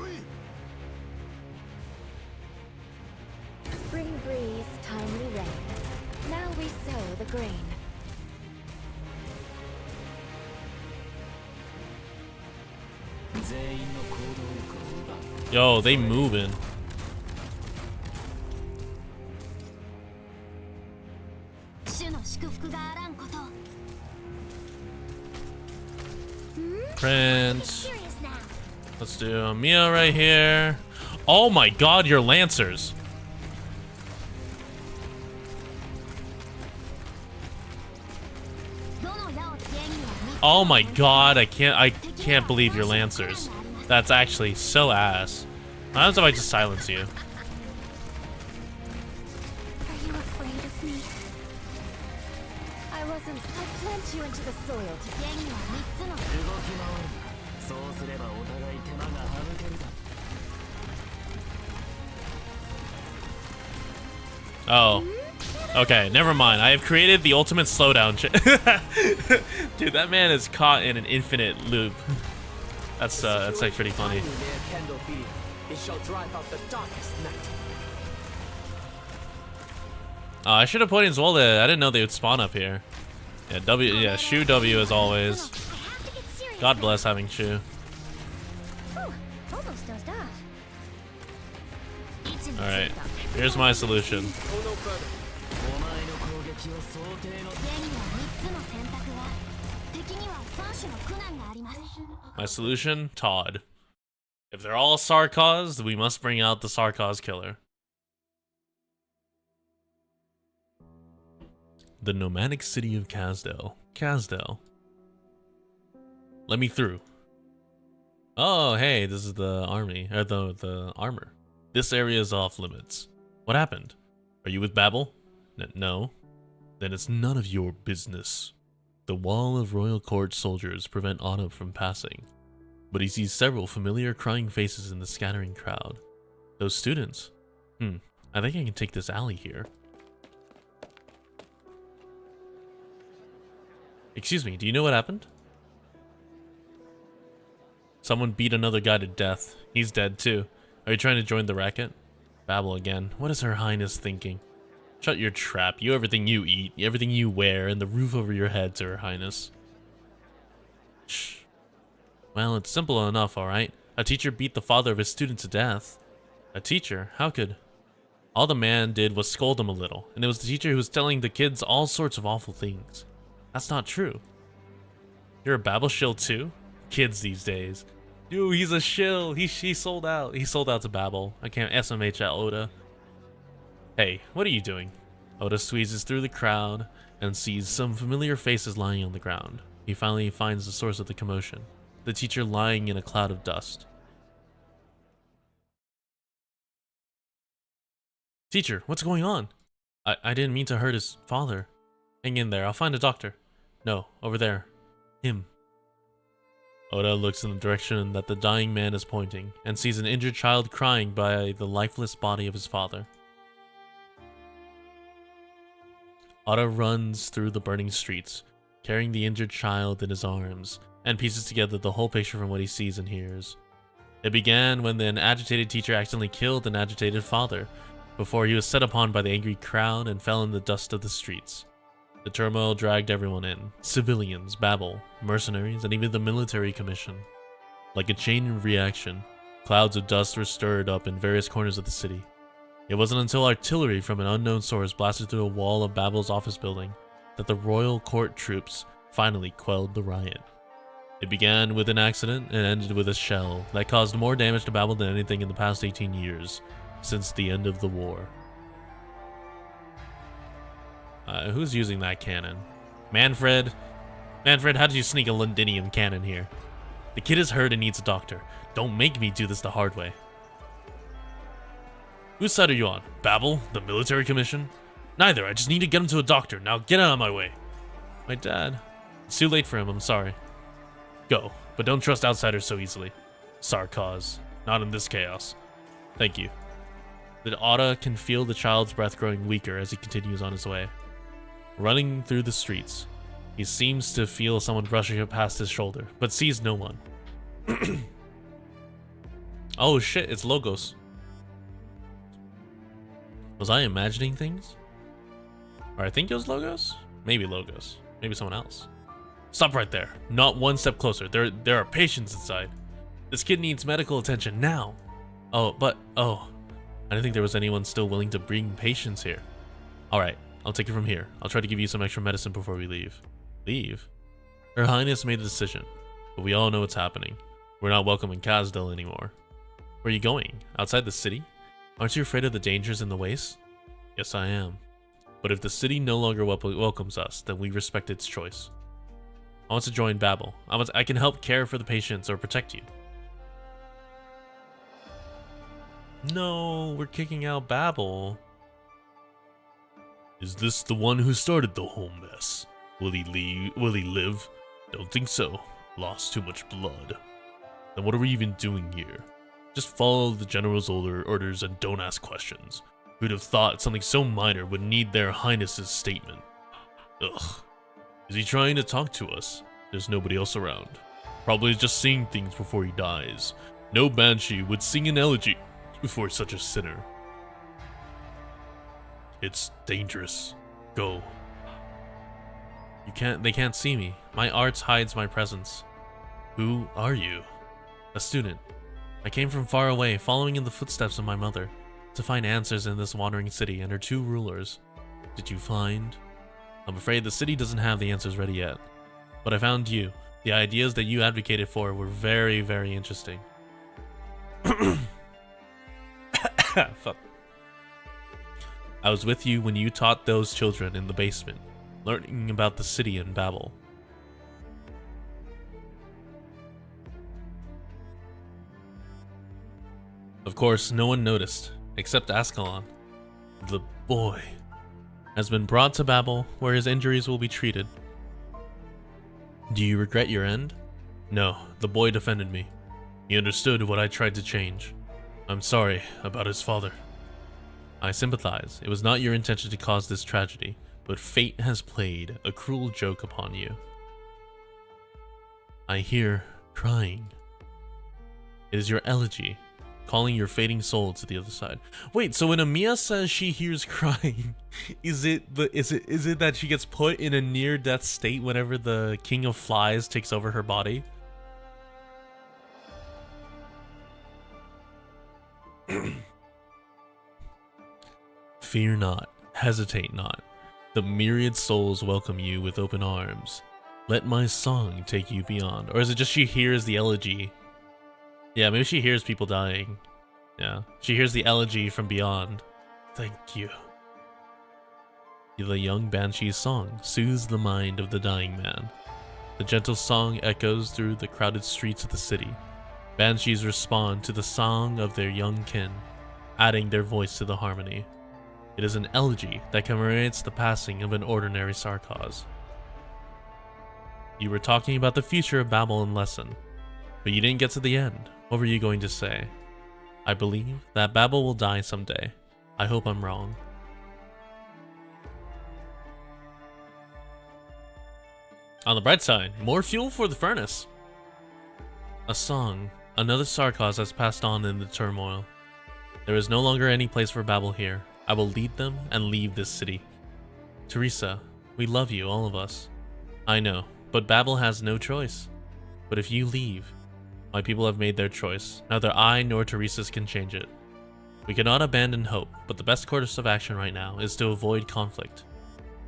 Spring breeze, timely rain. Now we sow the grain. Yo, they moving. Prince. Let's do Mia right here. Oh my god, you're Lancers. Oh my god, I can't believe you're Lancers. That's actually so ass. What happens if I just silence you? Are you afraid of me? I wasn't. I plant you into the soil to gain your Oh. Okay, never mind. I have created the ultimate slowdown. Dude, that man is caught in an infinite loop. That's like pretty funny. I should have put in Zwolda. I didn't know they would spawn up here. Yeah, Shu W as always. God bless having Shu. Alright, here's my solution. My solution? Todd. If they're all Sarkaz, we must bring out the Sarkaz killer. The nomadic city of Kazdel. Kazdel. Let me through. Oh, hey, this is the army, or the armor. This area is off limits. What happened? Are you with Babel? No. Then it's none of your business. The wall of royal court soldiers prevent Otto from passing, but he sees several familiar crying faces in the scattering crowd. Those students. I think I can take this alley here. Excuse me, do you know what happened? Someone beat another guy to death. He's dead too. Are you trying to join the racket? Babel again. What is Her Highness thinking? Shut your trap. You everything you eat, everything you wear, and the roof over your head to Her Highness. Shh. Well, it's simple enough, alright? A teacher beat the father of his student to death. A teacher? How could... All the man did was scold him a little, and it was the teacher who was telling the kids all sorts of awful things. That's not true. You're a Babel shill too? Kids these days. Dude, he's a shill. He sold out. He sold out to Babel. I can't SMH at Oda. Hey, what are you doing? Oda squeezes through the crowd and sees some familiar faces lying on the ground. He finally finds the source of the commotion. The teacher lying in a cloud of dust. Teacher, what's going on? I didn't mean to hurt his father. Hang in there, I'll find a doctor. No, over there. Him. Oda looks in the direction that the dying man is pointing and sees an injured child crying by the lifeless body of his father. Oda runs through the burning streets, carrying the injured child in his arms, and pieces together the whole picture from what he sees and hears. It began when an agitated teacher accidentally killed an agitated father, before he was set upon by the angry crowd and fell in the dust of the streets. The turmoil dragged everyone in, civilians, Babel, mercenaries, and even the military commission. Like a chain reaction, clouds of dust were stirred up in various corners of the city. It wasn't until artillery from an unknown source blasted through a wall of Babel's office building that the royal court troops finally quelled the riot. It began with an accident and ended with a shell that caused more damage to Babel than anything in the past 18 years, since the end of the war. Who's using that cannon? Manfred? Manfred, how did you sneak a Londinium cannon here? The kid is hurt and needs a doctor. Don't make me do this the hard way. Whose side are you on? Babel? The military commission? Neither, I just need to get him to a doctor. Now get out of my way. My dad. It's too late for him, I'm sorry. Go, but don't trust outsiders so easily. Sarkaz. Not in this chaos. Thank you. The Otta can feel the child's breath growing weaker as he continues on his way. Running through the streets, he seems to feel someone brushing up past his shoulder, but sees no one. Oh shit, it's Logos. Was I imagining things? Or I think it was Logos? Maybe Logos. Maybe someone else. Stop right there. Not one step closer. There are patients inside. This kid needs medical attention now. Oh, I didn't think there was anyone still willing to bring patients here. Alright, I'll take it from here. I'll try to give you some extra medicine before we leave. Leave? Her Highness made a decision, but we all know what's happening. We're not welcome in Kazdel anymore. Where are you going? Outside the city? Aren't you afraid of the dangers in the waste? Yes, I am. But if the city no longer welcomes us, then we respect its choice. I want to join Babel. I can help care for the patients or protect you. No, we're kicking out Babel. Is this the one who started the whole mess? Will he leave? Will he live? Don't think so. Lost too much blood. Then what are we even doing here? Just follow the general's orders and don't ask questions. Who'd have thought something so minor would need their highness's statement? Ugh. Is he trying to talk to us? There's nobody else around. Probably just seeing things before he dies. No Banshee would sing an elegy before such a sinner. It's dangerous. Go. They can't see me. My arts hides my presence. Who are you? A student. I came from far away, following in the footsteps of my mother, to find answers in this wandering city and her two rulers. Did you find? I'm afraid the city doesn't have the answers ready yet. But I found you. The ideas that you advocated for were very, very interesting. Fuck. I was with you when you taught those children in the basement, learning about the city in Babel. Of course, no one noticed, except Ascalon. The boy has been brought to Babel, where his injuries will be treated. Do you regret your end? No, the boy defended me. He understood what I tried to change. I'm sorry about his father. I sympathize. It was not your intention to cause this tragedy, but fate has played a cruel joke upon you. I hear crying. It is your elegy, calling your fading soul to the other side. Wait, so when Amiya says she hears crying, is it that she gets put in a near-death state whenever the King of Flies takes over her body? Fear not, hesitate not. The myriad souls welcome you with open arms. Let my song take you beyond. Or is it just she hears the elegy? Yeah, maybe she hears people dying. Yeah, she hears the elegy from beyond. Thank you. The young Banshee's song soothes the mind of the dying man. The gentle song echoes through the crowded streets of the city. Banshees respond to the song of their young kin, adding their voice to the harmony. It is an elegy that commemorates the passing of an ordinary Sarkaz. You were talking about the future of Babel in Lesson, but you didn't get to the end. What were you going to say? I believe that Babel will die someday. I hope I'm wrong. On the bright side, more fuel for the furnace. A song. Another Sarkaz has passed on in the turmoil. There is no longer any place for Babel here. I will lead them and leave this city. Teresa, we love you, all of us. I know, but Babel has no choice. But if you leave, my people have made their choice. Neither I nor Teresa's can change it. We cannot abandon hope, but the best course of action right now is to avoid conflict.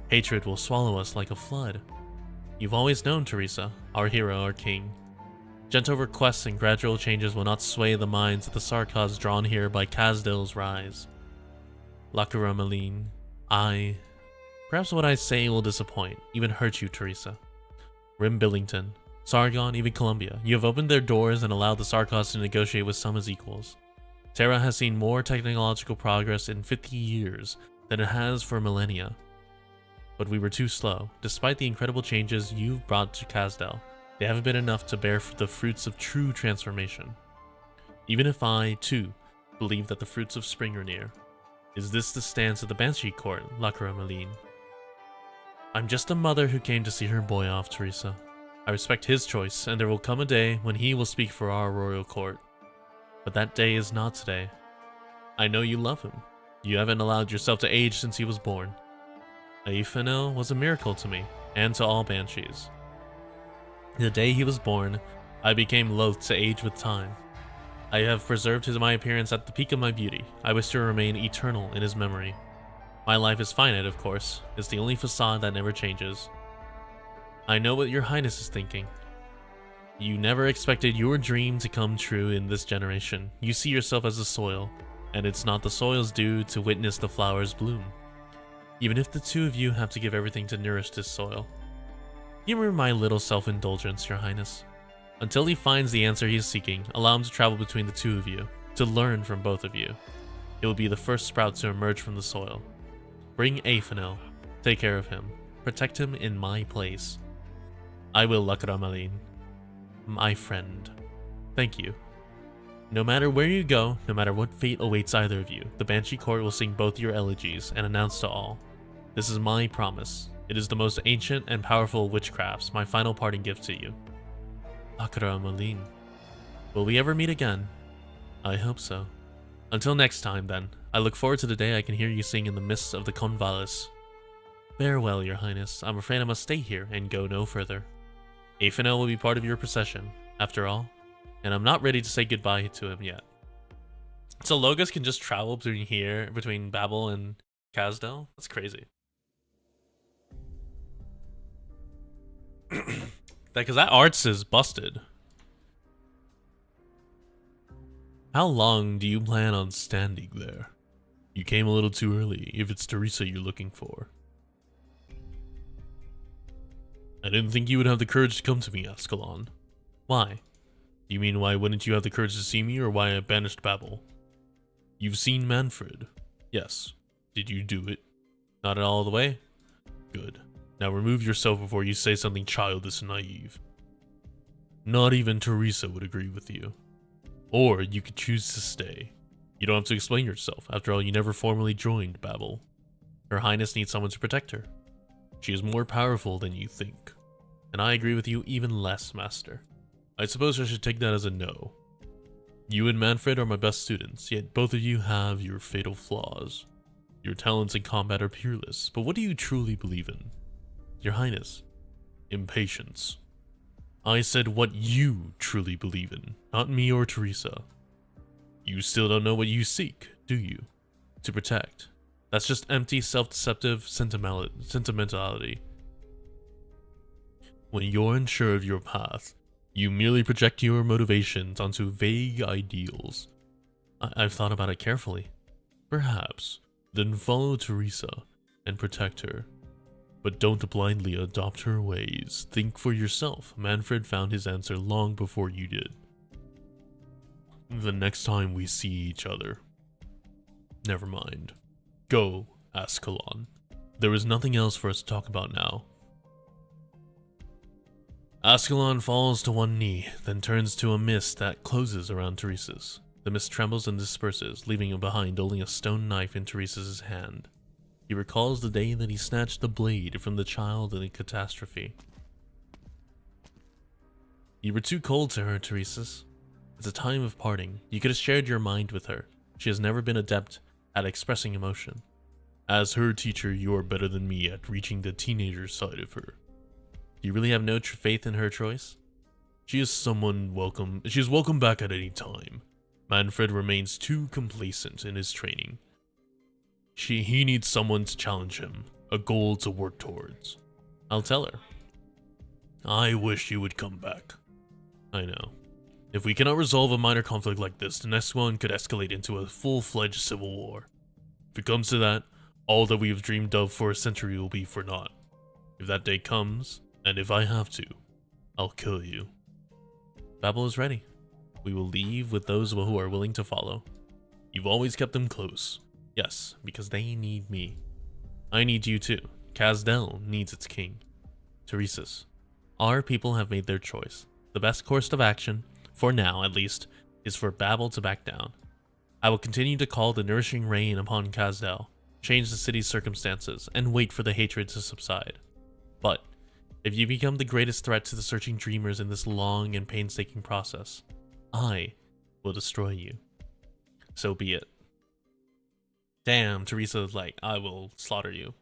Hatred will swallow us like a flood. You've always known Teresa, our hero, our king. Gentle requests and gradual changes will not sway the minds of the Sarkaz drawn here by Kazdel's rise. Lakura Maline, perhaps what I say will disappoint, even hurt you, Teresa. Rim Billington, Sargon, even Columbia, you have opened their doors and allowed the Sarkaz to negotiate with some as equals. Terra has seen more technological progress in 50 years than it has for millennia. But we were too slow. Despite the incredible changes you've brought to Kazdel, they haven't been enough to bear the fruits of true transformation. Even if I, too, believe that the fruits of spring are near. Is this the stance of the Banshee court, Lacra Maline? I'm just a mother who came to see her boy off, Teresa. I respect his choice, and there will come a day when he will speak for our royal court. But that day is not today. I know you love him. You haven't allowed yourself to age since he was born. Aifenil was a miracle to me, and to all Banshees. The day he was born, I became loath to age with time. I have preserved my appearance at the peak of my beauty. I wish to remain eternal in his memory. My life is finite, of course. It's the only facade that never changes. I know what your highness is thinking. You never expected your dream to come true in this generation. You see yourself as the soil, and it's not the soil's due to witness the flowers bloom. Even if the two of you have to give everything to nourish this soil. Humor my little self-indulgence, your highness. Until he finds the answer he is seeking, allow him to travel between the two of you, to learn from both of you. It will be the first sprout to emerge from the soil. Bring Aifenil. Take care of him. Protect him in my place. I will, Lakramaline. My friend. Thank you. No matter where you go, no matter what fate awaits either of you, the Banshee court will sing both your elegies and announce to all. This is my promise. It is the most ancient and powerful of witchcrafts, my final parting gift to you. Lakramaline. Will we ever meet again? I hope so. Until next time, then. I look forward to the day I can hear you sing in the mists of the Convalis. Farewell, your highness. I'm afraid I must stay here and go no further. Aifenil will be part of your procession, after all, and I'm not ready to say goodbye to him yet. So Logos can just travel between Babel and Kazdel? That's crazy. Because that arts is busted. How long do you plan on standing there? You came a little too early, if it's Teresa you're looking for. I didn't think you would have the courage to come to me, Ascalon. Why? You mean why wouldn't you have the courage to see me, or why I banished Babel? You've seen Manfred. Yes. Did you do it? Not at all the way? Good. Now remove yourself before you say something childish and naive. Not even Teresa would agree with you. Or you could choose to stay. You don't have to explain yourself. After all, you never formally joined Babel. Her Highness needs someone to protect her. She is more powerful than you think. And I agree with you even less, Master. I suppose I should take that as a no. You and Manfred are my best students, yet both of you have your fatal flaws. Your talents in combat are peerless, but what do you truly believe in? Your Highness, impatience. I said what you truly believe in, not me or Teresa. You still don't know what you seek, do you? To protect. That's just empty, self-deceptive sentimentality. When you're unsure of your path, you merely project your motivations onto vague ideals. I've thought about it carefully. Perhaps, then follow Teresa and protect her. But don't blindly adopt her ways. Think for yourself. Manfred found his answer long before you did. The next time we see each other. Never mind. Go, Ascalon. There is nothing else for us to talk about now. Ascalon falls to one knee, then turns to a mist that closes around Teresa's. The mist trembles and disperses, leaving him behind only a stone knife in Teresa's hand. He recalls the day that he snatched the blade from the child in a catastrophe. You were too cold to her, Teresa. It's a time of parting. You could have shared your mind with her. She has never been adept at expressing emotion. As her teacher, you are better than me at reaching the teenager side of her. Do you really have no faith in her choice? She is welcome back at any time. Manfred remains too complacent in his training. He needs someone to challenge him, a goal to work towards. I'll tell her. I wish you would come back. I know. If we cannot resolve a minor conflict like this, the next one could escalate into a full-fledged civil war. If it comes to that, all that we have dreamed of for a century will be for naught. If that day comes, and if I have to, I'll kill you. Babel is ready. We will leave with those who are willing to follow. You've always kept them close. Yes, because they need me. I need you too. Kazdel needs its king. Teresa's. Our people have made their choice. The best course of action, for now at least, is for Babel to back down. I will continue to call the nourishing rain upon Kazdel, change the city's circumstances, and wait for the hatred to subside. But, if you become the greatest threat to the searching dreamers in this long and painstaking process, I will destroy you. So be it. Damn, Teresa's like, I will slaughter you.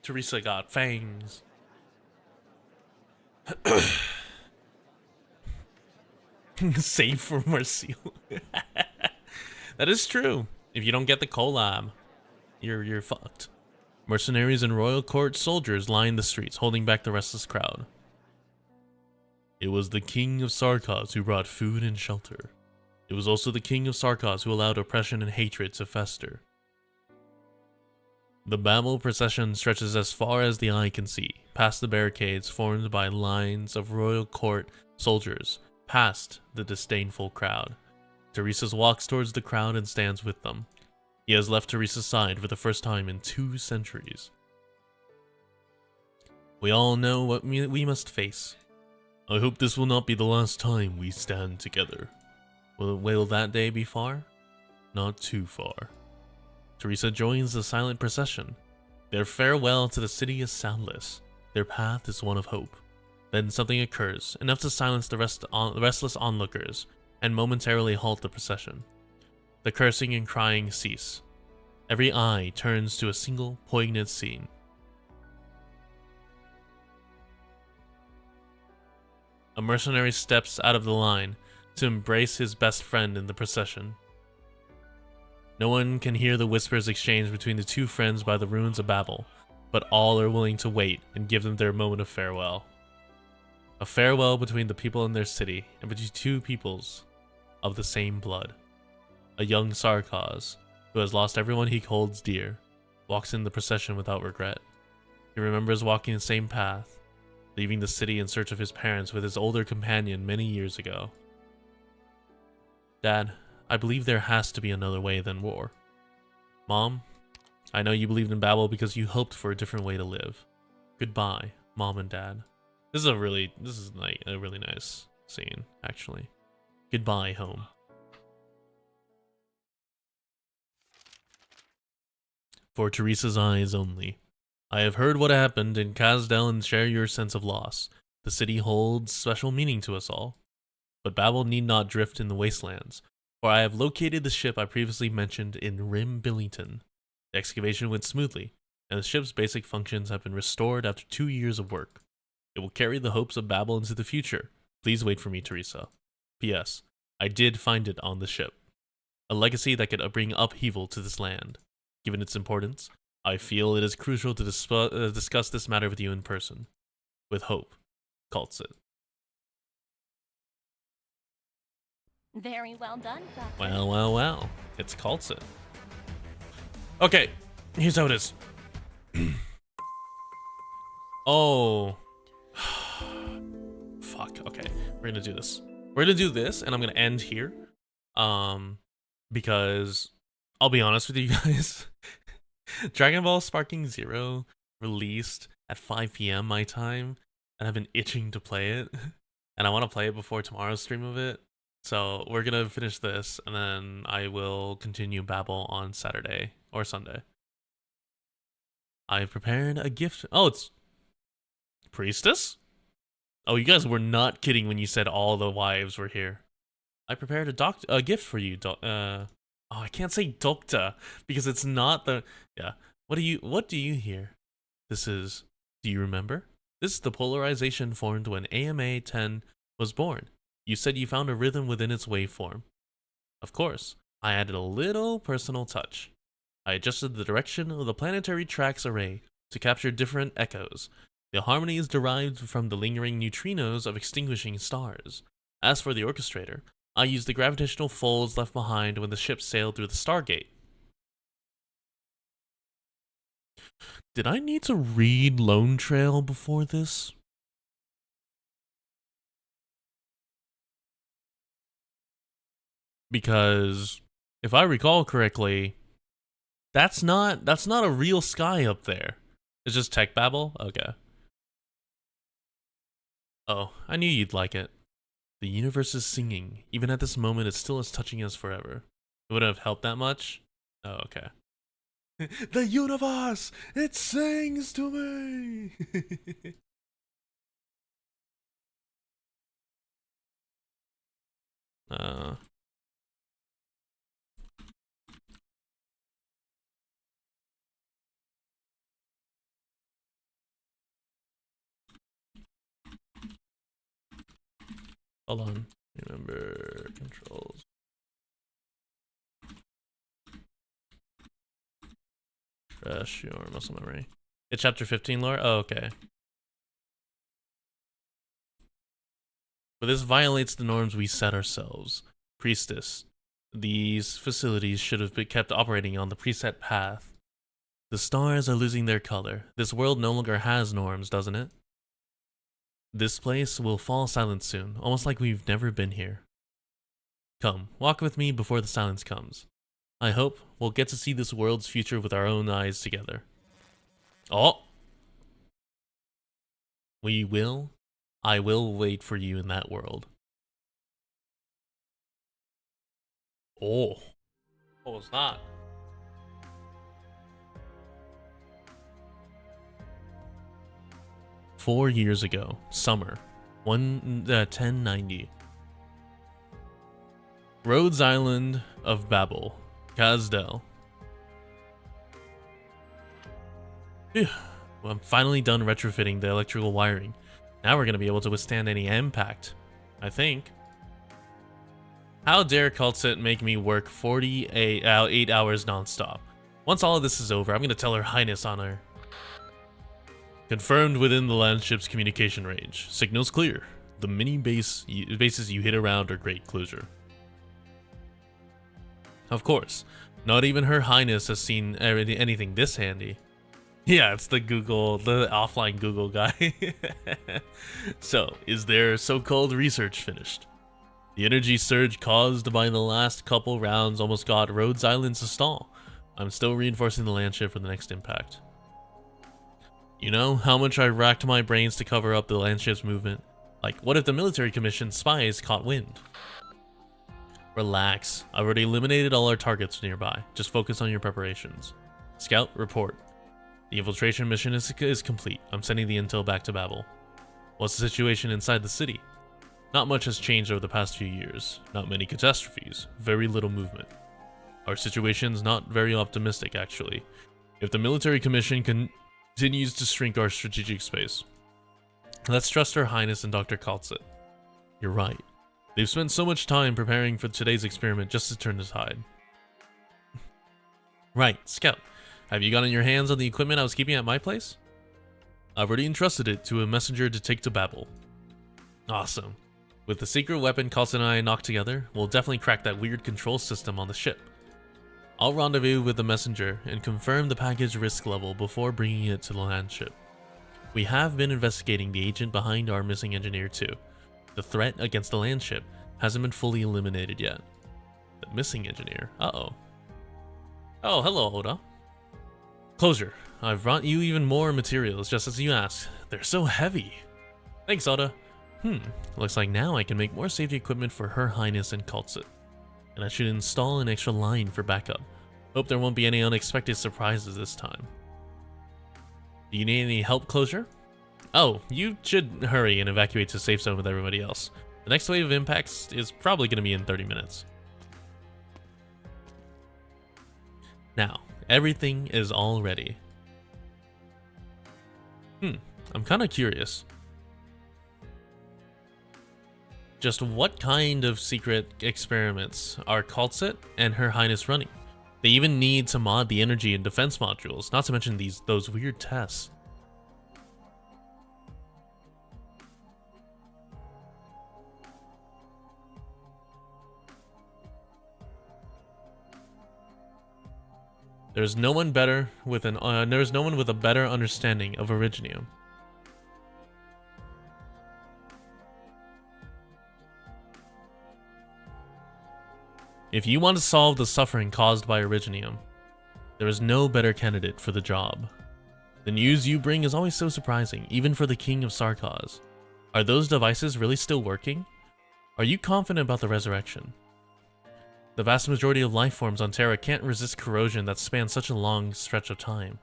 Teresa got fangs. Save for Marcel. That is true. If you don't get the collab, you're fucked. Mercenaries and royal court soldiers line the streets, holding back the restless crowd. It was the king of Sarkaz who brought food and shelter. It was also the king of Sarkaz who allowed oppression and hatred to fester. The Babel procession stretches as far as the eye can see, past the barricades formed by lines of royal court soldiers, past the disdainful crowd. Theresa walks towards the crowd and stands with them. He has left Teresa's side for the first time in 2 centuries. We all know what we must face. I hope this will not be the last time we stand together. Will that day be far? Not too far. Teresa joins the silent procession. Their farewell to the city is soundless. Their path is one of hope. Then something occurs, enough to silence the restless onlookers, and momentarily halt the procession. The cursing and crying cease. Every eye turns to a single poignant scene. A mercenary steps out of the line to embrace his best friend in the procession. No one can hear the whispers exchanged between the 2 friends by the ruins of Babel, but all are willing to wait and give them their moment of farewell. A farewell between the people in their city, and between 2 peoples of the same blood. A young Sarkaz, who has lost everyone he holds dear, walks in the procession without regret. He remembers walking the same path, leaving the city in search of his parents with his older companion many years ago. Dad, I believe there has to be another way than war. Mom, I know you believed in Babel because you hoped for a different way to live. Goodbye, Mom and Dad. This is like a really nice scene, actually. Goodbye, home. For Teresa's eyes only. I have heard what happened in Kazdel and share your sense of loss. The city holds special meaning to us all. But Babel need not drift in the wastelands, for I have located the ship I previously mentioned in Rim Billington. The excavation went smoothly, and the ship's basic functions have been restored after 2 years of work. It will carry the hopes of Babel into the future. Please wait for me, Teresa. P.S. I did find it on the ship. A legacy that could bring upheaval to this land. Given its importance, I feel it is crucial to discuss this matter with you in person. With hope. Kaltsit. Very well done, Doctor. Well. It's Kaltsit. Okay, here's how it is. Oh. Fuck, okay. We're gonna do this. We're gonna do this, and I'm gonna end here. Because I'll be honest with you guys. Dragon Ball Sparking Zero released at 5 p.m. my time, and I've been itching to play it. And I want to play it before tomorrow's stream of it. So we're gonna finish this, and then I will continue Babel on Saturday or Sunday. I've prepared a gift. Oh, it's Priestess? Oh, you guys were not kidding when you said all the wives were here. I prepared a gift for you, oh, I can't say doctor because it's not the. Yeah. What do you hear? This is. Do you remember? This is the polarization formed when AMA 10 was born. You said you found a rhythm within its waveform. Of course, I added a little personal touch. I adjusted the direction of the planetary tracks array to capture different echoes. The harmony is derived from the lingering neutrinos of extinguishing stars. As for the orchestrator, I used the gravitational folds left behind when the ship sailed through the Stargate. Did I need to read Lone Trail before this? Because If I recall correctly, that's not a real sky up there. It's just tech babble? Okay. Oh, I knew you'd like it. The universe is singing. Even at this moment, it still is touching us forever. It wouldn't have helped that much? Oh, okay. The universe! It sings to me! Hold on. Remember controls. Fresh your muscle memory. It's chapter 15 lore? Oh, okay. But this violates the norms we set ourselves. Priestess. These facilities should have been kept operating on the preset path. The stars are losing their color. This world no longer has norms, doesn't it? This place will fall silent soon, almost like we've never been here. Come, walk with me before the silence comes. I hope we'll get to see this world's future with our own eyes together. Oh! We will. I will wait for you in that world. Oh. What was that? "4 years ago, summer, 1090. Rhodes Island of Babel, Kazdel. Phew. Well, I'm finally done retrofitting the electrical wiring. Now we're going to be able to withstand any impact, I think. How dare Cultsit make me work 8 hours non-stop. Once all of this is over, I'm going to tell Her Highness on her. Confirmed within the landship's communication range. Signals clear. The mini bases you hit around are great closure. Of course, not even Her Highness has seen anything this handy. Yeah, it's the offline Google guy. So, is their so-called research finished? The energy surge caused by the last couple rounds almost got Rhodes Island to stall. I'm still reinforcing the landship for the next impact. You know how much I racked my brains to cover up the landship's movement? Like, what if the military commission spies caught wind? Relax. I've already eliminated all our targets nearby. Just focus on your preparations. Scout, report. The infiltration mission is complete. I'm sending the intel back to Babel. What's the situation inside the city? Not much has changed over the past few years. Not many catastrophes. Very little movement. Our situation's not very optimistic, actually. If the military commission continues to shrink our strategic space, let's trust Her Highness and Dr. Cultsit. You're right. They've spent so much time preparing for today's experiment just to turn the tide. Right, Scout. Have you gotten your hands on the equipment I was keeping at my place? I've already entrusted it to a messenger to take to Babel. Awesome. With the secret weapon Cultsit and I knocked together, we'll definitely crack that weird control system on the ship. I'll rendezvous with the messenger and confirm the package risk level before bringing it to the landship. We have been investigating the agent behind our missing engineer too. The threat against the landship hasn't been fully eliminated yet. The missing engineer? Uh-oh. Oh, hello, Oda. Closure. I've brought you even more materials, just as you asked. They're so heavy. Thanks, Oda. Looks like now I can make more safety equipment for Her Highness and Cultsit. And I should install an extra line for backup. Hope there won't be any unexpected surprises this time. Do you need any help, Closure? Oh, you should hurry and evacuate to safe zone with everybody else. The next wave of impacts is probably going to be in 30 minutes. Now, everything is all ready. I'm kind of curious. Just what kind of secret experiments are Cultsit and Her Highness running? They even need to mod the energy and defense modules, not to mention those weird tests. There's no one better with there's no one with a better understanding of Originium. If you want to solve the suffering caused by Originium, there is no better candidate for the job. The news you bring is always so surprising, even for the King of Sarkaz. Are those devices really still working? Are you confident about the resurrection? The vast majority of life forms on Terra can't resist corrosion that spans such a long stretch of time.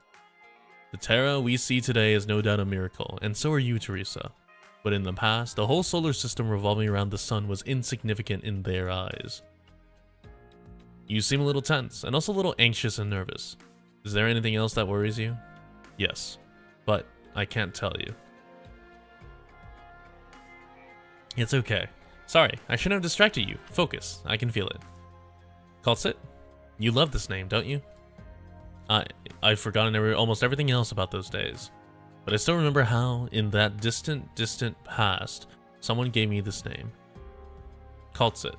The Terra we see today is no doubt a miracle, and so are you, Teresa. But in the past, the whole solar system revolving around the sun was insignificant in their eyes. You seem a little tense, and also a little anxious and nervous. Is there anything else that worries you? Yes, but I can't tell you. It's okay. Sorry, I shouldn't have distracted you. Focus, I can feel it. Kaltsit? You love this name, don't you? I've forgotten almost everything else about those days. But I still remember how, in that distant past, someone gave me this name. Kaltsit.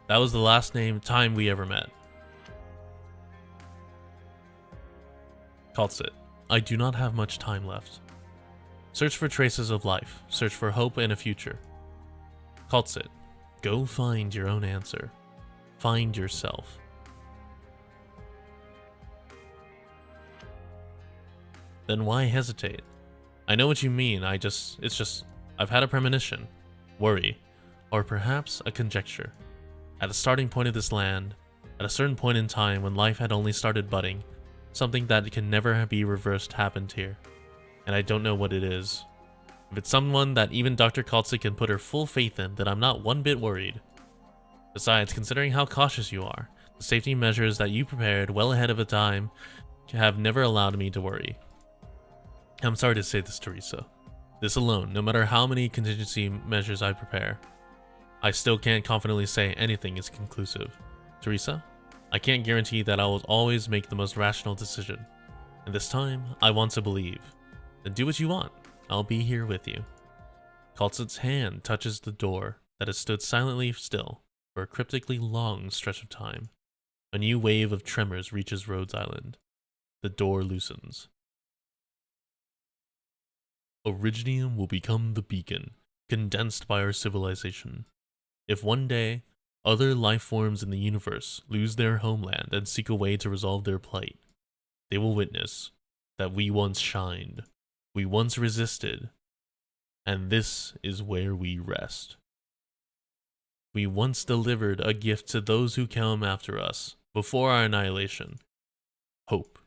That was the last time we ever met. Kaltsit. I do not have much time left. Search for traces of life. Search for hope and a future. Kaltsit. Go find your own answer. Find yourself. Then why hesitate? I know what you mean, I've had a premonition, worry, or perhaps a conjecture. At the starting point of this land, at a certain point in time when life had only started budding, something that can never be reversed happened here. And I don't know what it is. If it's someone that even Dr. Kaltsit can put her full faith in, then I'm not one bit worried. Besides, considering how cautious you are, the safety measures that you prepared well ahead of a time have never allowed me to worry. I'm sorry to say this, Teresa. This alone, no matter how many contingency measures I prepare, I still can't confidently say anything is conclusive. Teresa, I can't guarantee that I will always make the most rational decision. And this time, I want to believe. Then do what you want. I'll be here with you. Kaltsit's hand touches the door that has stood silently still for a cryptically long stretch of time. A new wave of tremors reaches Rhodes Island. The door loosens. Originium will become the beacon, condensed by our civilization. If one day, other life forms in the universe lose their homeland and seek a way to resolve their plight, they will witness that we once shined, we once resisted, and this is where we rest. We once delivered a gift to those who come after us, before our annihilation. Hope.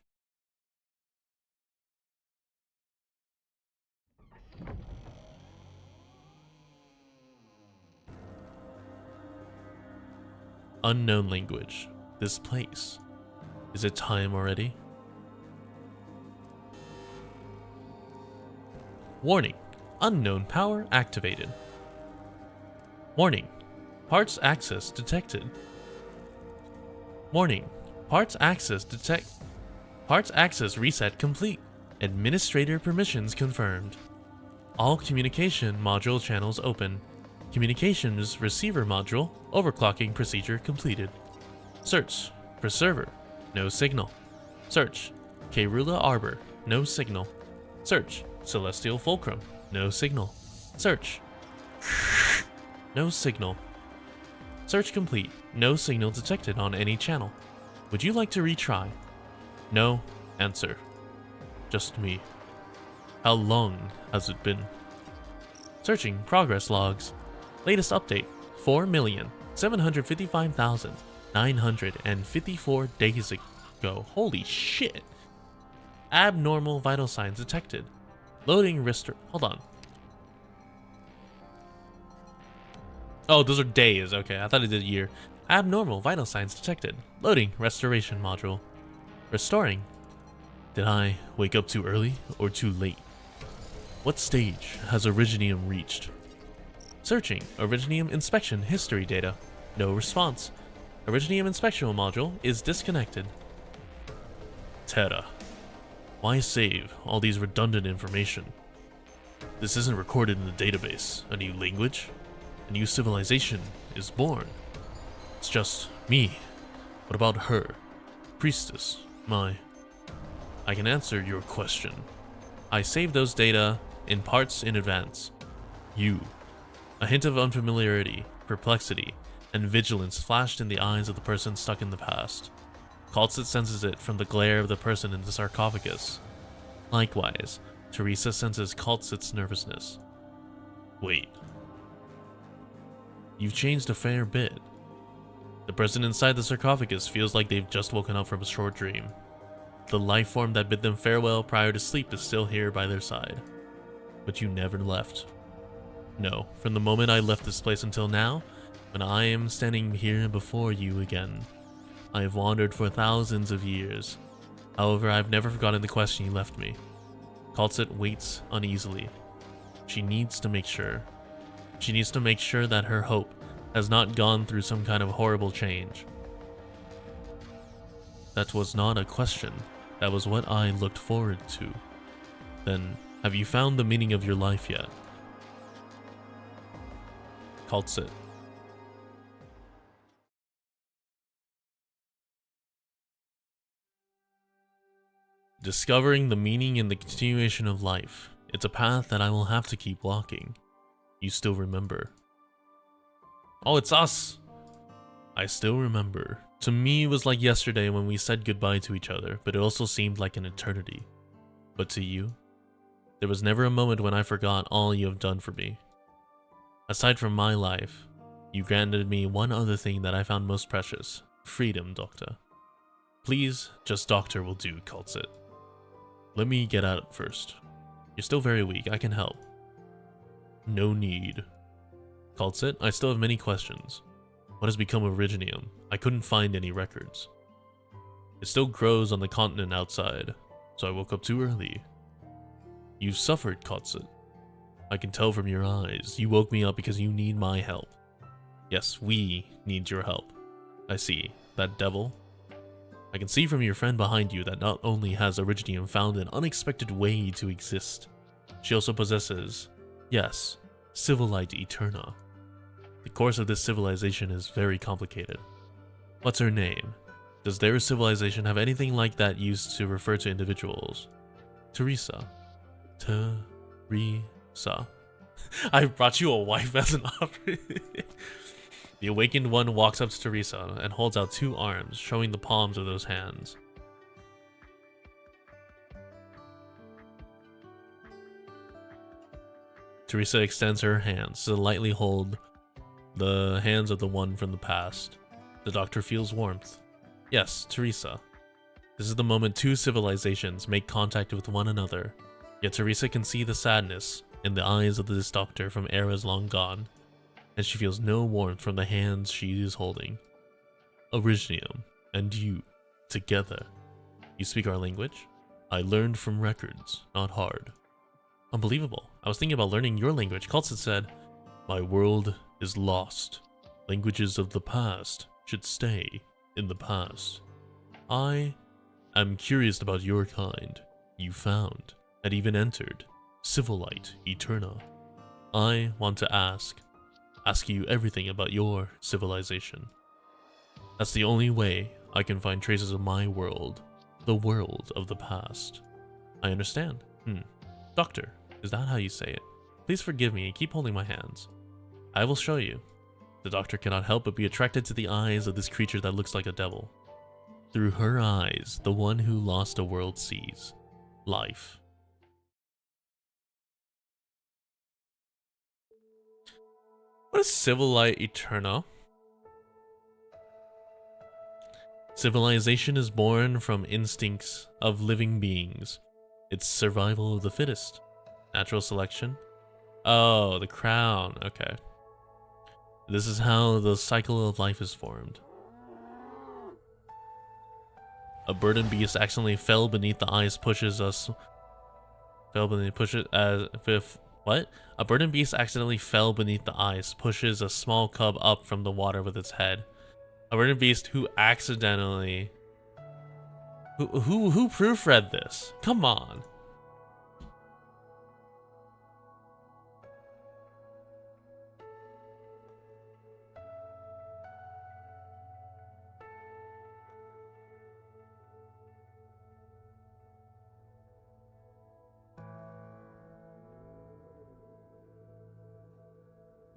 Unknown language. This place. Is it time already? Warning. Unknown power activated. Warning. Parts access detected. Warning. Parts access reset complete. Administrator permissions confirmed. All communication module channels open. Communications receiver module overclocking procedure completed. Search for server, no signal. Search Kerula Arbor, no signal. Search Celestial Fulcrum, no signal. Search no signal. Search complete, no signal detected on any channel. Would you like to retry? No answer. Just me. How long has it been? Searching progress logs. Latest update, 4,755,954 days ago. Holy shit. Abnormal vital signs detected. Loading hold on. Oh, those are days. Okay, I thought it did year. Abnormal vital signs detected. Loading restoration module. Restoring. Did I wake up too early or too late? What stage has Originium reached? Searching Originium inspection history data. No response. Originium inspection module is disconnected. Terra. Why save all these redundant information? This isn't recorded in the database. A new language? A new civilization is born. It's just me. What about her? Priestess. I can answer your question. I saved those data in parts in advance. You. A hint of unfamiliarity, perplexity, and vigilance flashed in the eyes of the person stuck in the past. Kaltzit senses it from the glare of the person in the sarcophagus. Likewise, Teresa senses Kaltzit's nervousness. Wait. You've changed a fair bit. The person inside the sarcophagus feels like they've just woken up from a short dream. The life form that bid them farewell prior to sleep is still here by their side. But you never left. No, from the moment I left this place until now, when I am standing here before you again, I have wandered for thousands of years. However, I've never forgotten the question you left me. Kaltzit waits uneasily. She needs to make sure. She needs to make sure that her hope has not gone through some kind of horrible change. That was not a question. That was what I looked forward to. Then, have you found the meaning of your life yet? Kaltzit. Discovering the meaning in the continuation of life. It's a path that I will have to keep walking. You still remember. Oh, it's us! I still remember. To me, it was like yesterday when we said goodbye to each other, but it also seemed like an eternity. But to you, there was never a moment when I forgot all you have done for me. Aside from my life, you granted me one other thing that I found most precious. Freedom, Doctor. Please, just Doctor will do, Kaltzit. Let me get out first. You're still very weak, I can help. No need. Kaltzit, I still have many questions. What has become of Originium? I couldn't find any records. It still grows on the continent outside, so I woke up too early. You've suffered, Kaltzit. I can tell from your eyes. You woke me up because you need my help. Yes, we need your help. I see. That devil? I can see from your friend behind you that not only has Originium found an unexpected way to exist, she also possesses, yes, Civilite Eterna. The course of this civilization is very complicated. What's her name? Does their civilization have anything like that used to refer to individuals? Teresa. Teresa. I brought you a wife as an offer. The awakened one walks up to Teresa and holds out two arms, showing the palms of those hands. Teresa extends her hands to lightly hold the hands of the one from the past. The doctor feels warmth. Yes, Teresa. This is the moment two civilizations make contact with one another, yet Teresa can see the sadness in the eyes of this doctor from eras long gone, and she feels no warmth from the hands she is holding. Originium and you, together. You speak our language? I learned from records, not hard. Unbelievable. I was thinking about learning your language. Kaltzit said, my world is lost. Languages of the past should stay in the past. I am curious about your kind. You found, and even entered, Civilite Eterna. I want to ask you everything about your civilization. That's the only way I can find traces of my world, the world of the past. I understand. Doctor, is that how you say it? Please forgive me and keep holding my hands. I will show you. The doctor cannot help but be attracted to the eyes of this creature that looks like a devil. Through her eyes, the one who lost a world sees life. What is Civilite Eterna? Civilization is born from instincts of living beings. It's survival of the fittest. Natural selection. Oh, the crown. Okay. This is how the cycle of life is formed. A burdened beast accidentally fell beneath the ice, pushes us. What? A burdened beast accidentally fell beneath the ice, pushes a small cub up from the water with its head. A burdened beast who accidentally. Who proofread this? Come on.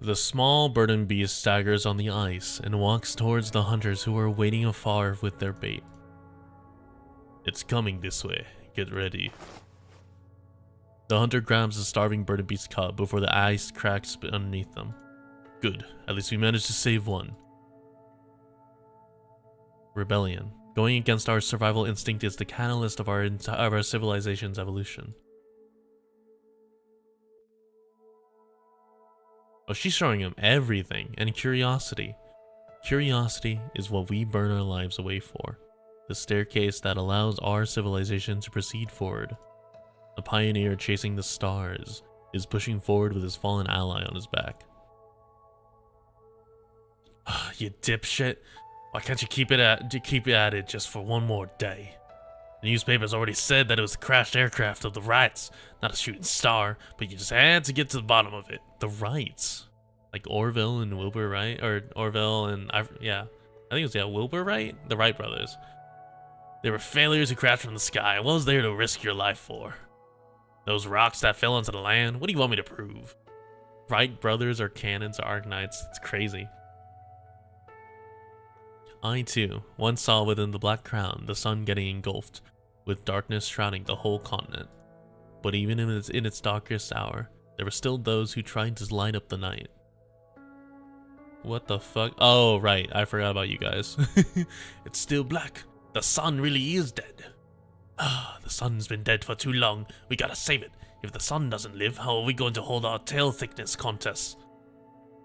The small burdened beast staggers on the ice and walks towards the hunters who are waiting afar with their bait. It's coming this way. Get ready. The hunter grabs the starving burdened beast's cub before the ice cracks underneath them. Good. At least we managed to save one. Rebellion. Going against our survival instinct is the catalyst of our civilization's evolution. Oh, she's showing him everything, and curiosity. Curiosity is what we burn our lives away for. The staircase that allows our civilization to proceed forward. The pioneer chasing the stars is pushing forward with his fallen ally on his back. You dipshit. Why can't you keep it at it just for one more day? The newspaper's already said that it was the crashed aircraft of the Wrights, not a shooting star, but you just had to get to the bottom of it. The Wrights. Like Orville and Wilbur Wright? Or Orville and... yeah. I think it was, Wilbur Wright? The Wright brothers. They were failures who crashed from the sky. What was there to risk your life for? Those rocks that fell into the land? What do you want me to prove? Wright brothers are canons to Arknights. It's crazy. I, too, once saw within the Black Crown the sun getting engulfed, with darkness shrouding the whole continent. But even in its darkest hour, there were still those who tried to light up the night. What the fuck? Oh, right, I forgot about you guys. It's still black. The sun really is dead. The sun's been dead for too long. We gotta save it. If the sun doesn't live, how are we going to hold our tail thickness contests?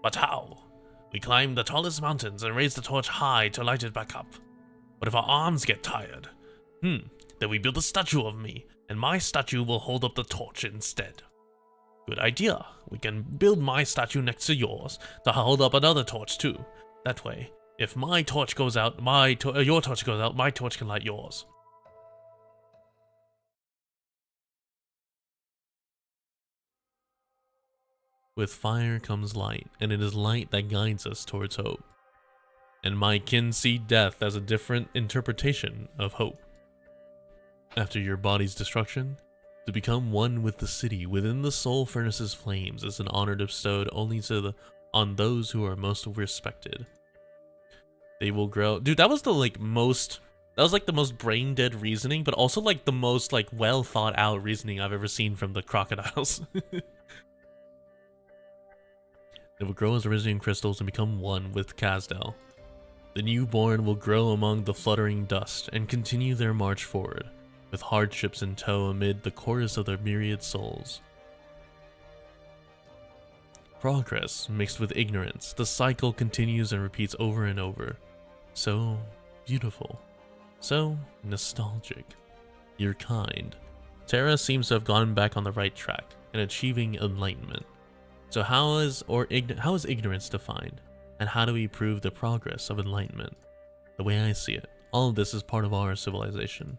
But how? We climb the tallest mountains and raise the torch high to light it back up. What if our arms get tired? Then we build a statue of me, and my statue will hold up the torch instead. Good idea. We can build my statue next to yours to hold up another torch too. That way, if my torch goes out, your torch goes out, my torch can light yours. With fire comes light, and it is light that guides us towards hope. And my kin see death as a different interpretation of hope. After your body's destruction, to become one with the city within the soul furnace's flames is an honor bestowed only on those who are most respected. They will grow. Dude, that was the most brain dead reasoning, but also like the most well thought out reasoning I've ever seen from the crocodiles. They will grow as originating crystals and become one with Kazdel. The newborn will grow among the fluttering dust and continue their march forward, with hardships in tow amid the chorus of their myriad souls. Progress mixed with ignorance, the cycle continues and repeats over and over. So beautiful. So nostalgic. You're kind. Terra seems to have gone back on the right track in achieving enlightenment. So how is ignorance defined? And how do we prove the progress of enlightenment? The way I see it, all of this is part of our civilization.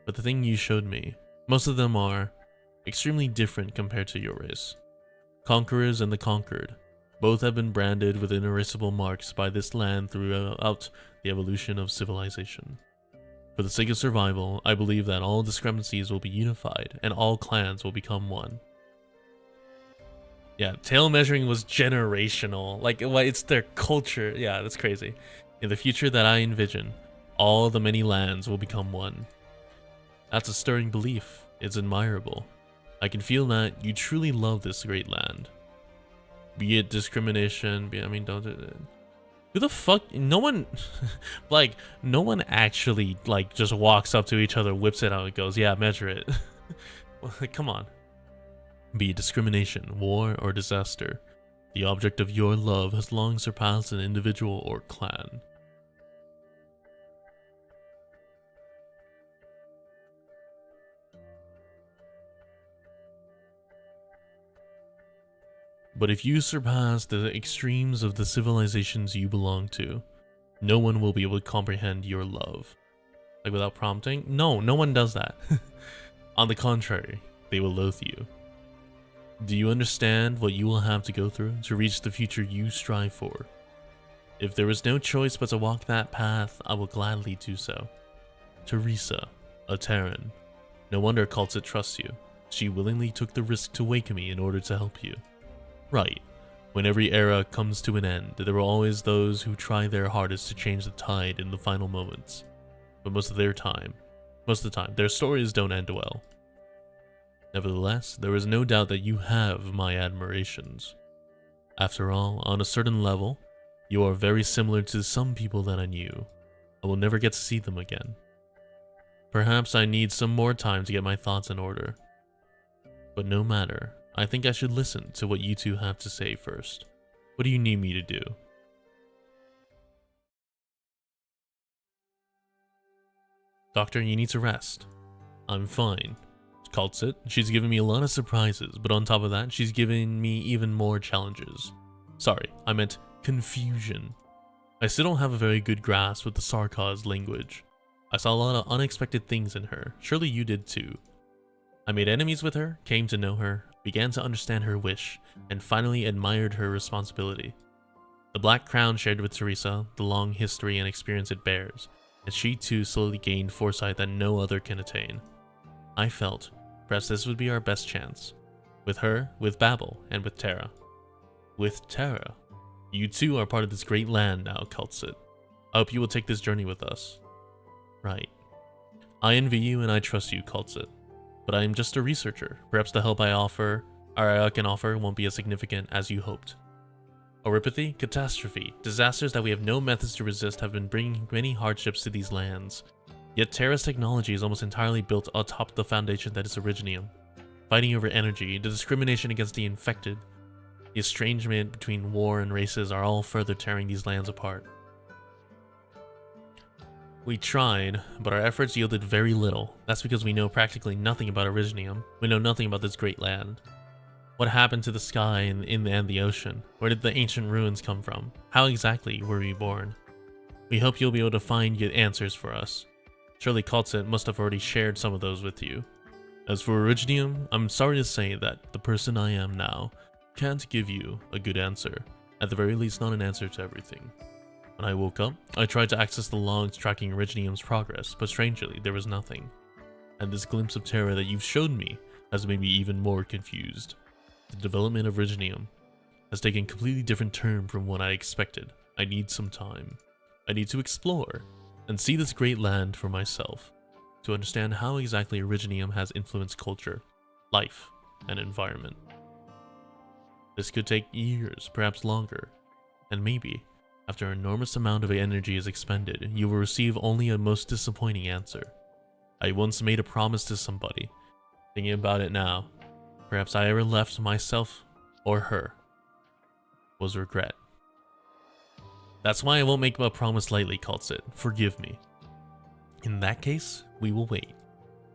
But the thing you showed me, most of them are extremely different compared to your race. Conquerors and the conquered, both have been branded with inerasable marks by this land throughout the evolution of civilization. For the sake of survival, I believe that all discrepancies will be unified and all clans will become one. Yeah, tail measuring was generational. It's their culture. Yeah, that's crazy. In the future that I envision, all the many lands will become one. That's a stirring belief. It's admirable. I can feel that you truly love this great land. Be it discrimination, don't do it. Who the fuck? No one, no one actually, just walks up to each other, whips it out, and goes, yeah, measure it. Come on. Be it discrimination, war, or disaster, the object of your love has long surpassed an individual or clan. But if you surpass the extremes of the civilizations you belong to, no one will be able to comprehend your love. Without prompting? No, no one does that. On the contrary, they will loathe you. Do you understand what you will have to go through to reach the future you strive for? If there is no choice but to walk that path, I will gladly do so. Teresa, a Terran. No wonder Cultit trusts you. She willingly took the risk to wake me in order to help you. Right. When every era comes to an end, there are always those who try their hardest to change the tide in the final moments. But most of the time, their stories don't end well. Nevertheless, there is no doubt that you have my admirations. After all, on a certain level, you are very similar to some people that I knew. I will never get to see them again. Perhaps I need some more time to get my thoughts in order. But no matter, I think I should listen to what you two have to say first. What do you need me to do? Doctor, you need to rest. I'm fine. Calls it. She's given me a lot of surprises, but on top of that, she's given me even more challenges. Sorry, I meant confusion. I still don't have a very good grasp with the Sarkaz language. I saw a lot of unexpected things in her. Surely you did too. I made enemies with her, came to know her, began to understand her wish, and finally admired her responsibility. The Black Crown shared with Teresa the long history and experience it bears, and she too slowly gained foresight that no other can attain. I felt perhaps this would be our best chance. With her, with Babel, and with Terra. With Terra. You two are part of this great land now, Kultsit. I hope you will take this journey with us. Right. I envy you and I trust you, Kultsit. But I am just a researcher. Perhaps the help I can offer won't be as significant as you hoped. Oripathy, catastrophe, disasters that we have no methods to resist have been bringing many hardships to these lands. Yet Terra's technology is almost entirely built atop the foundation that is Originium. Fighting over energy, the discrimination against the infected, the estrangement between war and races are all further tearing these lands apart. We tried, but our efforts yielded very little. That's because we know practically nothing about Originium. We know nothing about this great land. What happened to the sky and the ocean? Where did the ancient ruins come from? How exactly were we born? We hope you'll be able to find good answers for us. Surely Kultsit must have already shared some of those with you. As for Originium, I'm sorry to say that the person I am now can't give you a good answer. At the very least, not an answer to everything. When I woke up, I tried to access the logs tracking Originium's progress, but strangely, there was nothing. And this glimpse of terror that you've showed me has made me even more confused. The development of Originium has taken a completely different turn from what I expected. I need some time. I need to explore and see this great land for myself, to understand how exactly Originium has influenced culture, life, and environment. This could take years, perhaps longer, and maybe, after an enormous amount of energy is expended, you will receive only a most disappointing answer. I once made a promise to somebody. Thinking about it now, perhaps I ever left myself, or her, was regret. That's why I won't make a promise lightly, Kultsit. Forgive me. In that case, we will wait.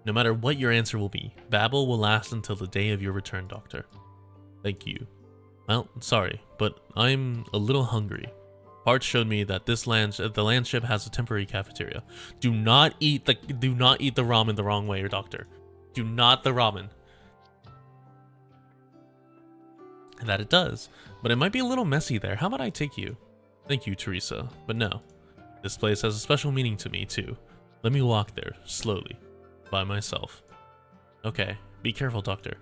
No matter what your answer will be, Babel will last until the day of your return, Doctor. Thank you. Well, sorry, but I'm a little hungry. Parts showed me that the landship has a temporary cafeteria. Do not eat the ramen the wrong way, Doctor. Do not the ramen. That it does, but it might be a little messy there. How about I take you? Thank you, Teresa, but no. This place has a special meaning to me, too. Let me walk there, slowly, by myself. Okay, be careful, Doctor.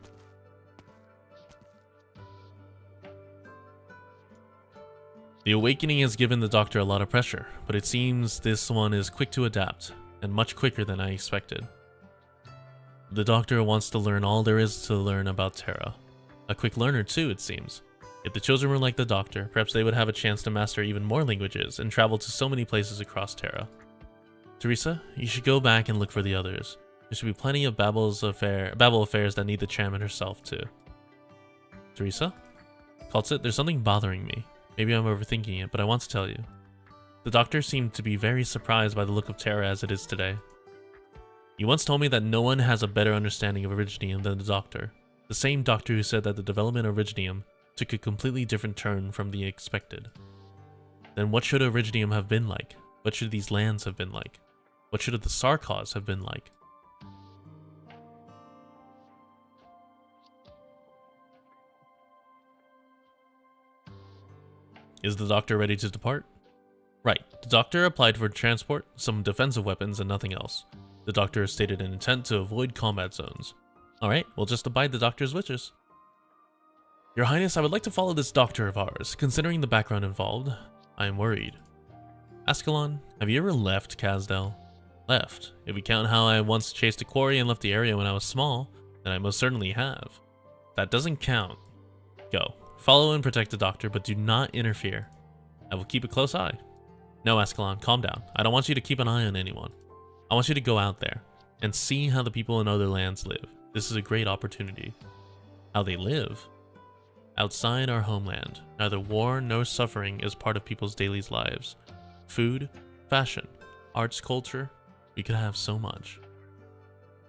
The awakening has given the Doctor a lot of pressure, but it seems this one is quick to adapt, and much quicker than I expected. The Doctor wants to learn all there is to learn about Terra. A quick learner, too, it seems. If the children were like the Doctor, perhaps they would have a chance to master even more languages and travel to so many places across Terra. Teresa, you should go back and look for the others. There should be plenty of Babel affairs that need the chairman herself too. Teresa? Kultsit, there's something bothering me. Maybe I'm overthinking it, but I want to tell you. The Doctor seemed to be very surprised by the look of Terra as it is today. You once told me that no one has a better understanding of Originium than the Doctor. The same Doctor who said that the development of Originium took a completely different turn from the expected. Then what should Originium have been like? What should these lands have been like? What should the Sarkaz have been like? Is the Doctor ready to depart? Right, the Doctor applied for transport, some defensive weapons, and nothing else. The Doctor stated an intent to avoid combat zones. Alright, we'll just abide the Doctor's wishes. Your Highness, I would like to follow this doctor of ours. Considering the background involved, I am worried. Ascalon, have you ever left Kazdel? Left? If we count how I once chased a quarry and left the area when I was small, then I most certainly have. That doesn't count. Go. Follow and protect the doctor, but do not interfere. I will keep a close eye. No, Ascalon, calm down. I don't want you to keep an eye on anyone. I want you to go out there and see how the people in other lands live. This is a great opportunity. How they live? Outside our homeland, neither war nor suffering is part of people's daily lives. Food, fashion, arts, culture, we could have so much.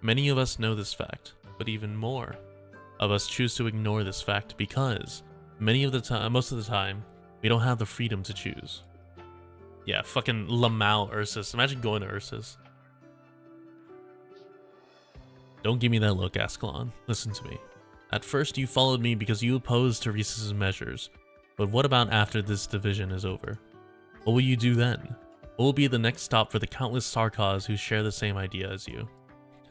Many of us know this fact, but even more of us choose to ignore this fact because most of the time, we don't have the freedom to choose. Yeah, fucking Lamau Ursus. Imagine going to Ursus. Don't give me that look, Ascalon. Listen to me. At first, you followed me because you opposed Teresa's measures. But what about after this division is over? What will you do then? What will be the next stop for the countless Sarkaz who share the same idea as you?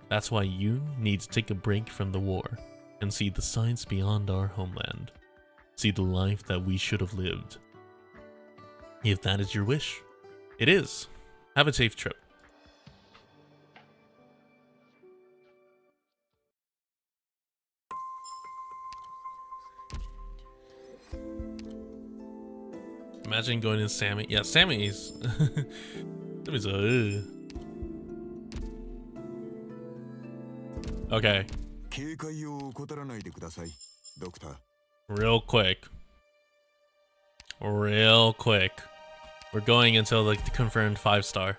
That's why you need to take a break from the war and see the sights beyond our homeland. See the life that we should have lived. If that is your wish, it is. Have a safe trip. Imagine going to Sammy. Yeah, Sammy's. Sammy's a. Okay. 警戒を怠らないでください、ドクター。 Real quick. Real quick. We're going until like the confirmed 5-star.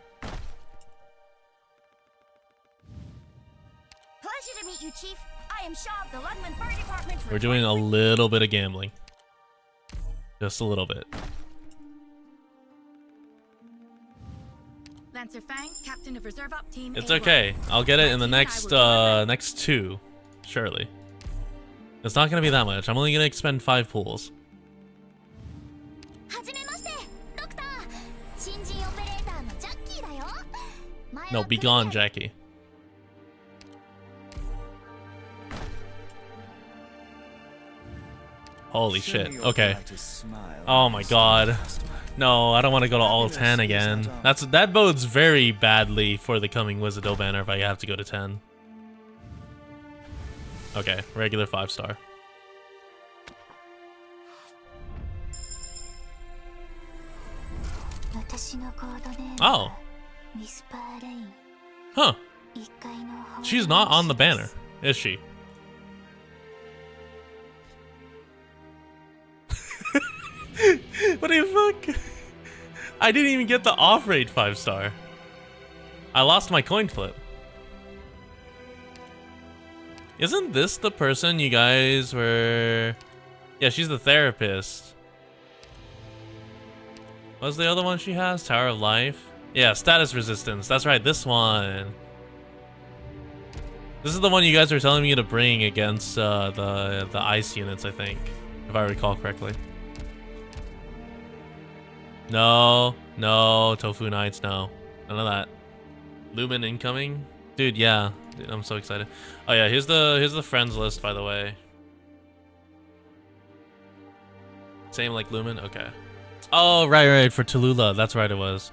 Pleasure to meet you, Chief. I am Shaw of the London Fire Department. We're doing a little bit of gambling. Just a little bit. Lancer Fang, Captain of Reserve Op Team. It's A1. okay. I'll get it in the next 2. Surely. It's not gonna be that much. I'm only gonna expend 5 pools. No, be gone, Jackie. Holy shit. Okay. Oh my god. No, I don't want to go to all 10 again. That bodes very badly for the coming Wizardo banner if I have to go to 10. Okay, regular 5-star. Oh. Huh. She's not on the banner, is she? What the fuck? I didn't even get the off-rate 5-star. I lost my coin flip. Isn't this the person you guys were... Yeah, she's the therapist. What's the other one she has? Tower of Life? Yeah, status resistance. That's right, this one. This is the one you guys were telling me to bring against the ice units, I think. If I recall correctly. No, Tofu Knights, no. None of that. Lumen incoming? Dude, yeah. Dude, I'm so excited. Oh yeah, here's the friends list, by the way. Same like Lumen? Okay. Oh, right, for Tallulah. That's right, it was.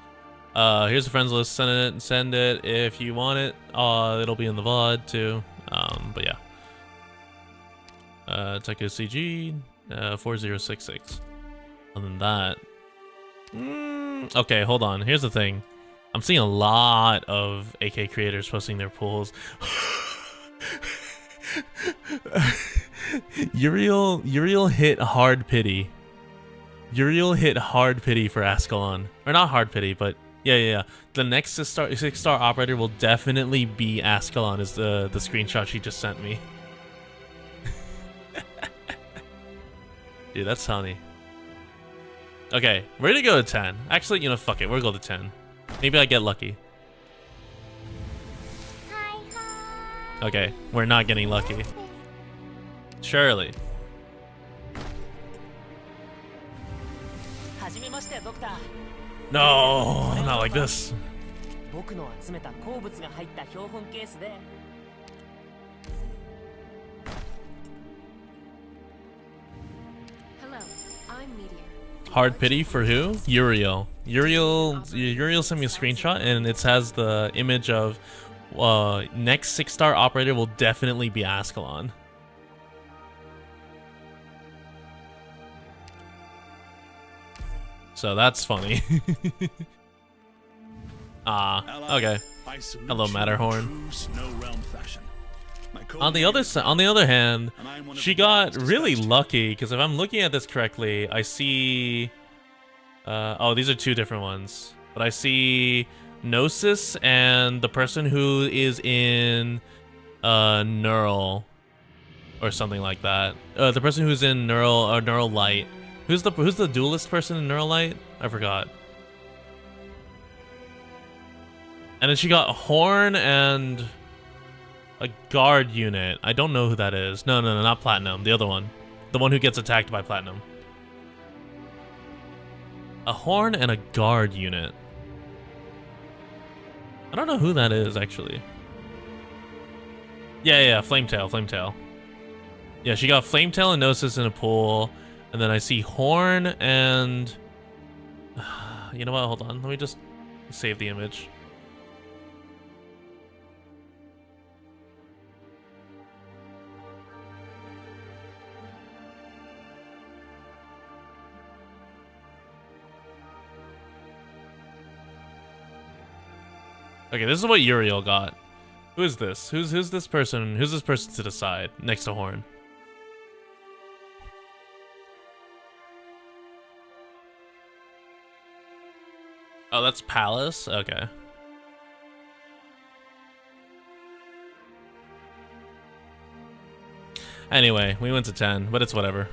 Here's the friends list. Send it if you want it. It'll be in the VOD too. But yeah. Teku CG 4066. Other than that. Okay, hold on. Here's the thing. I'm seeing a lot of AK creators posting their pools. Uriel hit hard pity. Uriel hit hard pity for Ascalon. Or not hard pity, but yeah. The next 6-star operator will definitely be Ascalon, is the screenshot she just sent me. Dude, that's funny. Okay, we're gonna go to 10. Actually, you know, fuck it, we'll go to 10. Maybe I get lucky. Okay, we're not getting lucky. Surely. No, not like this. Hard pity for who? Uriel. Uriel sent me a screenshot, and it has the image of next 6-star operator will definitely be Ascalon. So that's funny. Okay. Hello, Matterhorn. On the other hand, she got really lucky, because if I'm looking at this correctly, I see oh, these are two different ones. But I see Gnosis and the person who is in Neural or something like that. The person who's in Neural Light. Who's the duelist person in Neural Light? I forgot. And then she got Horn and a guard unit. I don't know who that is. No, not Platinum. The other one. The one who gets attacked by Platinum. A Horn and a guard unit. I don't know who that is, actually. Yeah, Flametail. Yeah, she got Flametail and Gnosis in a pool. And then I see Horn and... You know what? Hold on. Let me just save the image. Okay, this is what Uriel got. Who is this? Who's this person? Who's this person to the side next to Horn? Oh, that's Palace? Okay. Anyway, we went to 10, but it's whatever.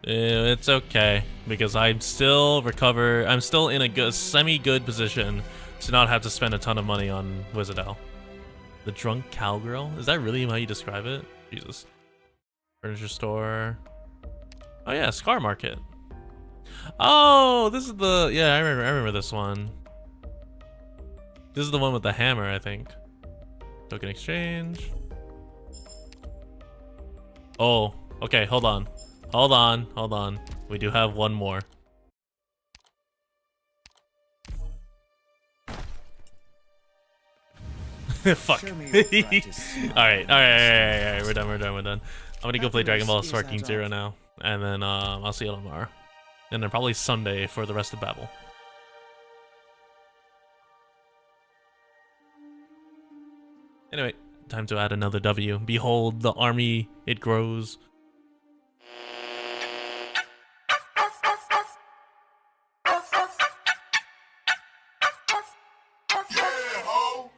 It's okay, because I'm still in a good, semi-good position to not have to spend a ton of money on Wizardel. The drunk cowgirl? Is that really how you describe it? Jesus. Furniture store. Oh yeah, Scar Market. Oh, this is the... Yeah, I remember this one. This is the one with the hammer, I think. Token exchange. Oh, okay, hold on. Hold on. We do have one more. Fuck. Alright, we're done. I'm gonna go play Dragon Ball Sparking Zero now. And then I'll see you tomorrow. And then probably Sunday for the rest of Babel. Anyway, time to add another W. Behold the army, it grows. Yeah, ho.